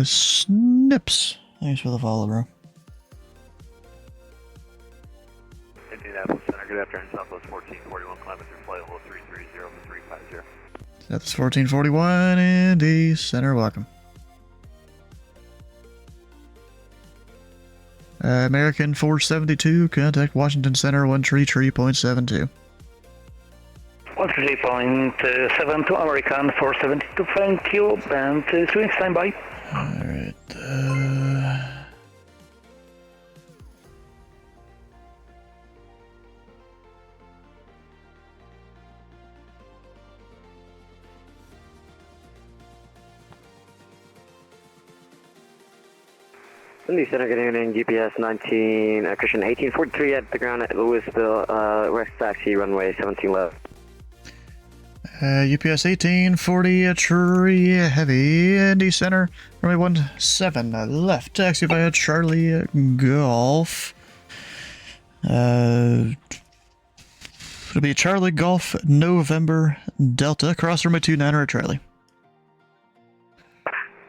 Snips. Thanks for the follow, bro. Indianapolis Center, good afternoon, Southwest 1441, climbing through flight level 330 for 350. That's 1441, Indy Center, welcome. American 472, contact Washington Center 133.72. 133.72, American 472, thank you, and swing standby. Alright, Indy Center, good evening, GPS 19, Christian 1843 at the ground at Louisville, west taxi, runway 17 left. UPS 1840, Tree Heavy, Indy Center, runway 17 left, taxi via Charlie Golf. It'll be Charlie Golf November Delta, cross runway 29 at Charlie.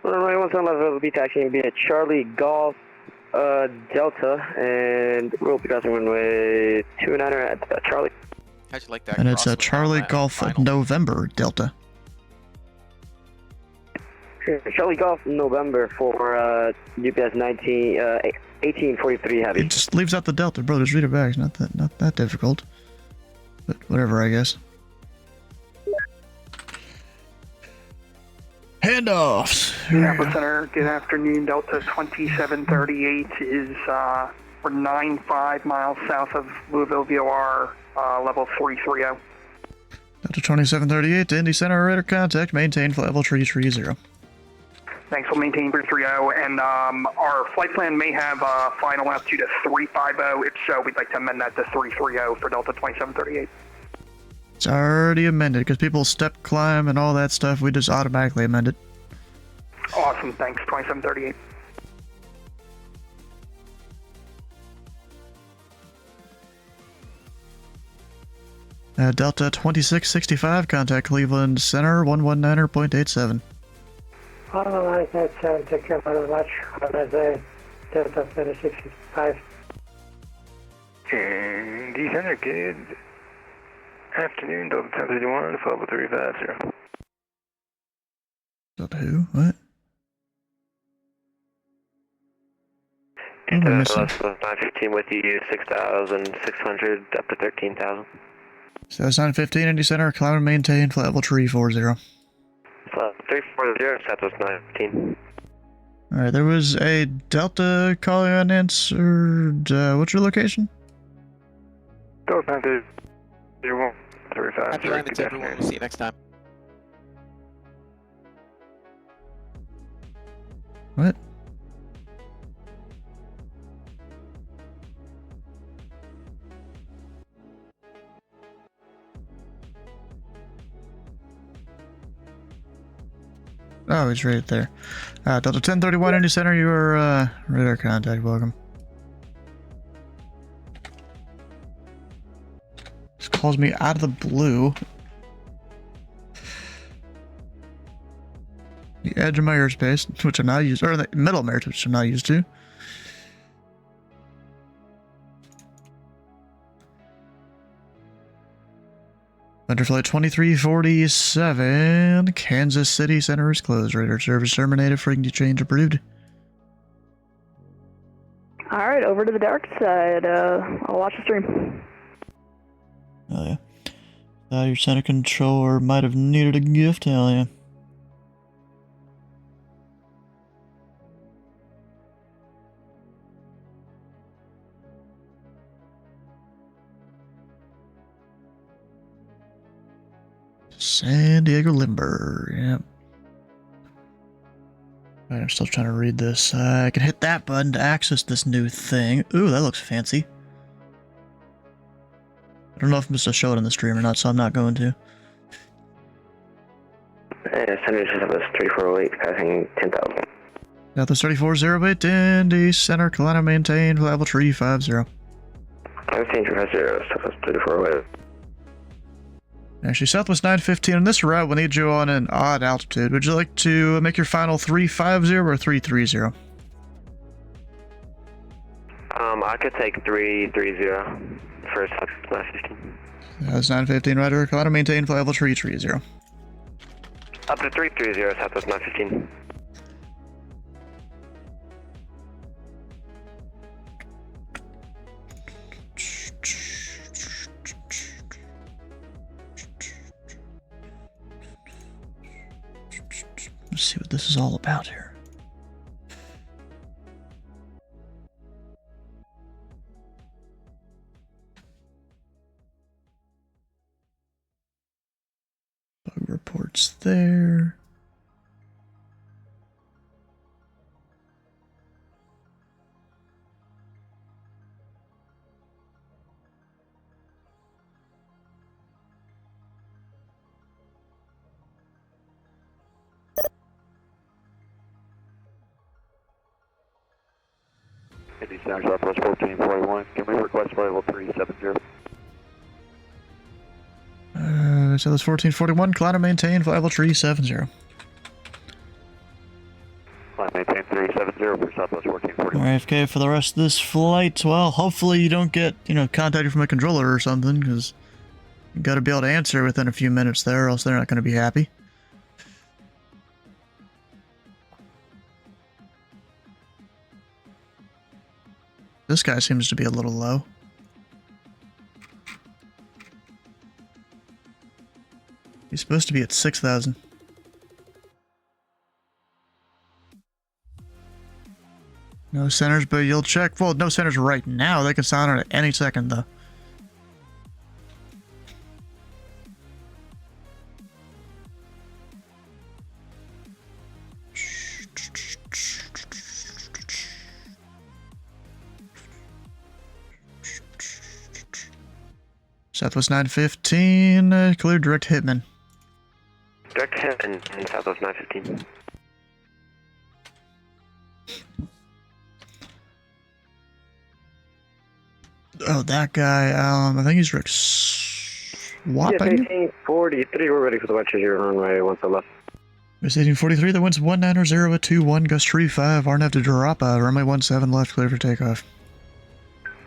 Runway 17 left, will be taxiing via Charlie Golf Delta, and we'll be crossing runway 29 at Charlie. How'd you like that? And it's a Charlie Golf November Delta. Charlie Golf November for UPS 1843 Heavy. It just leaves out the Delta, bro. Just read it back. It's not that difficult. But whatever, I guess. Handoffs. Indianapolis Center, good afternoon. Delta 2738 is we're 95 miles south of Louisville VOR, level 330. Delta 2738 to Indy Center, radar contact, maintain flight level 330. Thanks, we'll maintain 330, and our flight plan may have final altitude of 350. If so, we'd like to amend that to 330 for Delta 2738. It's already amended, because people step climb and all that stuff, we just automatically amend it. Awesome, thanks, 2738. Delta 2665, contact Cleveland Center, 119.87. Alright, that's thank you very much. Have a nice day. Delta 2665. D Center, good afternoon, Delta 1031, level 350. Delta who? What? Who am I missing? 915 with you, 6,600 up to 13,000. So that's 915, Indy Center, climb and maintain, flight level 340. 340, Southwest 915. Alright, there was a Delta calling unanswered. What's your location? Go Funday. 0135. Happy landings, everyone. We'll see you next time. What? Oh, he's right there. Delta 1031 Indy Center, you are radar contact. Welcome. This calls me out of the blue. The edge of my airspace, which I'm not used, or the middle of my airspace, which I'm not used to. Under flight 2347, Kansas City Center is closed. Radar service terminated. Frequency change approved. Alright, over to the dark side. I'll watch the stream. Oh yeah. Your center controller might have needed a gift, hell yeah. San Diego Limber, yep. Alright, I'm still trying to read this. I can hit that button to access this new thing. Ooh, that looks fancy. I don't know if I'm supposed to show it on the stream or not, so I'm not going to. Center Southwest 3408, passing 10,000. Southwest 3408, Indy Center, Colorado maintained, level 350. Maintain 350, Southwest 3408. Actually, Southwest 915, on this route, we'll need you on an odd altitude. Would you like to make your final 350 or 330? I could take 330 for Southwest 915. That's 915, Roger. Colorado maintained, flight level 330. Up to 330, Southwest 915. Let's see what this is all about here. Bug reports there. Indy Center Southwest 1441. Can we request flight level 370? So that's 1441, Colorado maintained, flight level 370. Maintain 370 for Southwest 1441. Alright, FK, for the rest of this flight, well, hopefully you don't get, contacted from a controller or something, because you gotta be able to answer within a few minutes there, or else they're not gonna be happy. This guy seems to be a little low. He's supposed to be at 6,000. No centers, but you'll check. Well, no centers right now. They can sound it at any second, though. Southwest 915, clear direct hitman. Direct hitman in Southwest 915. Oh, that guy, I think he's Rick Swap. Yes, 1843, we're ready for the watches here, runway 17 left. It's 1843, the wind's 190 at 21, gust 35, RNAV to drop, runway 17 left, clear for takeoff.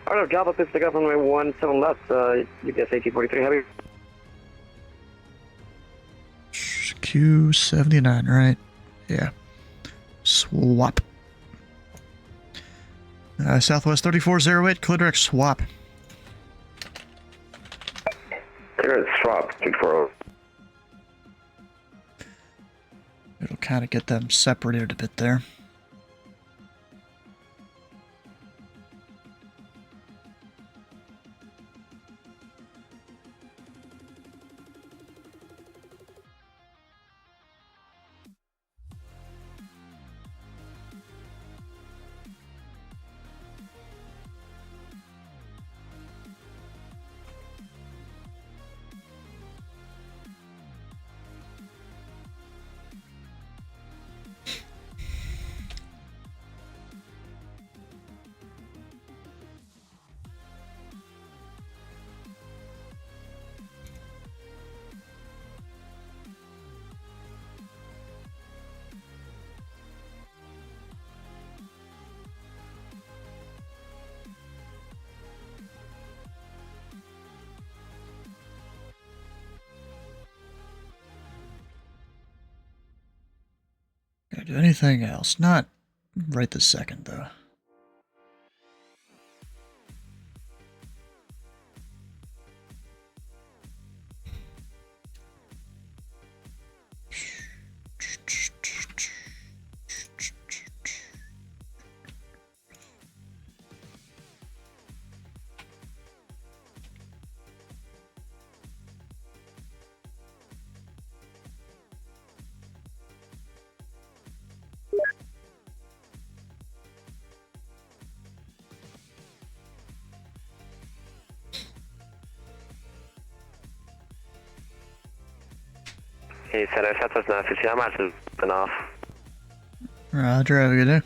Alright, drop up, pick up runway 17 left, UPS 1843, heavy. Q79, right? Yeah. Swap. Southwest 3408, clear direct swap. Clear swap, 240. It'll kind of get them separated a bit there. Gonna do anything else? Not right this second, though. Hey, Center, Southwest 950, I'm actually been off. Roger, have a good day.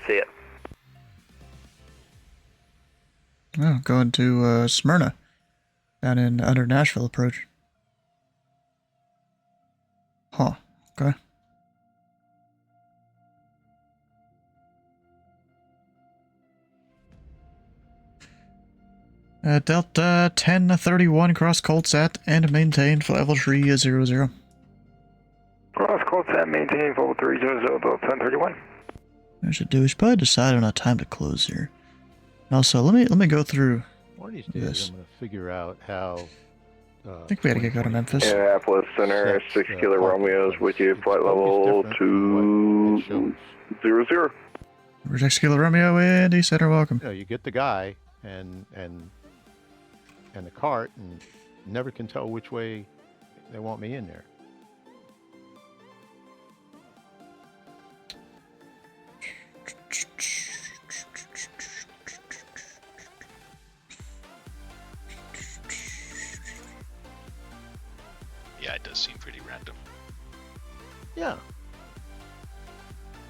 See ya. Oh, going to Smyrna, down in under Nashville approach. Huh, okay. Delta 1031 cross Coltsat and maintain flight level 300. Cross Coltsat, maintain level 300, Delta 1031. I should do is probably decide on a time to close here. Also, let me go through One of these days this. I'm going to figure out how... I think we had to go to Memphis. Indianapolis Center, 6 Kilo Romeo's with you, flight level 200. Project Kilo Romeo, Indy Center, welcome. You know, you get the guy and the cart and never can tell which way they want me in there. Yeah, it does seem pretty random. Yeah.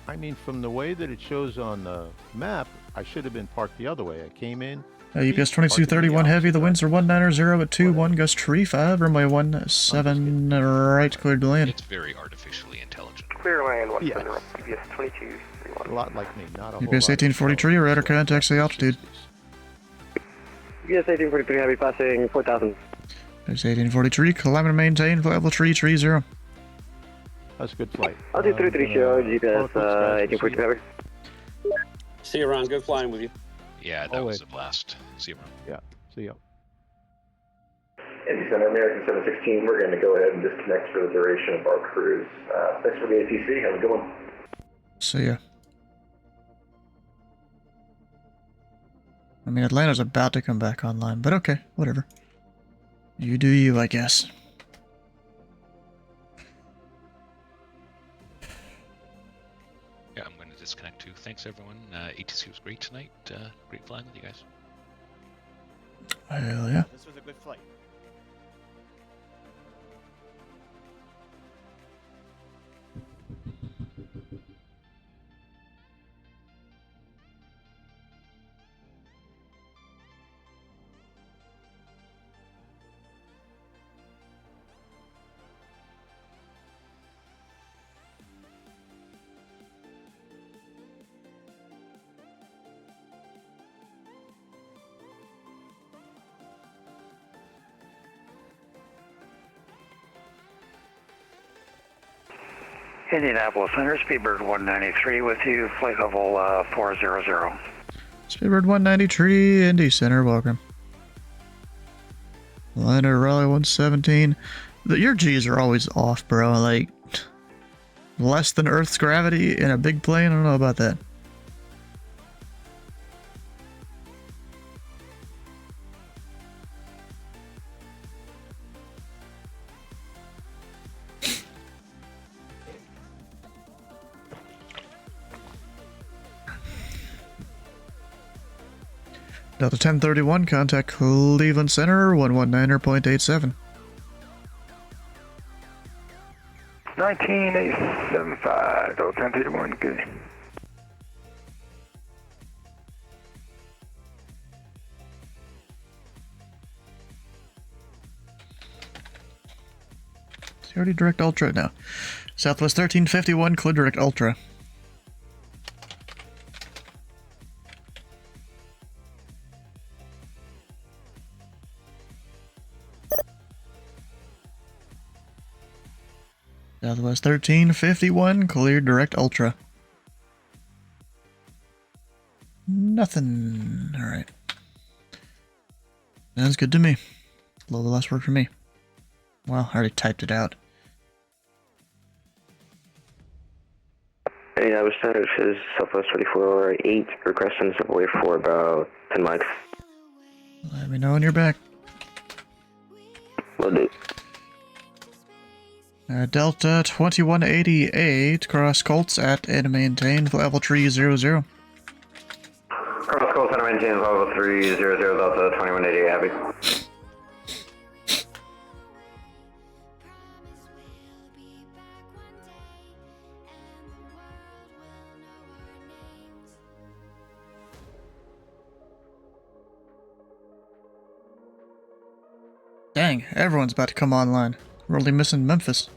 I mean, from the way that it shows on the map, I should have been parked the other way. I came in. UPS 2231 heavy, the winds are 190 at 21, gust 35, runway 17 right, cleared to land. It's very artificially intelligent. Clear land, one Yes. center, UPS 2231. A lot like me, not a whole UPS lot. 1843, radar contacts the altitude. UPS 1843 heavy passing 4,000. UPS 1843, climb and maintain, flight level 330. That's a good flight. Altitude 330, GPS 1843 heavy. See you around. Good flying with you. Yeah, that was a blast. See you around. Yeah, see ya. Indy Center, American 716, we're going to go ahead and disconnect for the duration of our cruise. Thanks for the ATC, have a good one. See ya. I mean, Atlanta's about to come back online, but okay, whatever. You do you, I guess. Yeah, I'm going to disconnect too. Thanks, everyone. ATC was great tonight. Great flying with you guys. Hell yeah. This was a good flight. Indianapolis Center, Speedbird 193 with you, flight level 400. Speedbird 193, Indy Center, welcome. Liner Raleigh 117. Your G's are always off, bro. Like, less than Earth's gravity in a big plane? I don't know about that. Delta 1031, contact Cleveland Center, 119.87. 19875, Delta 1031, good. It's already direct ultra now. Southwest 1351, clear direct ultra. Southwest 1351, clear direct ultra. Nothing. Alright. Sounds good to me. A little less work for me. Well, I already typed it out. Hey, I was trying to is Southwest 24-8, requesting subway for about 10 mics. Let me know when you're back. Will do. Delta 2188, cross Colts at and maintain level 300. Cross Coast Center, maintain level 300, Delta 2188, happy. Dang, everyone's about to come online. We're only missing Memphis.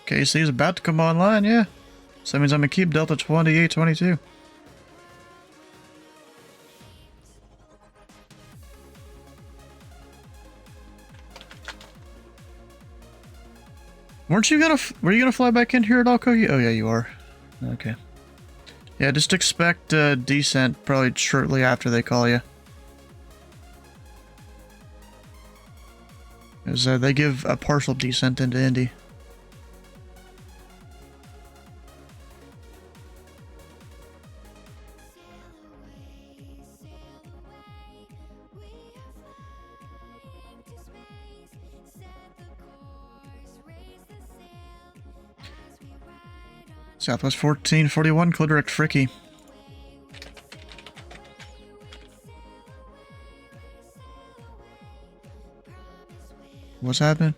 KC is about to come online, yeah. So that means I'm gonna keep Delta 2822. Were you gonna fly back in here at all, Kogi? Oh yeah, you are. Okay. Yeah, just expect descent probably shortly after they call you. Because they give a partial descent into Indy. Southwest 1441, clear direct Fricky. What's happening?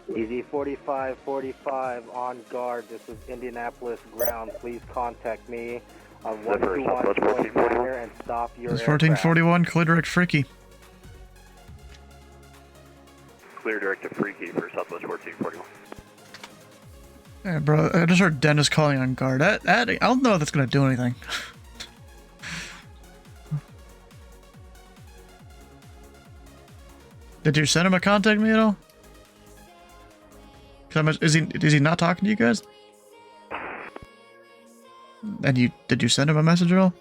Easy 4545 on guard. This is Indianapolis ground. Please contact me on 121 and stop your This is 1441, clear direct Fricky. Clear direct to Freaky for Southwest 1441. Yeah, bro, I just heard Dennis calling on guard. I don't know if that's gonna do anything. Did you send him a contact me at all? Is he not talking to you guys? And did you send him a message at all?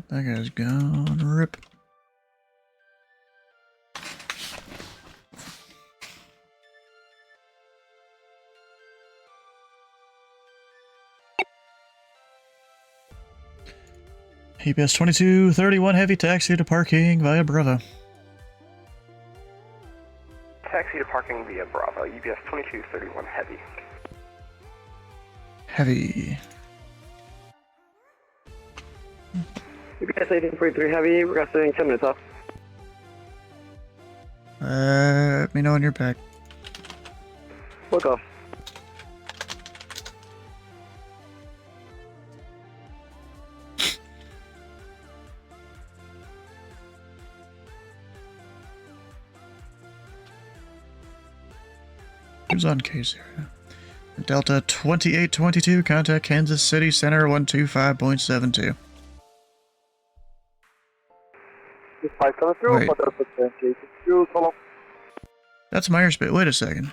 That guy's gone. Rip. EPS 2231 heavy taxi to parking via Bravo. Taxi to parking via Bravo, UPS 2231 heavy. Heavy. UPS 1843 heavy, requesting 10 minutes off. Let me know when you're back. Look off. Who's on K0? Delta 2822, contact Kansas City Center 125.72. Wait. That's my airspace. Wait a second.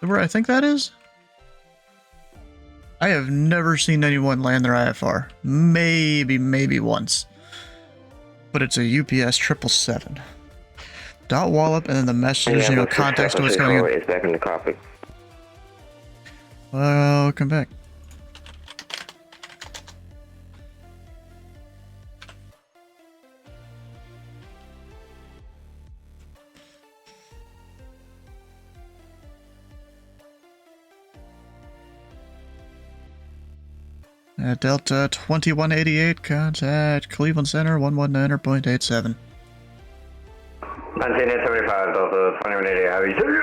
Where I think that is? I have never seen anyone land their IFR. Maybe once. But it's a UPS 777. Dot wallop and then the message, context to what's going on. It's back in the copy. Welcome back. Delta 2188, contact Cleveland Center 119.87. 1975, Delta 2188, how are you?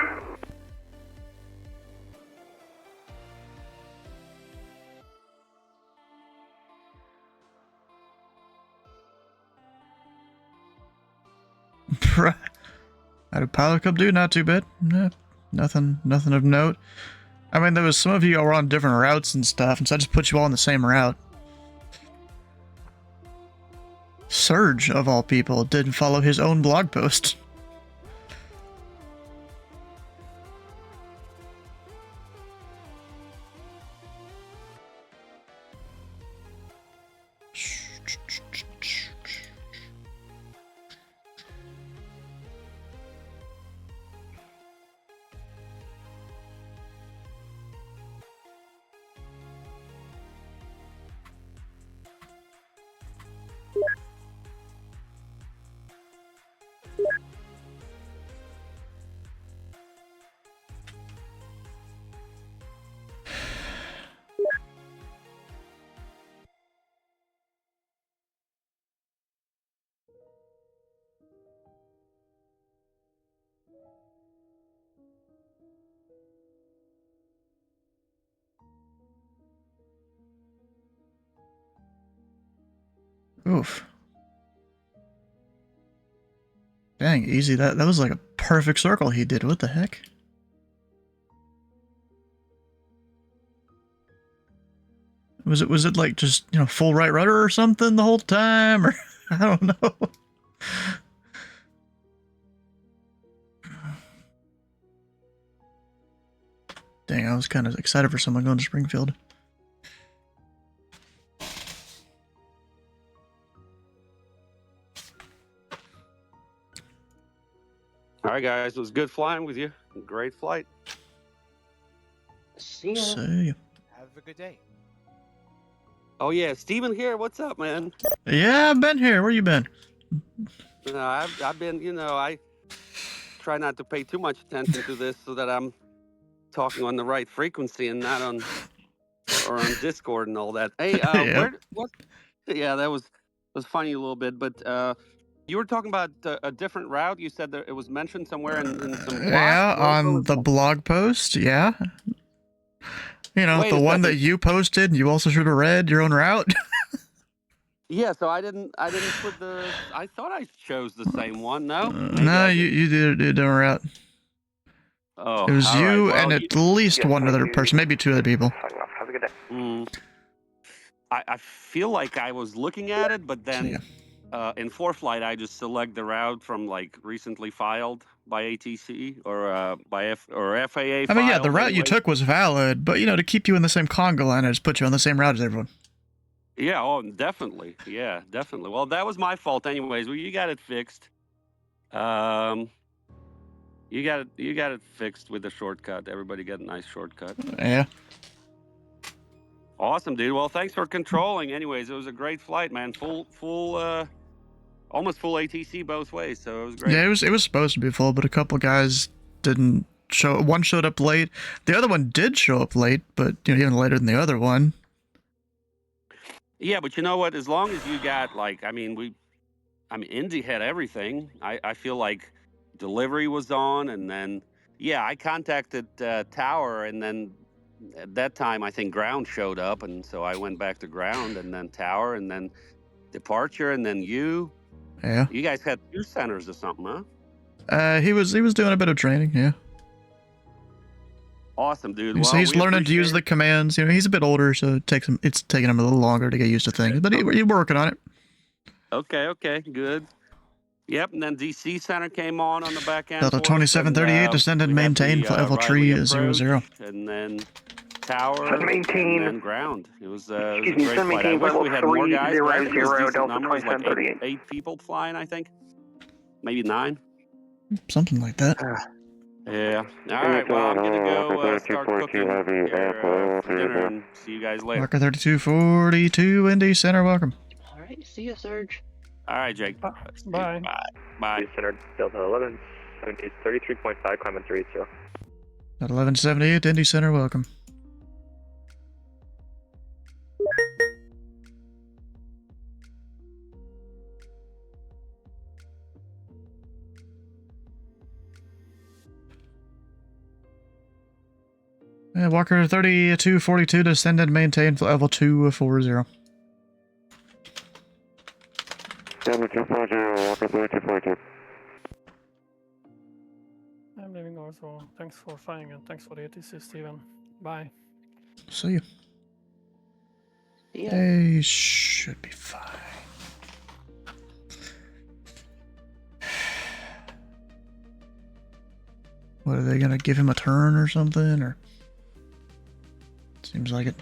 How did Pilot Club do? Not too bad. Nothing of note. I mean, there was some of you were on different routes and stuff, and so I just put you all on the same route. Surge, of all people, didn't follow his own blog post. Oof. Dang, easy. That was like a perfect circle he did. What the heck? Was it like just, full right rudder or something the whole time? Or I don't know. Dang, I was kind of excited for someone going to Springfield. All right, guys. It was good flying with you. Great flight. See ya. Have a good day. Oh, yeah. Steven here. What's up, man? Yeah, I've been here. Where you been? I've been, I try not to pay too much attention to this so that I'm talking on the right frequency and not on Discord and all that. Hey, yeah, that was funny a little bit, but you were talking about a different route. You said that it was mentioned somewhere in some blog. Yeah, on the blog post, yeah. The one that you posted, you also should have read your own route. Yeah, so I didn't put I thought I chose the same one. No? No, you did a different route. Oh, it was you well, and at least one other person, maybe two other people. Have a good day. I feel like I was looking at it, but then in ForeFlight, I just select the route from like recently filed by ATC or by FAA. I mean, yeah, the route you took was valid, but to keep you in the same conga line, I just put you on the same route as everyone. Yeah, oh, definitely. Yeah, definitely. Well, that was my fault, anyways. Well, you got it fixed. You got it fixed with the shortcut. Everybody got a nice shortcut. Yeah. Awesome, dude. Well, thanks for controlling. Anyways, it was a great flight, man. Almost full ATC both ways, so it was great. Yeah, it was supposed to be full, but a couple guys didn't show. One showed up late. The other one did show up late, but even later than the other one. Yeah, but you know what? As long as you got Indy had everything. I feel like delivery was on, and then I contacted Tower, and then at that time I think ground showed up, and so I went back to ground, and then Tower, and then departure, and then you. Yeah. You guys had 2 centers or something, huh? He was doing a bit of training, yeah. Awesome, dude. He's learning to use the commands. You know, he's a bit older, so it's taking him a little longer to get used to things, but he's working on it. Okay, good. Yep, and then DC Center came on the back end. Delta for us, 2738, and, descend and we had maintain the, level Riley 300. approach, and then tower, maintain. and then ground. It was a Excuse me, great send flight. I maintain wish level we had more guys, but I think it was 300 decent Delta numbers, like 2738. 8 people flying, I think. Maybe 9. Something like that. Yeah. All right, well, I'm going to go start cooking here, for dinner, and see you guys later. Walker 3242, ND Center, welcome. All right, see you, Surge. All right, Jake. Bye. Bye. Center Delta 1170, 33.5, climate 30. Delta 1178, ND Center, welcome. Walker 3242, descend and maintain level 240. 7240, Walker 3242. I'm leaving also. Thanks for flying and thanks for the ATC, Steven. Bye. See you. Yeah. They should be fine. What, are they gonna give him a turn or something, or? Seems like it.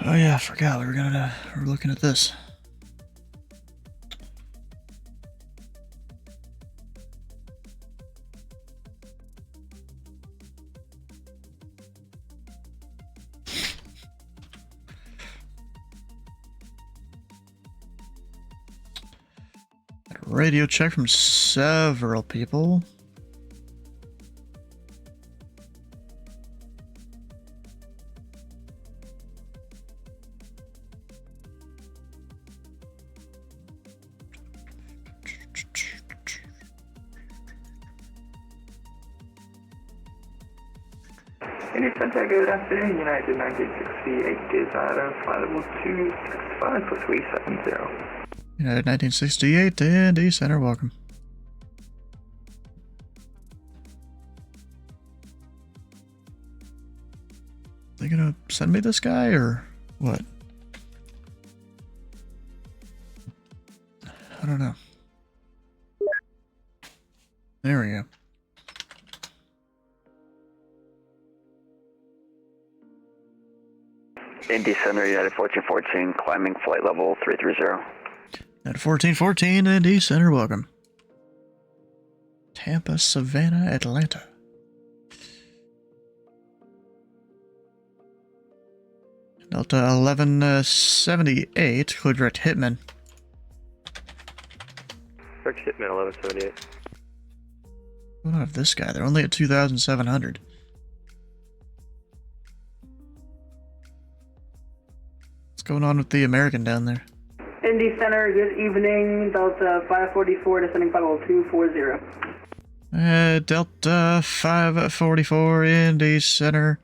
Oh yeah, I forgot we were looking at this. Radio check from several people. Any Funday, good afternoon. United 1968 is flight level 265 for 370. United 1968 and D Center, welcome. They gonna send me this guy or what? I don't know. There we go. Indy Center, United 1414, climbing flight level 330. At 1414 and D Center, welcome. Tampa, Savannah, Atlanta. Delta 1178, clear direct Hitman. Direct Hitman 1178. We don't have this guy. They're only at 2,700. What's going on with the American down there? Indy Center, good evening. Delta 544, descending level 240. Delta 544, Indy Center.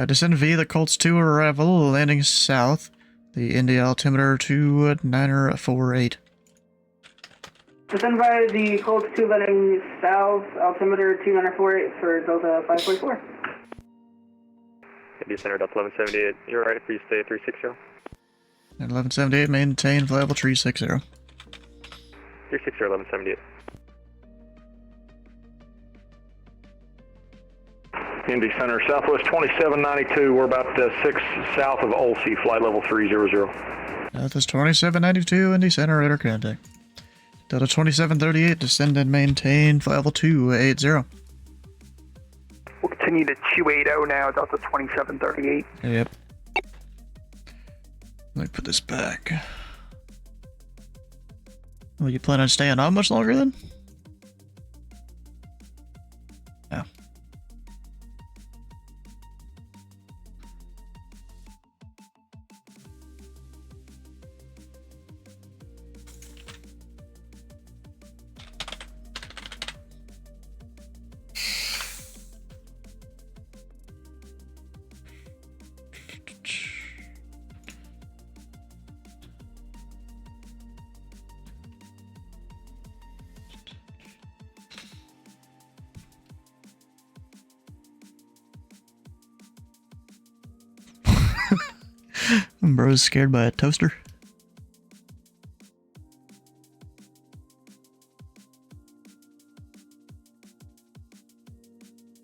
Descend via the Colts 2 arrival, landing south. The Indy altimeter 2948. Descend via the Colts 2 landing south, altimeter 2948 for Delta 544. Indy Center Delta 1178. You're right for you stay at 360. And 1178, maintain flight level 360. 360 1178. Indy Center, Southwest 2792. We're about 6 south of Olsey, flight level 300. Southwest 2792, Indy Center, radar contact. Delta 2738, descend and maintain flight level 280. We'll continue to 280 now, Delta 2738. Yep. Let me put this back. Well, you plan on staying on much longer then? Yeah. Bro's scared by a toaster.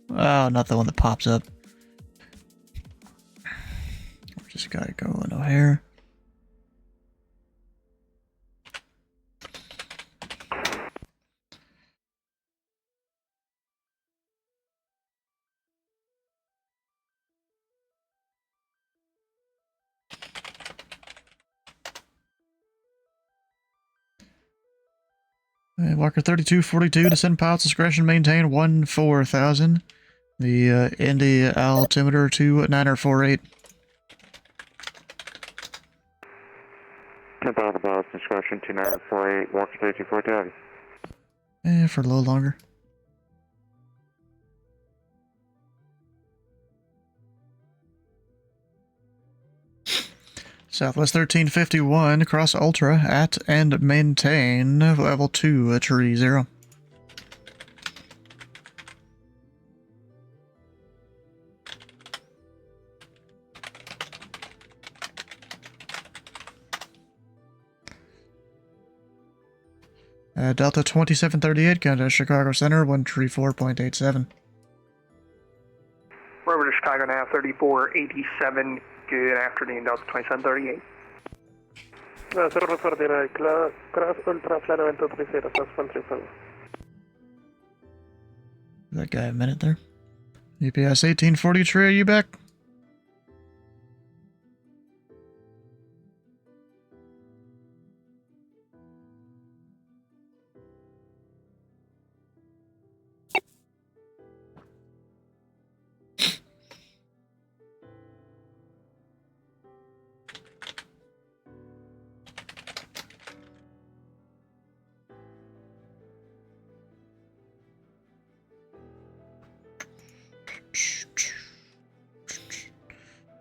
Oh, not the one that pops up. Where's this guy going? O'Hare. Walker 3242, descend pilots discretion, maintain 14,000. The Indy altimeter 2948. Pilots discretion 2948, Walker 3242. For a little longer. Southwest 1351, cross Ultra at and maintain level 2 at tree 0. Delta 2738, contact Chicago Center, 134.87. We're over to Chicago now, 3487. Good afternoon, Delta 2738. Cross Ultra, flight event 30, plus 135. That guy a minute there. UPS 1843, are you back?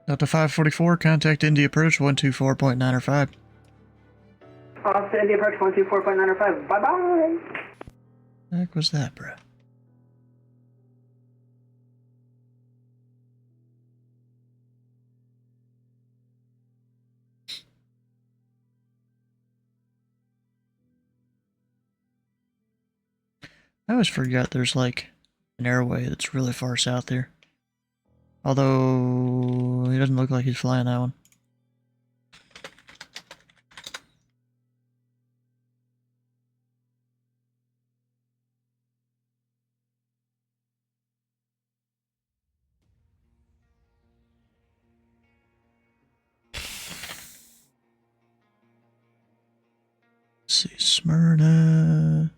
Delta 544, contact Indy approach 124.905. Austin, Indy approach 124.905. Bye-bye! The heck was that, bro? I always forget there's like an airway that's really far south there. Although he doesn't look like he's flying that one. Let's see, Smyrna.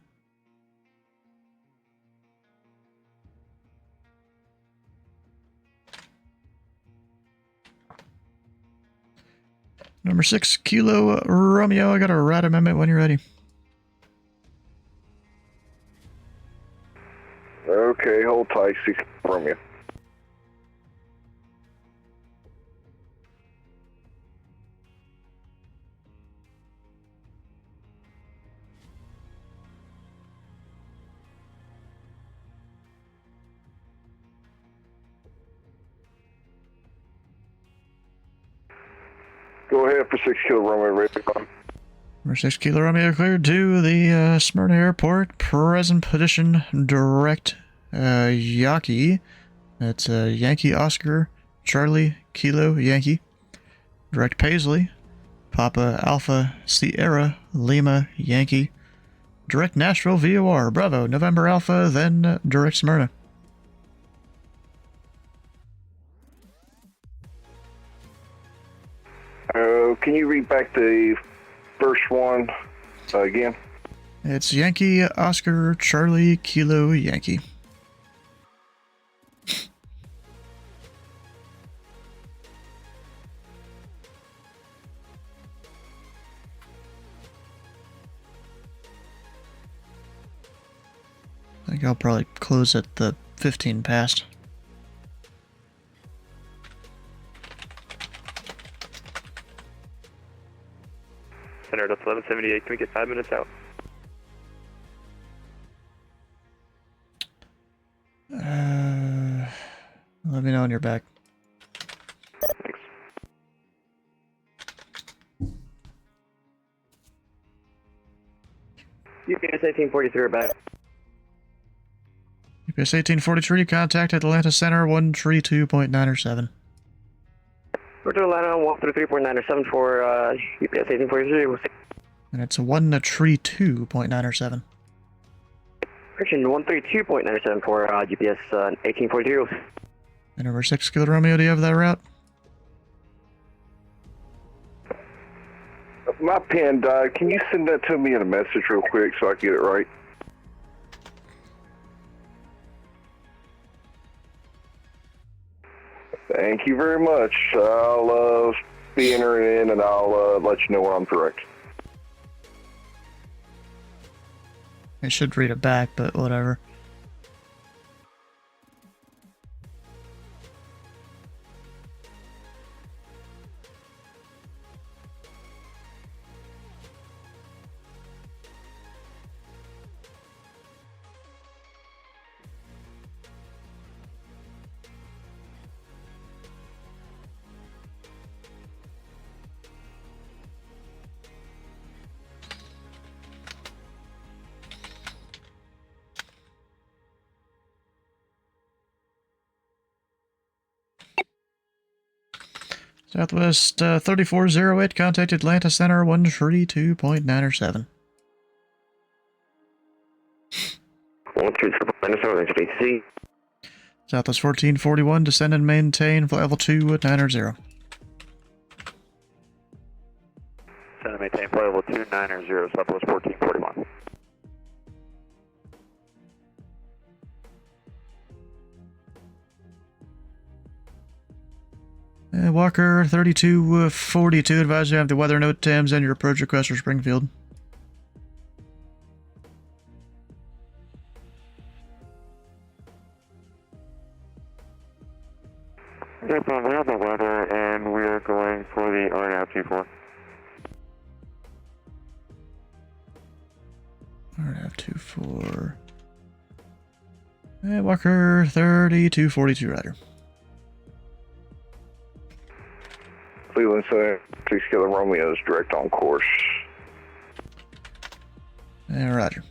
Number 6, Kilo Romeo. I got a rat amendment when you're ready. Okay, hold tight, 6 Romeo. Go ahead for 6 Kilo Romeo, ready to go. Number 6, Kilo Romeo cleared to the Smyrna Airport. Present position, direct Yaki. That's Yankee Oscar, Charlie, Kilo, Yankee. Direct Paisley, Papa Alpha Sierra, Lima, Yankee. Direct Nashville, VOR, Bravo, November Alpha, then direct Smyrna. Can you read back the first one again? It's Yankee, Oscar, Charlie, Kilo, Yankee. I think I'll probably close at the 15 past. Center, that's 1178. Can we get 5 minutes out? Let me know when you're back. Thanks. UPS 1843 back. UPS 1843, contact Atlanta Center 132.907. We're to Atlanta 133.907 for UPS 1843. And it's 132.907. Correction, 132.97 for UPS 1842. And number 6 Kilo Romeo, do you have that route? My pen died. Can you send that to me in a message real quick so I can get it right? Thank you very much. I'll be entering in and I'll let you know when I'm correct. I should read it back, but whatever. Southwest 3408, contact Atlanta Center 132.907. 132.907, Southwest 1441, descend and maintain flight level 2 at 990. Descend and maintain flight level 290, Southwest 1441. Walker 3242, advise you have the weather note Thames and your approach request for Springfield. Yep, we have the weather, and we're going for the RDU 24. RDU 24. Walker 3242, rider. Cleveland Center, 6 Kilo Romeo is direct on course. Roger.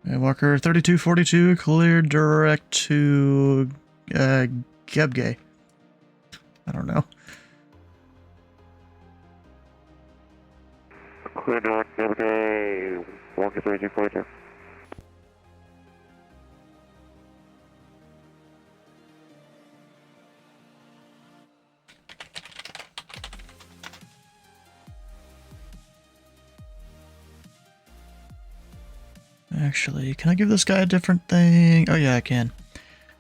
Walker 3242, cleared direct to Gebgay. I don't know. Clear direct, okay, Walker 3242. Actually, can I give this guy a different thing? Oh yeah, I can.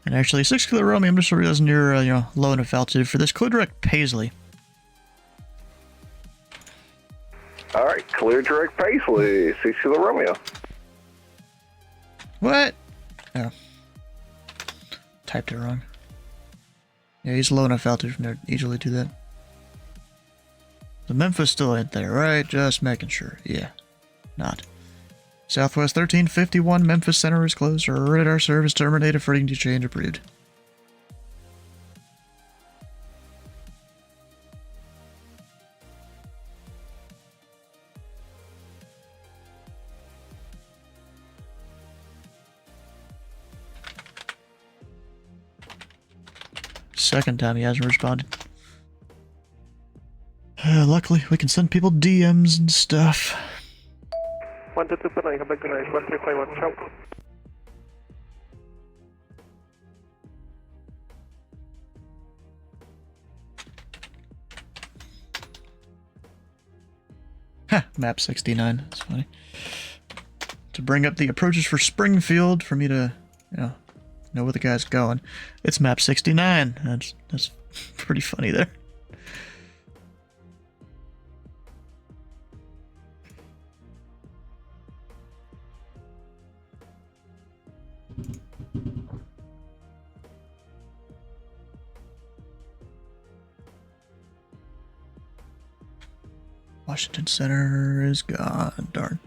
And actually, 6 Kilo Romeo, I'm just realizing you're, low enough altitude for this. Clear direct Paisley. Alright, clear direct Paisley, 6 Kilo Romeo. What? Oh. Typed it wrong. Yeah, he's low enough altitude from there to easily do that. The Memphis still ain't there, right? Just making sure. Yeah. Not. Southwest 1351, Memphis Center is closed. Radar service terminated. Frequency change approved. Second time he hasn't responded. Luckily, we can send people DMs and stuff. 122.9, come back to 91351, ciao. Ha! Map 69. That's funny. To bring up the approaches for Springfield, for me to, know where the guy's going. It's map 69. That's pretty funny there. Washington Center is gone. Darn.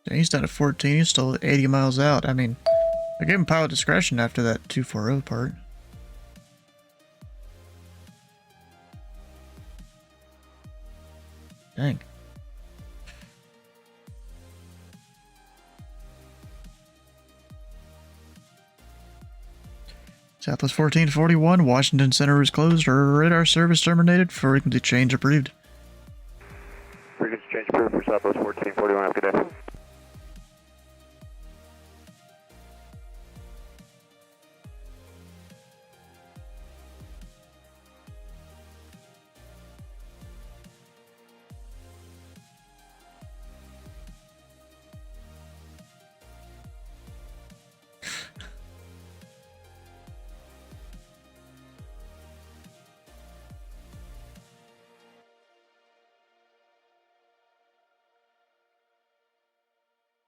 He's down at 14. He's still 80 miles out. I mean, I gave him pilot discretion after that 240 part. Dang. Southwest 1441, Washington Center is closed. Radar service terminated. Frequency change approved. Frequency change approved for Southwest 1441. Have a good day.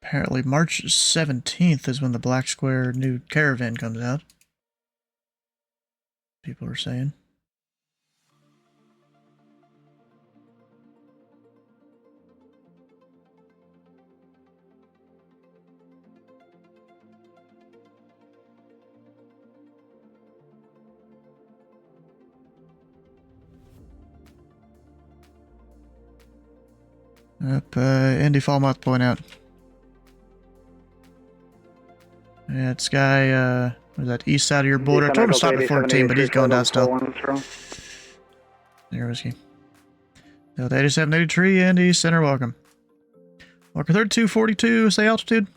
Apparently March 17th is when the Black Square new caravan comes out. People are saying. Up, Indy Falmouth point out. Yeah, this guy, was that east side of your border? I told him to stop at 14, but he's going down still. There was he. Delta 8783, Indy Center, welcome. Walker 3242, say altitude.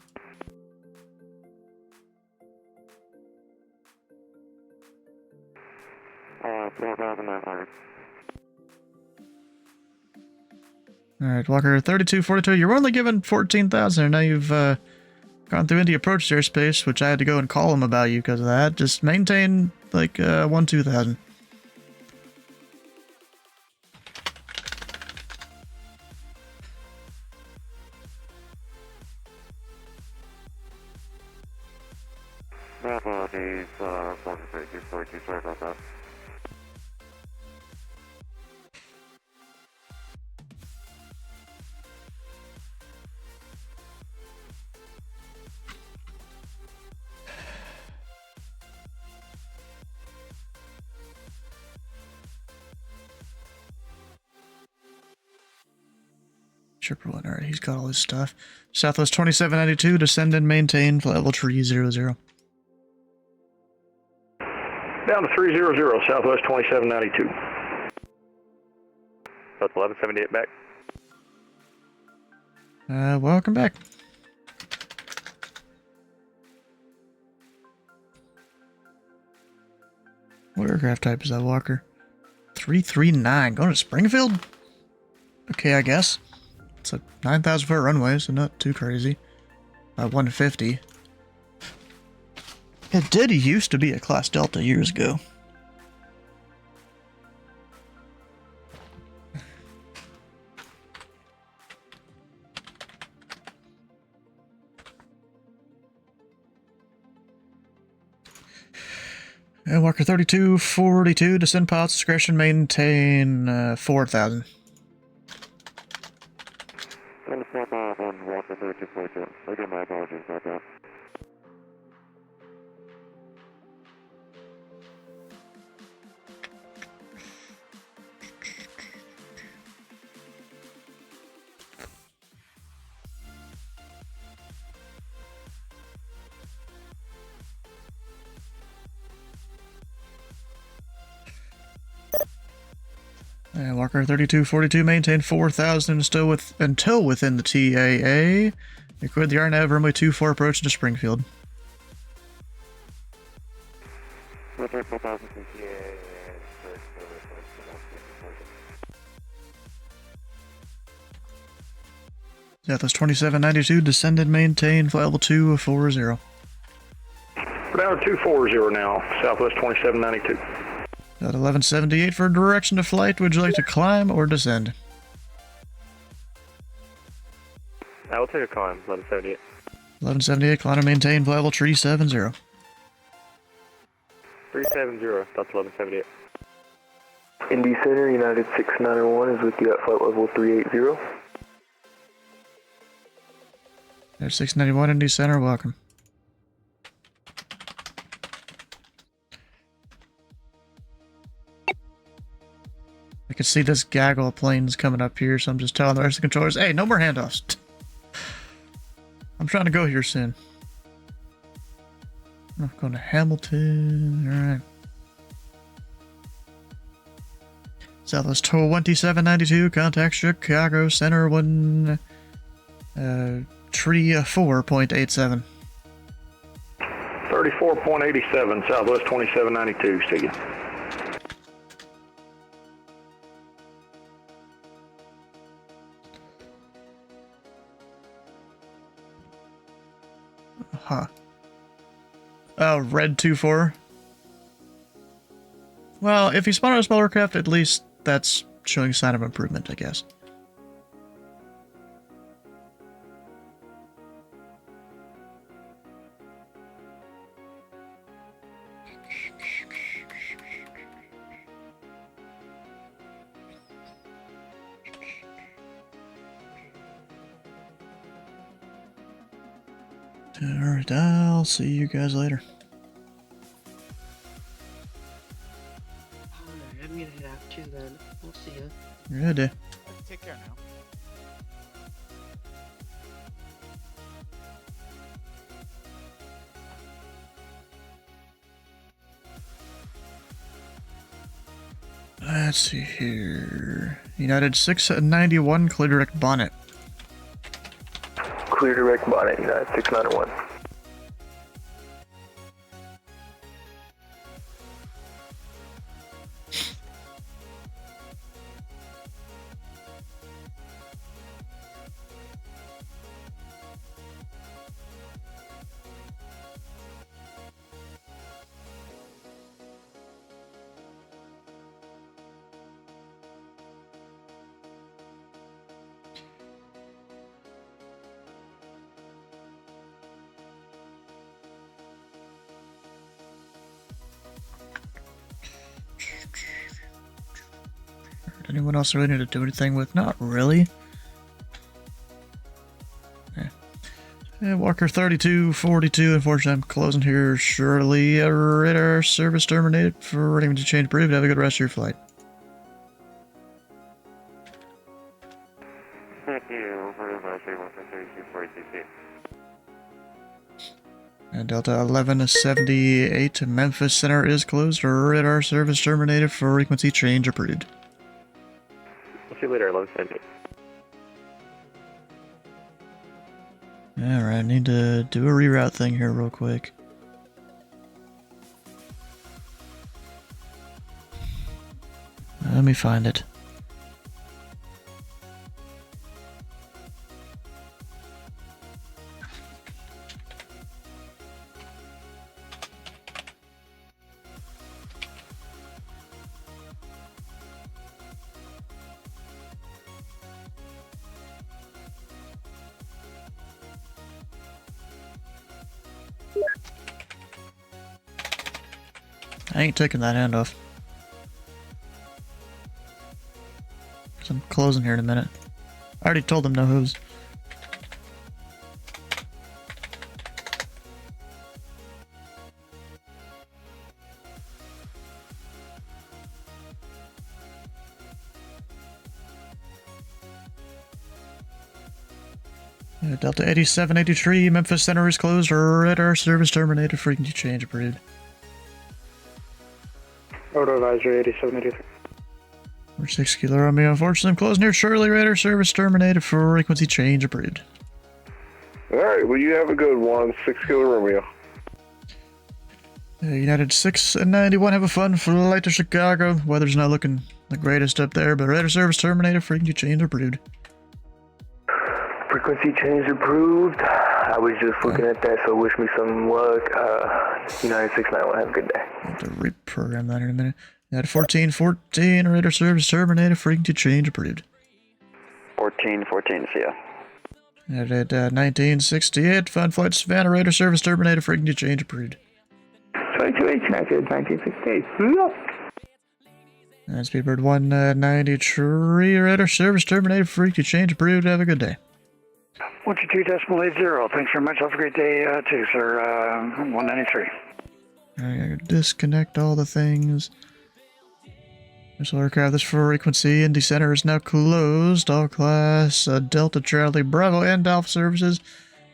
Alright, Walker 3242, you're only given 14,000, and now you've, gone through Indy approach airspace, which I had to go and call him about you because of that. Just maintain, like, 1-2,000. Sorry about that. Tripper 1, alright, he's got all his stuff. Southwest 2792, descend and maintain level 300. Down to 300, Southwest 2792. That's 1178 back. Welcome back. What aircraft type is that, Walker? 339, going to Springfield? Okay, I guess. It's a 9,000 foot runway, so not too crazy. 150. It did used to be a Class Delta years ago. And Walker 3242, descend pilot discretion, maintain 4,000. Walker 3242. Again, my apologies about that. And Walker 3242, maintain 4,000 still until within the TAA. You quit the RNAV runway 24 approach to Springfield. Yeah, that's 2792, descended, maintain, flight level 240. We're down to 240 now, Southwest 2792. At 1178 for direction of flight, would you like to climb or descend? I will take a climb, 1178. 1178, climb and maintain, flight level 370. 370, that's 1178. Indy Center, United 691 is with you at flight level 380. There's 691 Indy Center, welcome. I can see this gaggle of planes coming up here, so I'm just telling the rest of the controllers, hey, no more handoffs. I'm trying to go here soon. I'm going to Hamilton, alright. Southwest 2792, contact Chicago Center 1, tree 4.87. 34.87, Southwest 2792, see ya. Huh. Oh, red 2-4. Well, if you spawn on a smaller craft, at least that's showing sign of improvement, I guess. Alright, I'll see you guys later. Alright, I'm gonna head out too then. We'll see ya. Ready. Take care now. Let's see here. United 691, clear direct bonnet. Clear direct bonnet, United 691. Anyone else really need to do anything with? Not really. Yeah, Walker 3242, unfortunately I'm closing here shortly. Radar service terminated for ready to change approved. Have a good rest of your flight. Thank you very much. And Delta 1178, Memphis Center is closed. Radar service terminated for frequency change approved. We'll see you later, 1178. Alright, I need to do a reroute thing here real quick. Let me find it. I ain't taking that hand off. 'Cause I'm closing here in a minute. I already told them no hooves. Delta 8783, Memphis Center is closed. Radar service terminated. Frequency change approved. Order advisory 8783. We're 6 Kilo Romeo. Unfortunately, I'm closing here shortly. Radar service terminated for frequency change approved. Alright, well, you have a good one. 6 Kilo Romeo. United 691, have a fun flight to Chicago. Weather's not looking the greatest up there, but radar service terminated. Frequency change approved. Frequency change approved. I was just looking at that, so wish me some luck. United 691, have a good day. I have to reprogram that in a minute. United 1414, radar service terminated. Frequency change approved. 1414, see ya. United 1968, fun flight to Savannah, radar service terminated. Frequency change approved. 22H, 1968. And Speedbird 193, radar service terminated. Frequency change approved. Have a good day. 122.80. Thanks very much. Have a great day too, sir. 193. Alright, I gotta disconnect all the things. Missile aircraft, this frequency. Indy Center is now closed. All class Delta Charlie Bravo and Alpha services,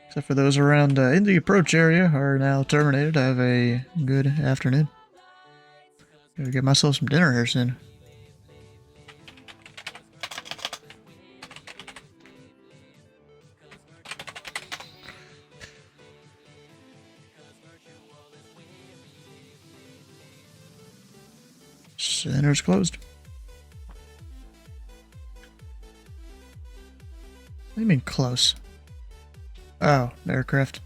except for those around Indy approach area, are now terminated. Have a good afternoon. Gotta get myself some dinner here soon. Center's closed. What do you mean close? Oh, aircraft.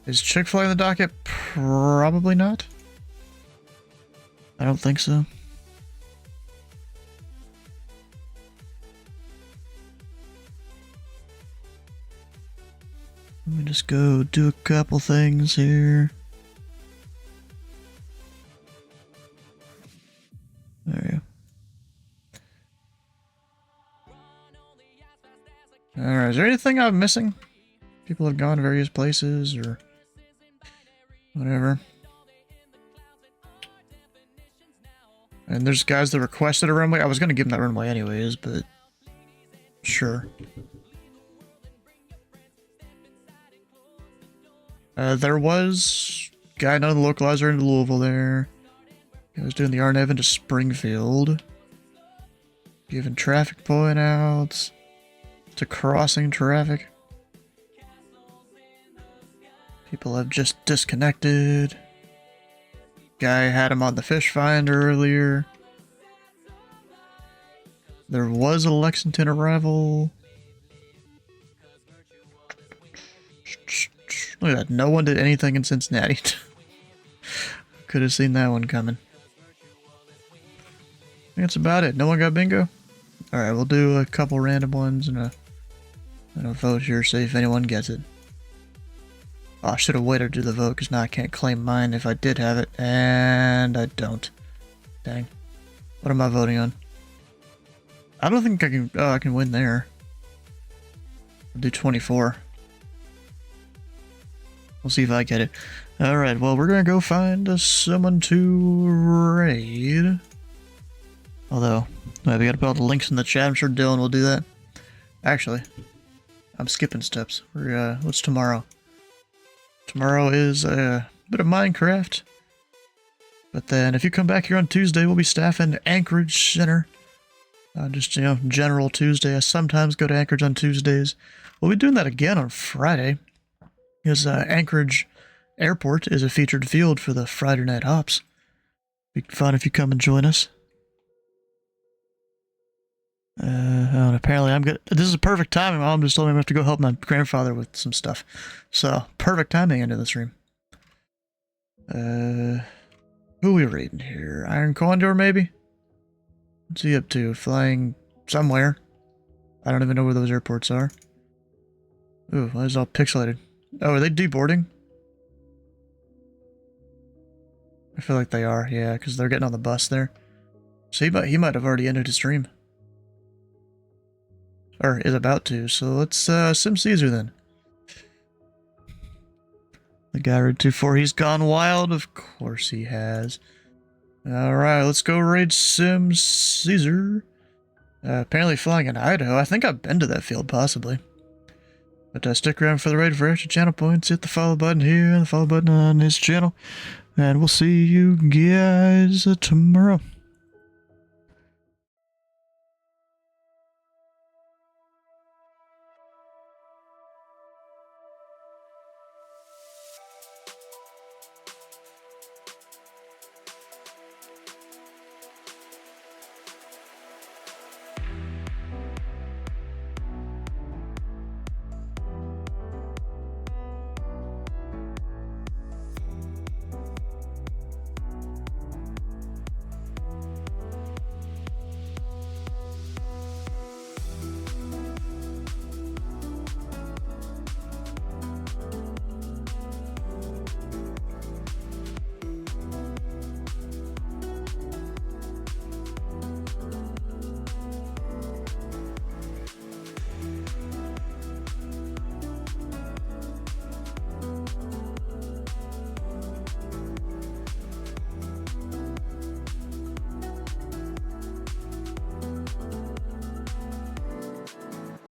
Is Chick-fil-A in the docket? Probably not. I don't think so. Let me just go do a couple things here. There you go. Alright, is there anything I'm missing? People have gone to various places or whatever. And there's guys that requested a runway. I was going to give them that runway anyways, but sure. There was a guy, none of the localizer in Louisville there. I was doing the RNEV into Springfield. Giving traffic point outs. To crossing traffic. People have just disconnected. Guy had him on the fish finder earlier. There was a Lexington arrival. Look at that, no one did anything in Cincinnati. Could have seen that one coming. I think that's about it. No one got bingo? Alright, we'll do a couple random ones and a vote here, see if anyone gets it. Oh, I should have waited to do the vote, because now I can't claim mine if I did have it, and I don't. Dang. What am I voting on? I don't think I can... Oh, I can win there. I'll do 24. We'll see if I get it. Alright, well, we're gonna go find someone to raid. Although, we gotta put all the links in the chat. I'm sure Dylan will do that. Actually, I'm skipping steps. What's tomorrow? Tomorrow is a bit of Minecraft. But then, if you come back here on Tuesday, we'll be staffing Anchorage Center. Just, you know, general Tuesday. I sometimes go to Anchorage on Tuesdays. We'll be doing that again on Friday. Because Anchorage Airport is a featured field for the Friday Night Hops. Be fun if you come and join us. And apparently I'm good. This is perfect timing. Mom just told me I have to go help my grandfather with some stuff. So, perfect timing into the stream. Who are we reading here? Iron Condor, maybe? What's he up to? Flying somewhere. I don't even know where those airports are. Ooh, why is it all pixelated? Oh, are they deboarding? I feel like they are, yeah, because they're getting on the bus there. So he might have already ended his stream. Or is about to, so let's sim Caesar then. The guy read 2-4, he's gone wild? Of course he has. Alright, let's go raid sim Caesar. Apparently flying in Idaho. I think I've been to that field, possibly. But stick around for the raid for extra channel points. Hit the follow button here and the follow button on his channel. And we'll see you guys tomorrow.